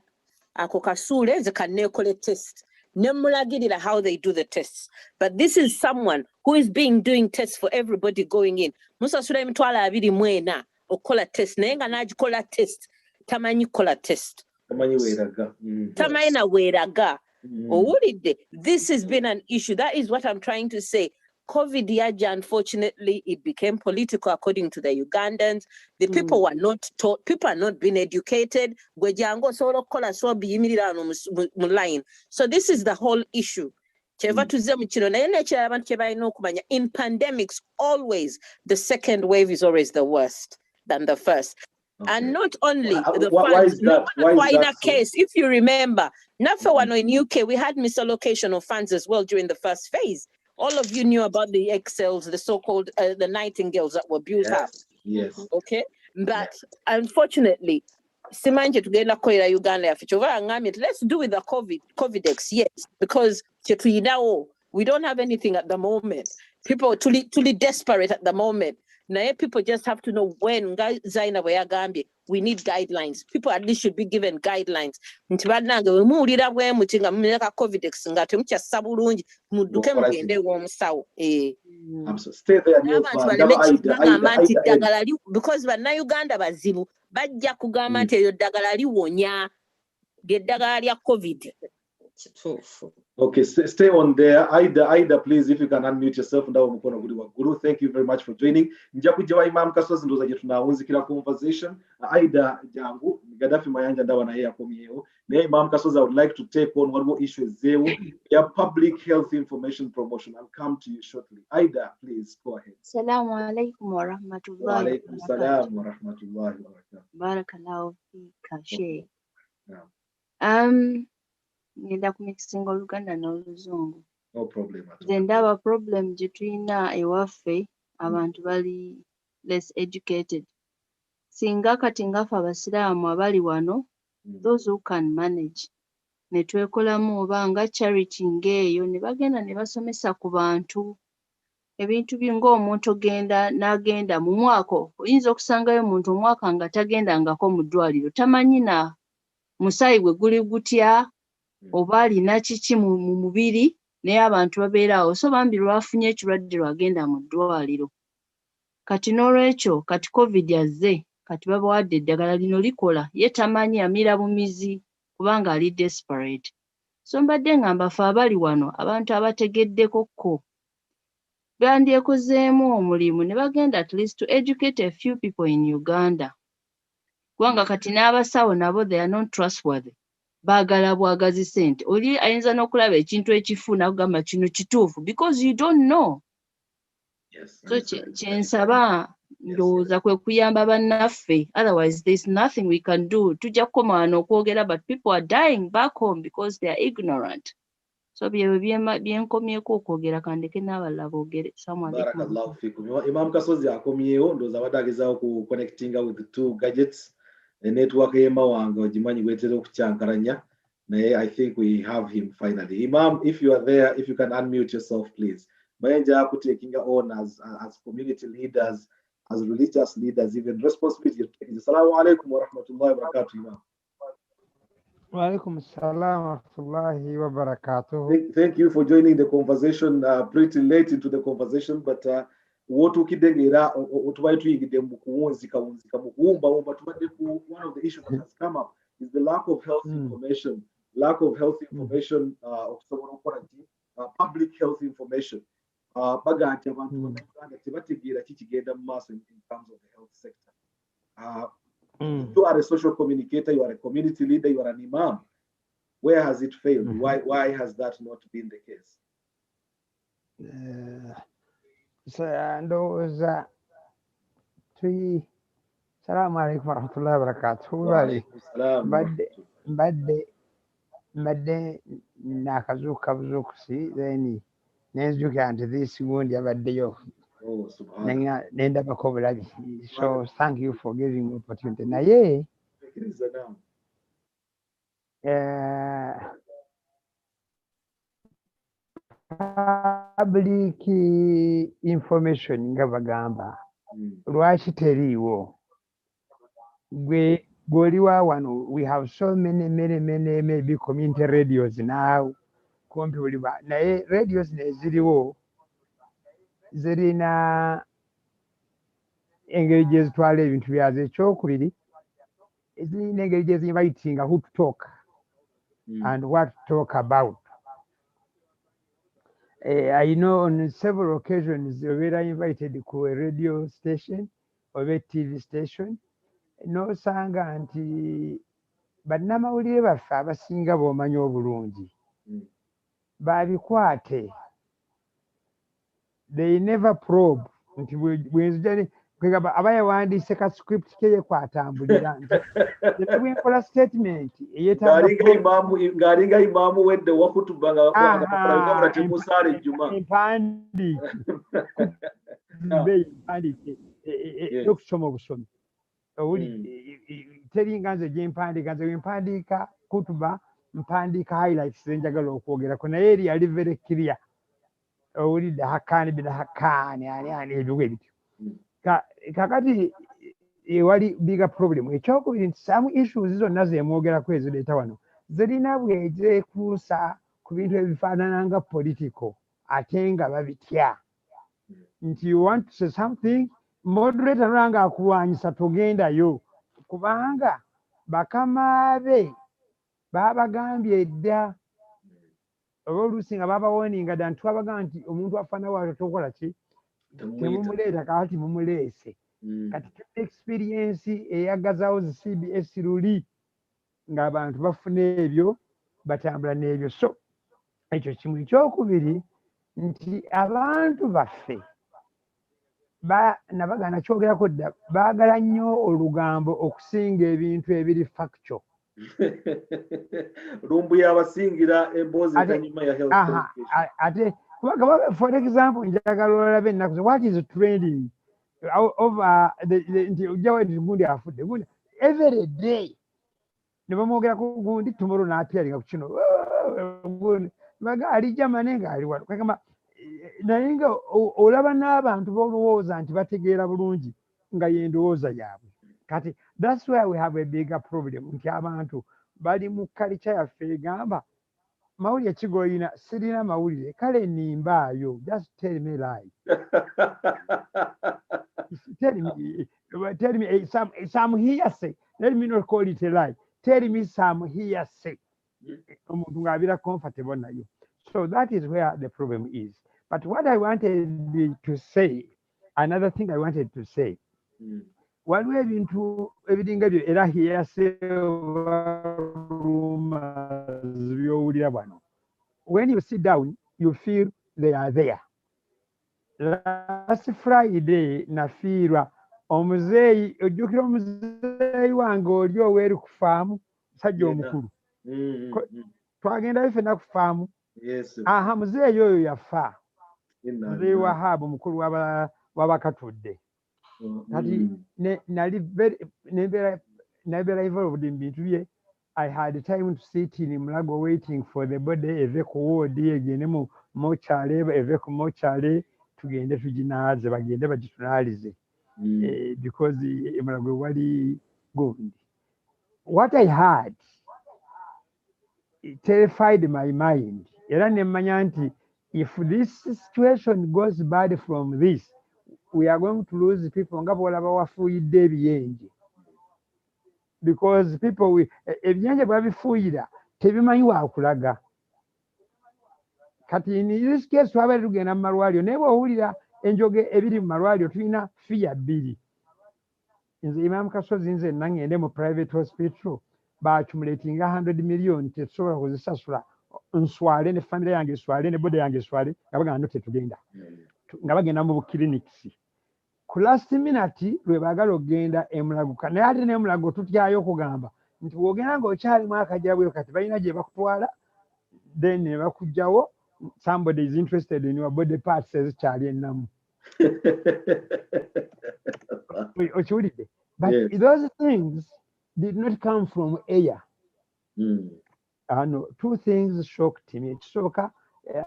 akokasule nze kanekole test. Nemulagirira how they do the tests. But this is someone who is doing tests for everybody going in. Musasula emitwala abiri mwena okola test. Nenga najikola test. Tamanyi kola test. Tamanyi weraga. Tamanyi na weraga. Owulidde. This has been an issue. That is what I'm trying to say. COVID yaja, unfortunately, it became political according to the Ugandans. The people were not taught, people are not being educated. So this is the whole issue. In pandemics, always the second wave is always the worst than the first. Okay. And not only the funds, why in a case, if you remember, in UK, we had misallocation of funds as well during the first phase. All of you knew about the Excels, the so-called the Nightingales that were built up. Yes. Okay. But unfortunately, Simanje tugenda koira Uganda yafichova. Let's do with the COVIDex, yes, because we don't have anything at the moment. People are truly desperate at the moment. Now people just have to know when we need guidelines. People at least should be given guidelines. Stay there. Because Uganda bazibu bajja kugamba nti eyo ddagala liwonya ly'eddagala lya COVID. Okay, stay on there. Aida, please, if you can unmute yourself. Guru, thank you very much for joining. Njakujawa Imam Kasozi ndoza je tunawunzikira conversation. Aida jangu Gaddafi mayanja ndawa na yeye akomyeo. Na Imam Kasozi, I would like to take on what issues there. Your public health information promotion. I'll come to you shortly. Aida, please go ahead. Assalamu alaikum wa rahmatullahi wa barakatuh. Wa alaikum salam wa rahmatullahi wa barakatuh. Barakallahu fika Sheikh. Ngenda kumikisinga Oluganda n'Oluzungu. No problem. Nze ndaba problem gye tulina ewaffe abantu bali less educated. Singa kati ngaffe abasiraamu abali wano, those who can manage, ne twekolamu oba nga charity ng'eyo ne bagenda ne basomesa ku bantu ebintu ng'omuntu n'agenda mu mwaka, oyinza okusangayo omuntu omwaka nga tagendangako mu ddwaliro, tamanyi na musaayi gwe guli gutya oba alina kiki mu mubiri, naye abantu babeera awo. So bambi lwafunye ekirwadde lwagenda mu ddwaliro. Kati n'olwekyo kati COVID yazze, kati babawadde eddagala lino likola ye tamanyi amira bumizi kubanga ali desperate. So mbadde ngamba ffe abali wano abantu abategeddekokko bandyekozeemu omulimu ne bagenda at least to educate a few people in Uganda. Kubanga kati n'abasawo nabo they are not trustworthy. Baagala bwagazi ssente. Oli ayinza n'okulaba ekintu ekifu n'akugamba kino kituufu because you don't know. Yes. So kyensaba ndowooza kwe kuyamba bannaffe. Otherwise there's nothing we can do. Tujja kukoma wano okwogera but people are dying back home because they are ignorant. So byenkomyeko okwogera kandeke n'abalala boogere. Barakallahu fikum. Imam Kasozi akomyewo ndowooza abadde agezaako ku connectinga with the two gadgets. The network y'emawanga ogimanyi bwetera okukyankalanya. Naye I think we have him finally. Imam, if you are there, if you can unmute yourself, please. Mayenja taking on as community leaders, as religious leaders, even responsibility. Assalamu alaikum wa rahmatullahi wa barakatuh, Imam. Wa alaikum assalam wa rahmatullahi wa barakatuh. Thank you for joining the conversation. Pretty late into the conversation, but what ukidengera otubaye tuyingidde mu kuwunzika mu kuwumba tubadde ku one of the issues that has come up is the lack of health information. Lack of health information okusobola okukola public health information. Baga nti abantu b'Uganda tebategeera ki kigenda mu maaso in terms of the health sector. You are a social communicator, you are a community leader, you are an imam. Where has it failed? Why has that not been the case? Ndowooza salaamu alaikum wa rahmatullahi wa barakatuh. Mbadde nakazuuka buzuukusi then nenzijukira nti this gundi abaddeyo nendabako obulabi. So thank you for giving me opportunity. Naye public information nga bagamba lwaki teriiwo? Gwe gw'oliwa wano, we have so many maybe community radios now kumpi buliba, naye radios neziriwo zirina engeri gye zitwala ebintu byazo. Ekyokubiri zirina engeri gye zinvitinga who to talk and what to talk about. I know on several occasions we were invited to a radio station or a TV station. Nosanga nti bannamawulire baffe abasinga b'omanyi obulungi babikwate. They never probe nti bwenzija kwegamba aba yawandiise ka script ke ye kwatambulira nti bwenkola statement ng'alinga imaamu wedde wakutuba nga temusaala ejjuma empandiike y'okusoma obusomi. Teringa nze gye mpandiika, nze wempandiika kutuba mpandiika highlights zenjagala okwogerako, naye eri yali very clear. Owulidde hakkaani bina hakkaani ani ebyo bityo. Kakati ewali bigger problem. Ekyokubiri nti some issues zonna zemwogerako ezireeta wano zirina bwezekuusa ku bintu ebifaanana nga political ate nga babitya. Nti you want to say something, moderator nanga akulwanyisa togendayo kubanga bakama be babagambye edda. Oba oluusi nga babawoninga dda nti twabagamba nti omuntu afaana waayo tokola ki, temumuleeta kakati mumuleese. Kati experience eyagazaawo zi CBS luli ng'abantu bafuna ebyo batambula n'ebyo. So ekyo kimu. Ekyokubiri nti abantu baffe nabagana kyogerako dda baagala nnyo olugambo okusinga ebintu ebiri factual. Lumbu yabasingira emboozi etanyuma ya health education. Ate for example njagala olabe ennaku what is trending over nti ojjawo nti gundi afudde gundi every day ne bamwogerako gundi tomorrow n'apyalinga ku kino gundi baga ali Germany ng'ali wano kagamba naye nga olaba n'abantu b'olowooza nti bategeera bulungi nga y'endowooza yaabwe. Kati that's why we have a bigger problem nti abantu bali mu culture yaffe egamba mawulire kigoyina sirina mawulire kale nimbaayo. Just tell me lie. Tell me Tell me some hearsay. Let me not call it a lie. Tell me some hearsay. Omuntu ng'abeera comfortable nayo. So that is where the problem is. But what I wanted to say, another thing I wanted to say, waliwo ebintu ebiringa byo era hearsay rumors by'owulira bwano. When you sit down, you feel they are there. Last Friday nafiirwa omuzeeyi, ojjukira omuzeeyi wange oli oweeri ku faamu, musajja omukulu. Twagendayo ffenna ku faamu. Aha, muzeeyi oyo yafa. Muzeeyi wa Habu mukulu w'abakatudde. Kati nebeera involved mu bintu bye. I had time to sit in Mulago waiting for the body eve ku woodi egende mu mochale, eve ku mochale tugende tuginaaze bagende bagitunaalize. Because Mulago wali gundi. What I had, it terrified my mind. Era ne mmanya nti if this situation goes bad from this, we are going to lose people nga bw'olaba wafuuyidde ebiyenje. Because people, ebiyenje bwabifuuyira tebimanyi waakulaga. Kati in this case twabadde tugenda mu malwaliro naye bw'owulira enjoge ebiri mu malwaliro tulina fiya bbiri. Nze Imam Kasozi nze nangende mu private hospital baacumulatinga 100 million tetusobola kuzisasula, nswale ne famire yange eswale ne bode yange eswale nga bagamba no tetugenda nga bagenda mu bukiriniksi. Ku last minute lwe baagala okgenda emulaguka naye ate n'emulago tutyayo okugamba nti bw'ogenda ng'okyalimu akajabwe kati balina gye bakutwala then ne bakugjawo, somebody is interested in your body parts ezikyali ennamu. Okiwulidde? But those things did not come from air. No, two things shocked me. Ekisooka,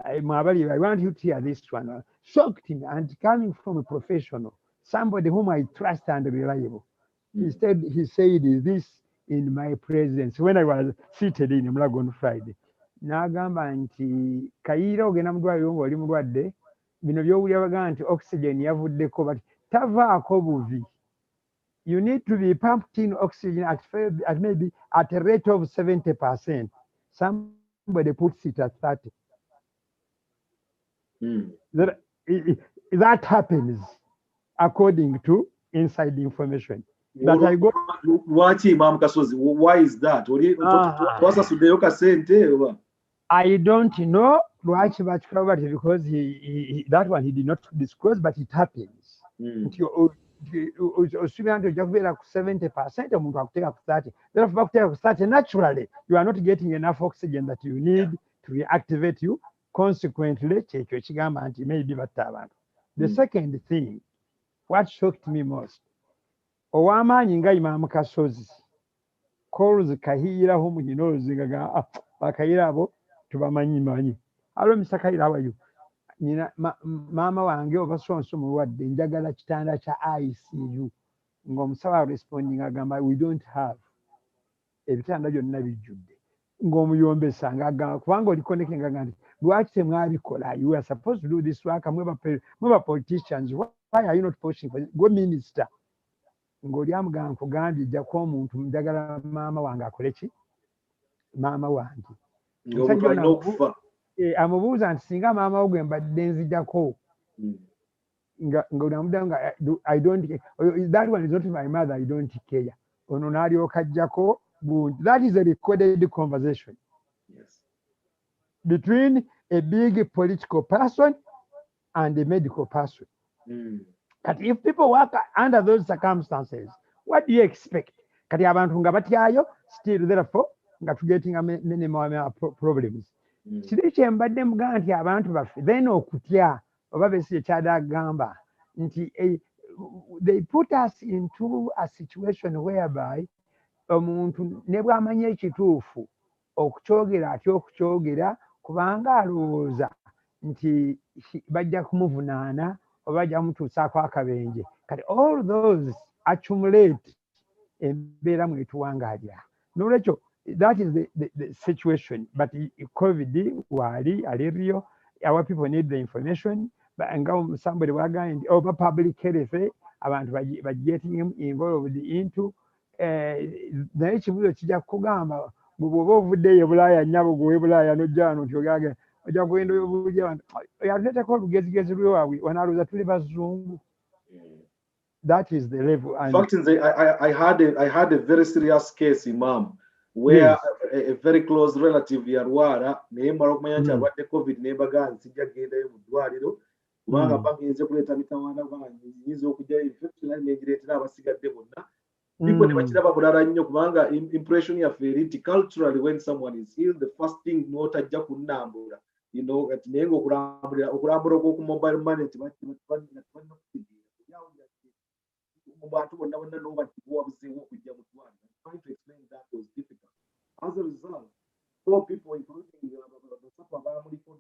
I want you to hear this one. Shocked me and coming from a professional, somebody whom I trust and reliable. He said this in my presence when I was seated in Mulago on Friday. N'agamba nti Kayira ogenda mu ddwaliro ng'oli mulwadde, bino by'owulira bagamba nti oxygen yavuddeko, but tavaako buvi. You need to be pumped in oxygen at maybe at a rate of 70%. Somebody puts it at 30. That happens according to inside information. That I got. Why is that? I don't know because that one he did not disclose, but it happens. Assuming ojja kubeera ku 70%, omuntu akuteeka ku 30. Therefore, bakuteeka ku 30, naturally, you are not getting enough oxygen that you need to reactivate you. Consequently, kyekyo ekigamba nti maybe batta abantu. The second thing, what shocked me most, ow'amaanyi nga Imam Kasozi calls Kayira whom he knows, Kayira abo tubamanyi. Hello, Mr. Kayira, how are you? Mama wange oba sonso mulwadde njagala kitanda kya ICU ng'omusawo responding agamba we don't have, ebitanda byonna bijjudde, ng'omuyombesa ng'agamba kubanga oli connecting ng'agamba nti lwaki temwabikola, you are supposed to do this work, mweba politicians, why are you not pushing for it? Go minister. Ng'oli amugamba nkugambye jjako omuntu njagala maama wange akole ki? Maama wange amubuuza nti singa maama wo gwe mbadde nzijjako I don't care. That one is not my mother, I don't care. Ono n'alyoka ajjako. That is a recorded conversation between a big political person and a medical person. But if people work under those circumstances, what do you expect? Kati abantu nga batyayo, still therefore nga tugetinga many more problems. Kiri kyembadde mugamba nti abantu baffe then okutya oba besi ekyada agamba nti they put us into a situation whereby omuntu ne bw'amanya ekituufu okukyogera atya okukyogera kubanga alowooza nti bajja kumuvunaana oba bajja kumutuusaako akabenje. Kati all those accumulate embeera mwetuwangaalira. N'olwekyo that is the situation. But COVID wali our people need the information. But somebody was going over public health abantu getting involved into naye ekibuzo kijja kugamba bw'oba ovuddeyo Bulaaya nnyabo gwe Bulaaya n'ojja wano nti ogage ojja kugenda obuuja abantu yatuleetako olugezigezi lwewabwe wanaalowooza tuli bazungu. That is the level. In fact, I had a very serious case, Imam, where a very close relative yarwara naye mara okumanya nti alwadde COVID nebaga nsijja kugendayo mu ddwaliro kubanga bagenze kuleeta mitawaana kubanga nyinza okujja infection ali negireetera abasigadde bonna. People ne bakiraba bulala nnyo kubanga impression yaffe eri nti culturally when someone is ill the first thing n'otajja kunnambula kati naye ng'okulambula okw'oku mobile money mu bantu bonna bonna n'oba tibuwabuzeewo okujja mu ddwaliro. Trying to explain that was difficult. As a result, 4 people including the sapa abamuliko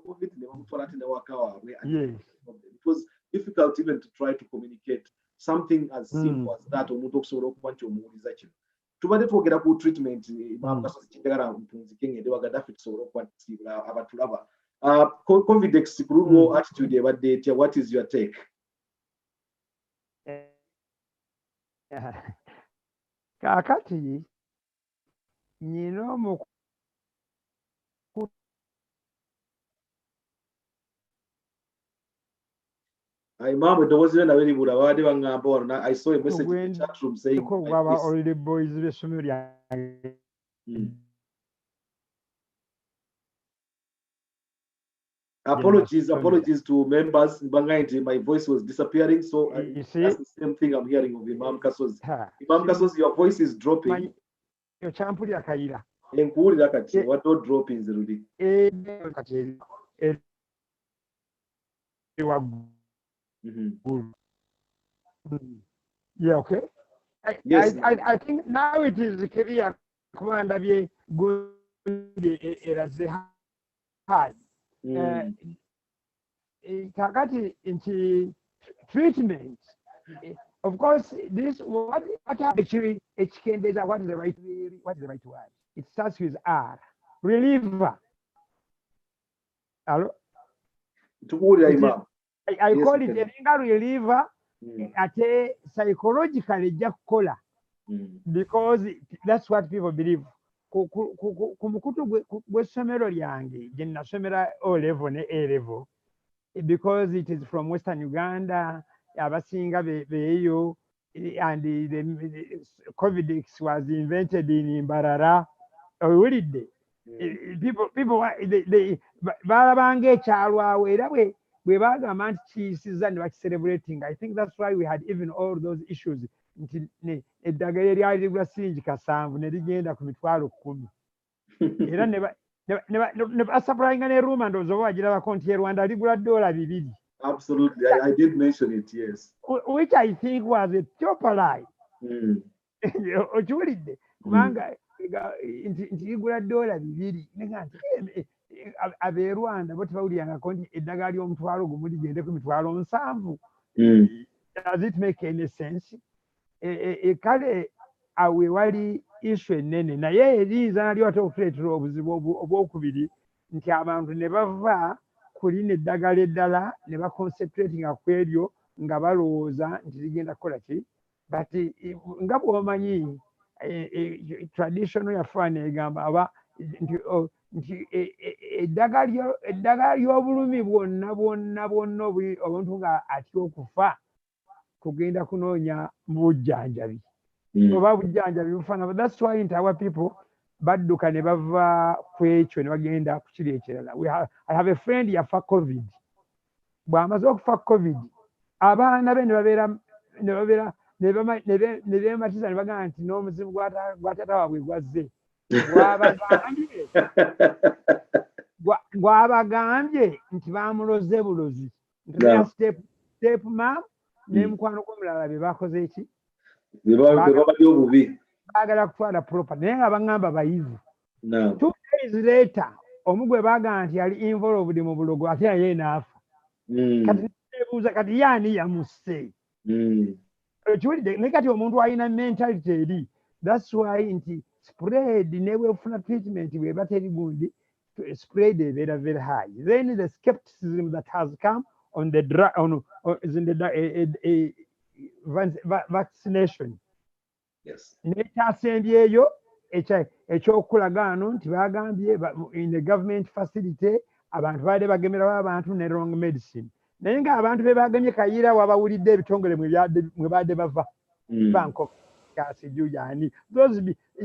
COVID ne bamutwala ate newaka waabwe. It was difficult even to try to communicate something as simple as that omuntu okusobola okuba nti omuwuliza kino. Tubadde twogera ku treatment Imam Kasozi kinjagala mpunzike ngende wa Gaddafi tusobole okukwatibula abatulaba. COVID ku lulwo attitude ebadde etya? What is your take? Kaakati nyina Imam eddoboozi lyo nabo libula babadde baŋŋamba wano. I saw a message in the chat room saying all the boys b'essomero lyange. Apologies to members. My voice was disappearing, so that's the same thing I'm hearing of Imam Kasozi. Imam Kasozi, your voice is dropping. Kyampulira Kayira. Enkuwulira kati wadde drop nzirudi. Yeah, okay. Yes. I think now it is clear Commander Bie Gundi eraze high. Kakati into treatment. Of course, this what actually what is the right word? It starts with R. Reliever. Hello? I call it a finger reliever at a psychologically just color because that's what people believe. Kumukutu gw'essomero lyange gye nasomera O level ne A level because it is from Western Uganda abasinga beeyo and the COVID was invented in Mbarara owulidde people balabanga ekyalo awo era bwe bagamba nti kiyisiza ne bakicelebrating. I think that's why we had even all those issues nti eddagala eryali ligula siringi 7 ne ligenda ku mitwalo 10 era ne basaplayinga ne ruuma ndowooza oba bagirabako nti Rwanda ligula $2. Absolutely, I did mention it, yes. Which I think was a proper lie. Okiwulidde kubanga nti ligula $2 nega nti ab'e Rwanda bo tebawulirangako nti eddagala ly'omutwalo gumu ligende ku mitwalo 7. Does it make any sense? Kale awe wali issue ennene naye eriyinza nalyo ate okutuleetera obuzibu obwokubiri nti abantu ne bava kulina eddagala eddala ne baconcentratinga ku eryo nga balowooza nti ligenda kukola ki but nga bw'omanyi traditional yaffe negamba aba nti eddagala ly'obulumi bwonna omuntu nga atya okufa kugenda kunoonya mu bujjanjabi oba bujjanjabi bufaana. That's why nti our people badduka ne bava ku ekyo ne bagenda ku kiri ekirala. I have a friend yafa COVID. Bw'amaze okufa COVID abaana be ne beematiza ne bagamba nti n'omuzimu gwa taata waabwe gwazze gwabagambye nti bamuloze bulozi nti step mam n'emukwano gw'omulala be bakoze eki baagala kutwala proper naye nga baŋŋamba bayivu. 2 days later omu gwe baagamba nti yali involved mu bulogo ate naye n'afa. Kati nebuuza kati yaani yamusse okiwulidde naye kati omuntu alina mentality eri. That's why nti spread ne bwefuna treatment bweba teri gundi spread ebeera very high. Then the skepticism that has come on the drug on vaccination. Yes. Nekyasembyeyo ekyokulaga wano nti bagambye in the government facility abantu baadde bagemerawo abantu ne wrong medicine. Naye ng'abantu be bagemye Kayira wabawulidde ebitongole mwe baadde bava. Bangkok, Kassim, those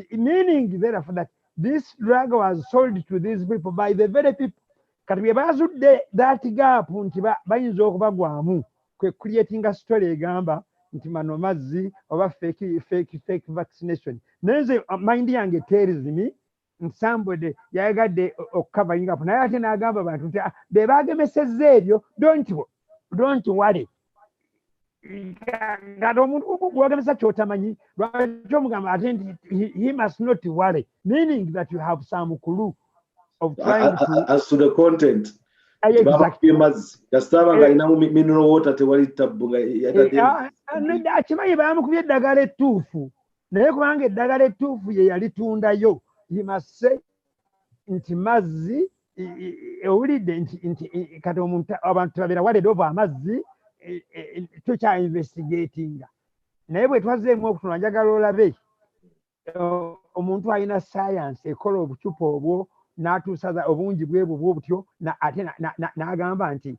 meaning therefore that this drug was sold to these people by the very people. Kati bwe bazudde that gap nti bayinza okubagwamu kwe creating a story egamba nti mano mazzi oba fake vaccination. Nenze mind yange tells me somebody yayagadde okucovering up naye ate n'agamba abantu nti be bagemesezza ebyo don't worry. Kati omuntu gwagemesa kyotamanyi lwaki omugamba ate nti he must not worry, meaning that you have some clue of trying to as to the content. Exactly. Mineral water akimanyi bamukubye eddagala ettuufu naye kubanga eddagala ettuufu ye yalitundayo, he must say nti mazzi owulidde nti kati omuntu abantu babeera worried over amazzi tukya investigatinga naye bwe twazeemu okutunula njagala olabe omuntu alina science ekola obucupa obwo n'atuusa obungi bwebwo bwobutyo ate n'agamba nti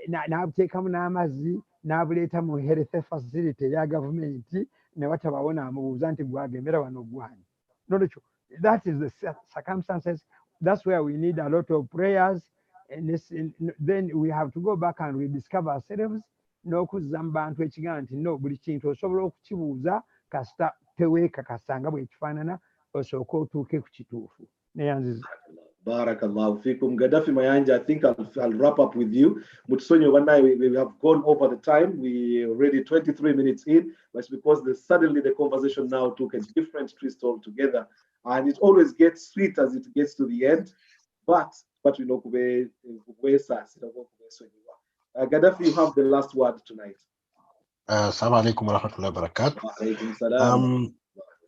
n'abuteekamu n'amazzi n'abuleeta mu health facility eya gavumenti ne watabawo n'amubuuza nti gwagemera wano gwani. Nolwekyo that is the circumstances. That's where we need a lot of prayers, and then we have to go back and rediscover ourselves. N'okuzza mu bantu ekigaa nti no buli kintu osobola okukibuuza kasita teweekakasa nga bw'ekifaanana osooke otuuke ku kituufu. Neyanziza. Barakallahu fikum. Gaddafi Mayanja, I think I'll wrap up with you. Mutsonyo Wanai, we have gone over the time. We already 23 minutes in, but it's because suddenly the conversation now took a different twist altogether. And it always gets sweet as it gets to the end. But we know Gaddafi, you have the last word tonight. Assalamu alaikum wa rahmatullahi wa barakatuh. Wa alaikum salam.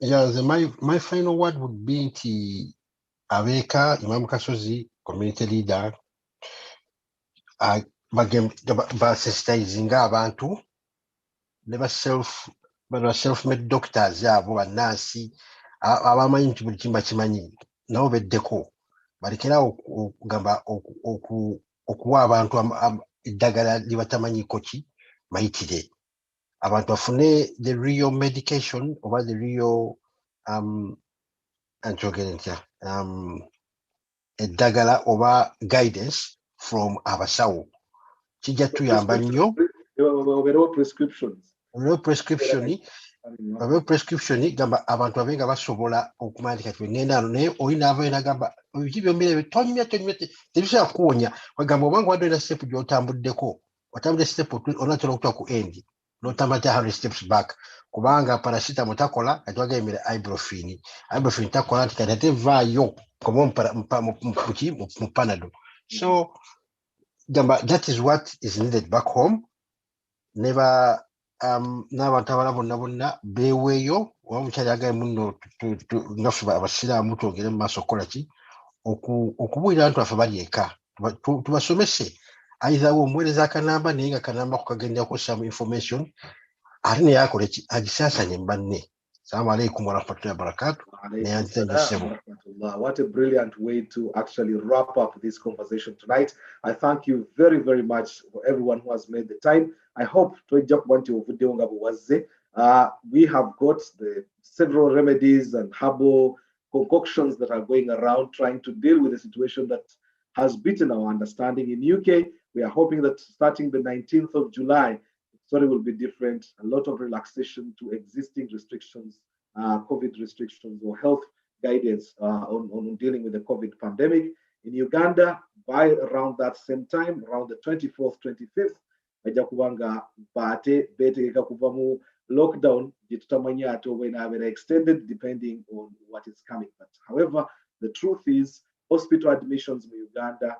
Yeah, my final word would be nti Abeka, Imam Kasozi, community leader, basensitizinga abantu ne self-made doctors abo bannansi abamanyi nti buli kimu bakimanyi nabo beddeko balekera okugamba okuwa abantu eddagala libatamanyiko ki mayitire. Abantu bafune the real medication oba the real eddagala oba guidance from abasawo kijja tuyamba nnyo. prescription gamba abantu abenga basobola okumanya kati ngenda naye olina avayo nagamba ebyo mbere tonyumya tebisobola kuwonya wagamba obanga wadde step gy'otambuddeko otambudde step onatera okutuuka ku end n'otambula 100 steps back kubanga paracetamol takola kati wagambira ibuprofen takola nti kati ate vaayo komo mu panado. So gamba that is what is needed back home. Never n'abantu abalala bonna beeweeyo oba mukyali agaye muno ngaffe abasiraamu twogere mu maaso okukola ki okubuulira abantu baffe bali eka tubasomese either omuweereza akanamba naye nga kanamba kukagendera kukozesa information ate naye akole ki agisaasanye mu banne. Assalamu alaikum warahmatullahi wabarakatuh. What a brilliant way to actually wrap up this conversation tonight. I thank you very, very much for everyone who has made the time. I hope we have got the several remedies and herbal concoctions that are going around trying to deal with a situation that has beaten our understanding. In UK, we are hoping that starting the 19th of July, the story will be different. A lot of relaxation to existing restrictions, COVID restrictions or health guidance on dealing with the COVID pandemic. In Uganda, by around that same time, around the 24th, 25th, ajja kubanga bate betegeka kuva mu lockdown gyetutamanya ate oba inabeera extended depending on what is coming. But however, the truth is hospital admissions mu Uganda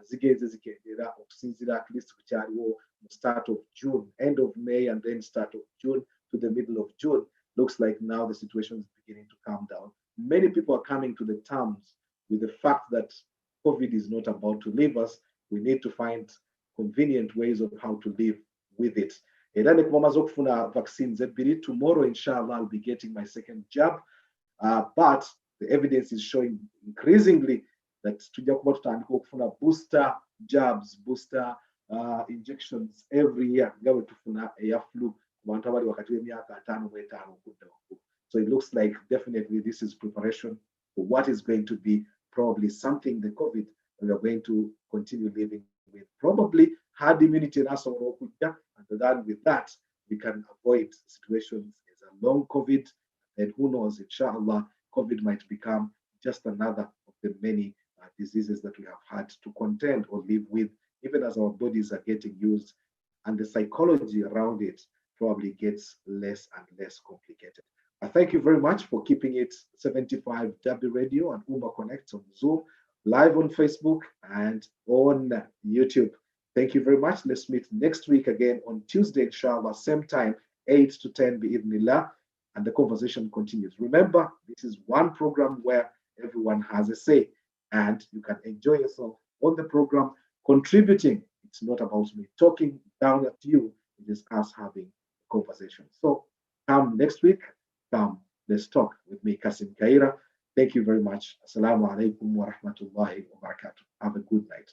zigenze zikendera okusinziira at least kukyaliwo mu start of June, end of May and then start of June to the middle of June. Looks like now the situation is beginning to calm down. Many people are coming to the terms with the fact that COVID is not about to leave us. We need to find convenient ways of how to live with it. Era ne kumaze okufuna vaccines ebbiri. Tomorrow, inshallah, I'll be getting my second jab. But the evidence is showing increasingly that tujja kuba tutandika okufuna booster jabs, booster injections every year nga bwe tufuna eya flu ku bantu abali wakati w'emyaka 5 mu 5 okudda waggulu. So it looks like definitely this is preparation for what is going to be probably something, the COVID, we are going to continue living with. Probably herd immunity and then with that, we can avoid situations as a long COVID. And who knows, inshallah, COVID might become just another of the many diseases that we have had to contend or live with, even as our bodies are getting used and the psychology around it probably gets less and less complicated. I thank you very much for keeping it 75W Radio and UMMA Connect on Zoom, live on Facebook and on YouTube. Thank you very much. Let's meet next week again on Tuesday, inshallah, same time, 8 to 10 bi'idhnillah, and the conversation continues. Remember, this is one program where everyone has a say and you can enjoy yourself on the program, contributing. It's not about me talking down at you, it is us having a conversation. So come next week. Come, let's talk with me, Kassim Kayira. Thank you very much. Assalamu alaikum wa rahmatullahi wa barakatuh. Have a good night.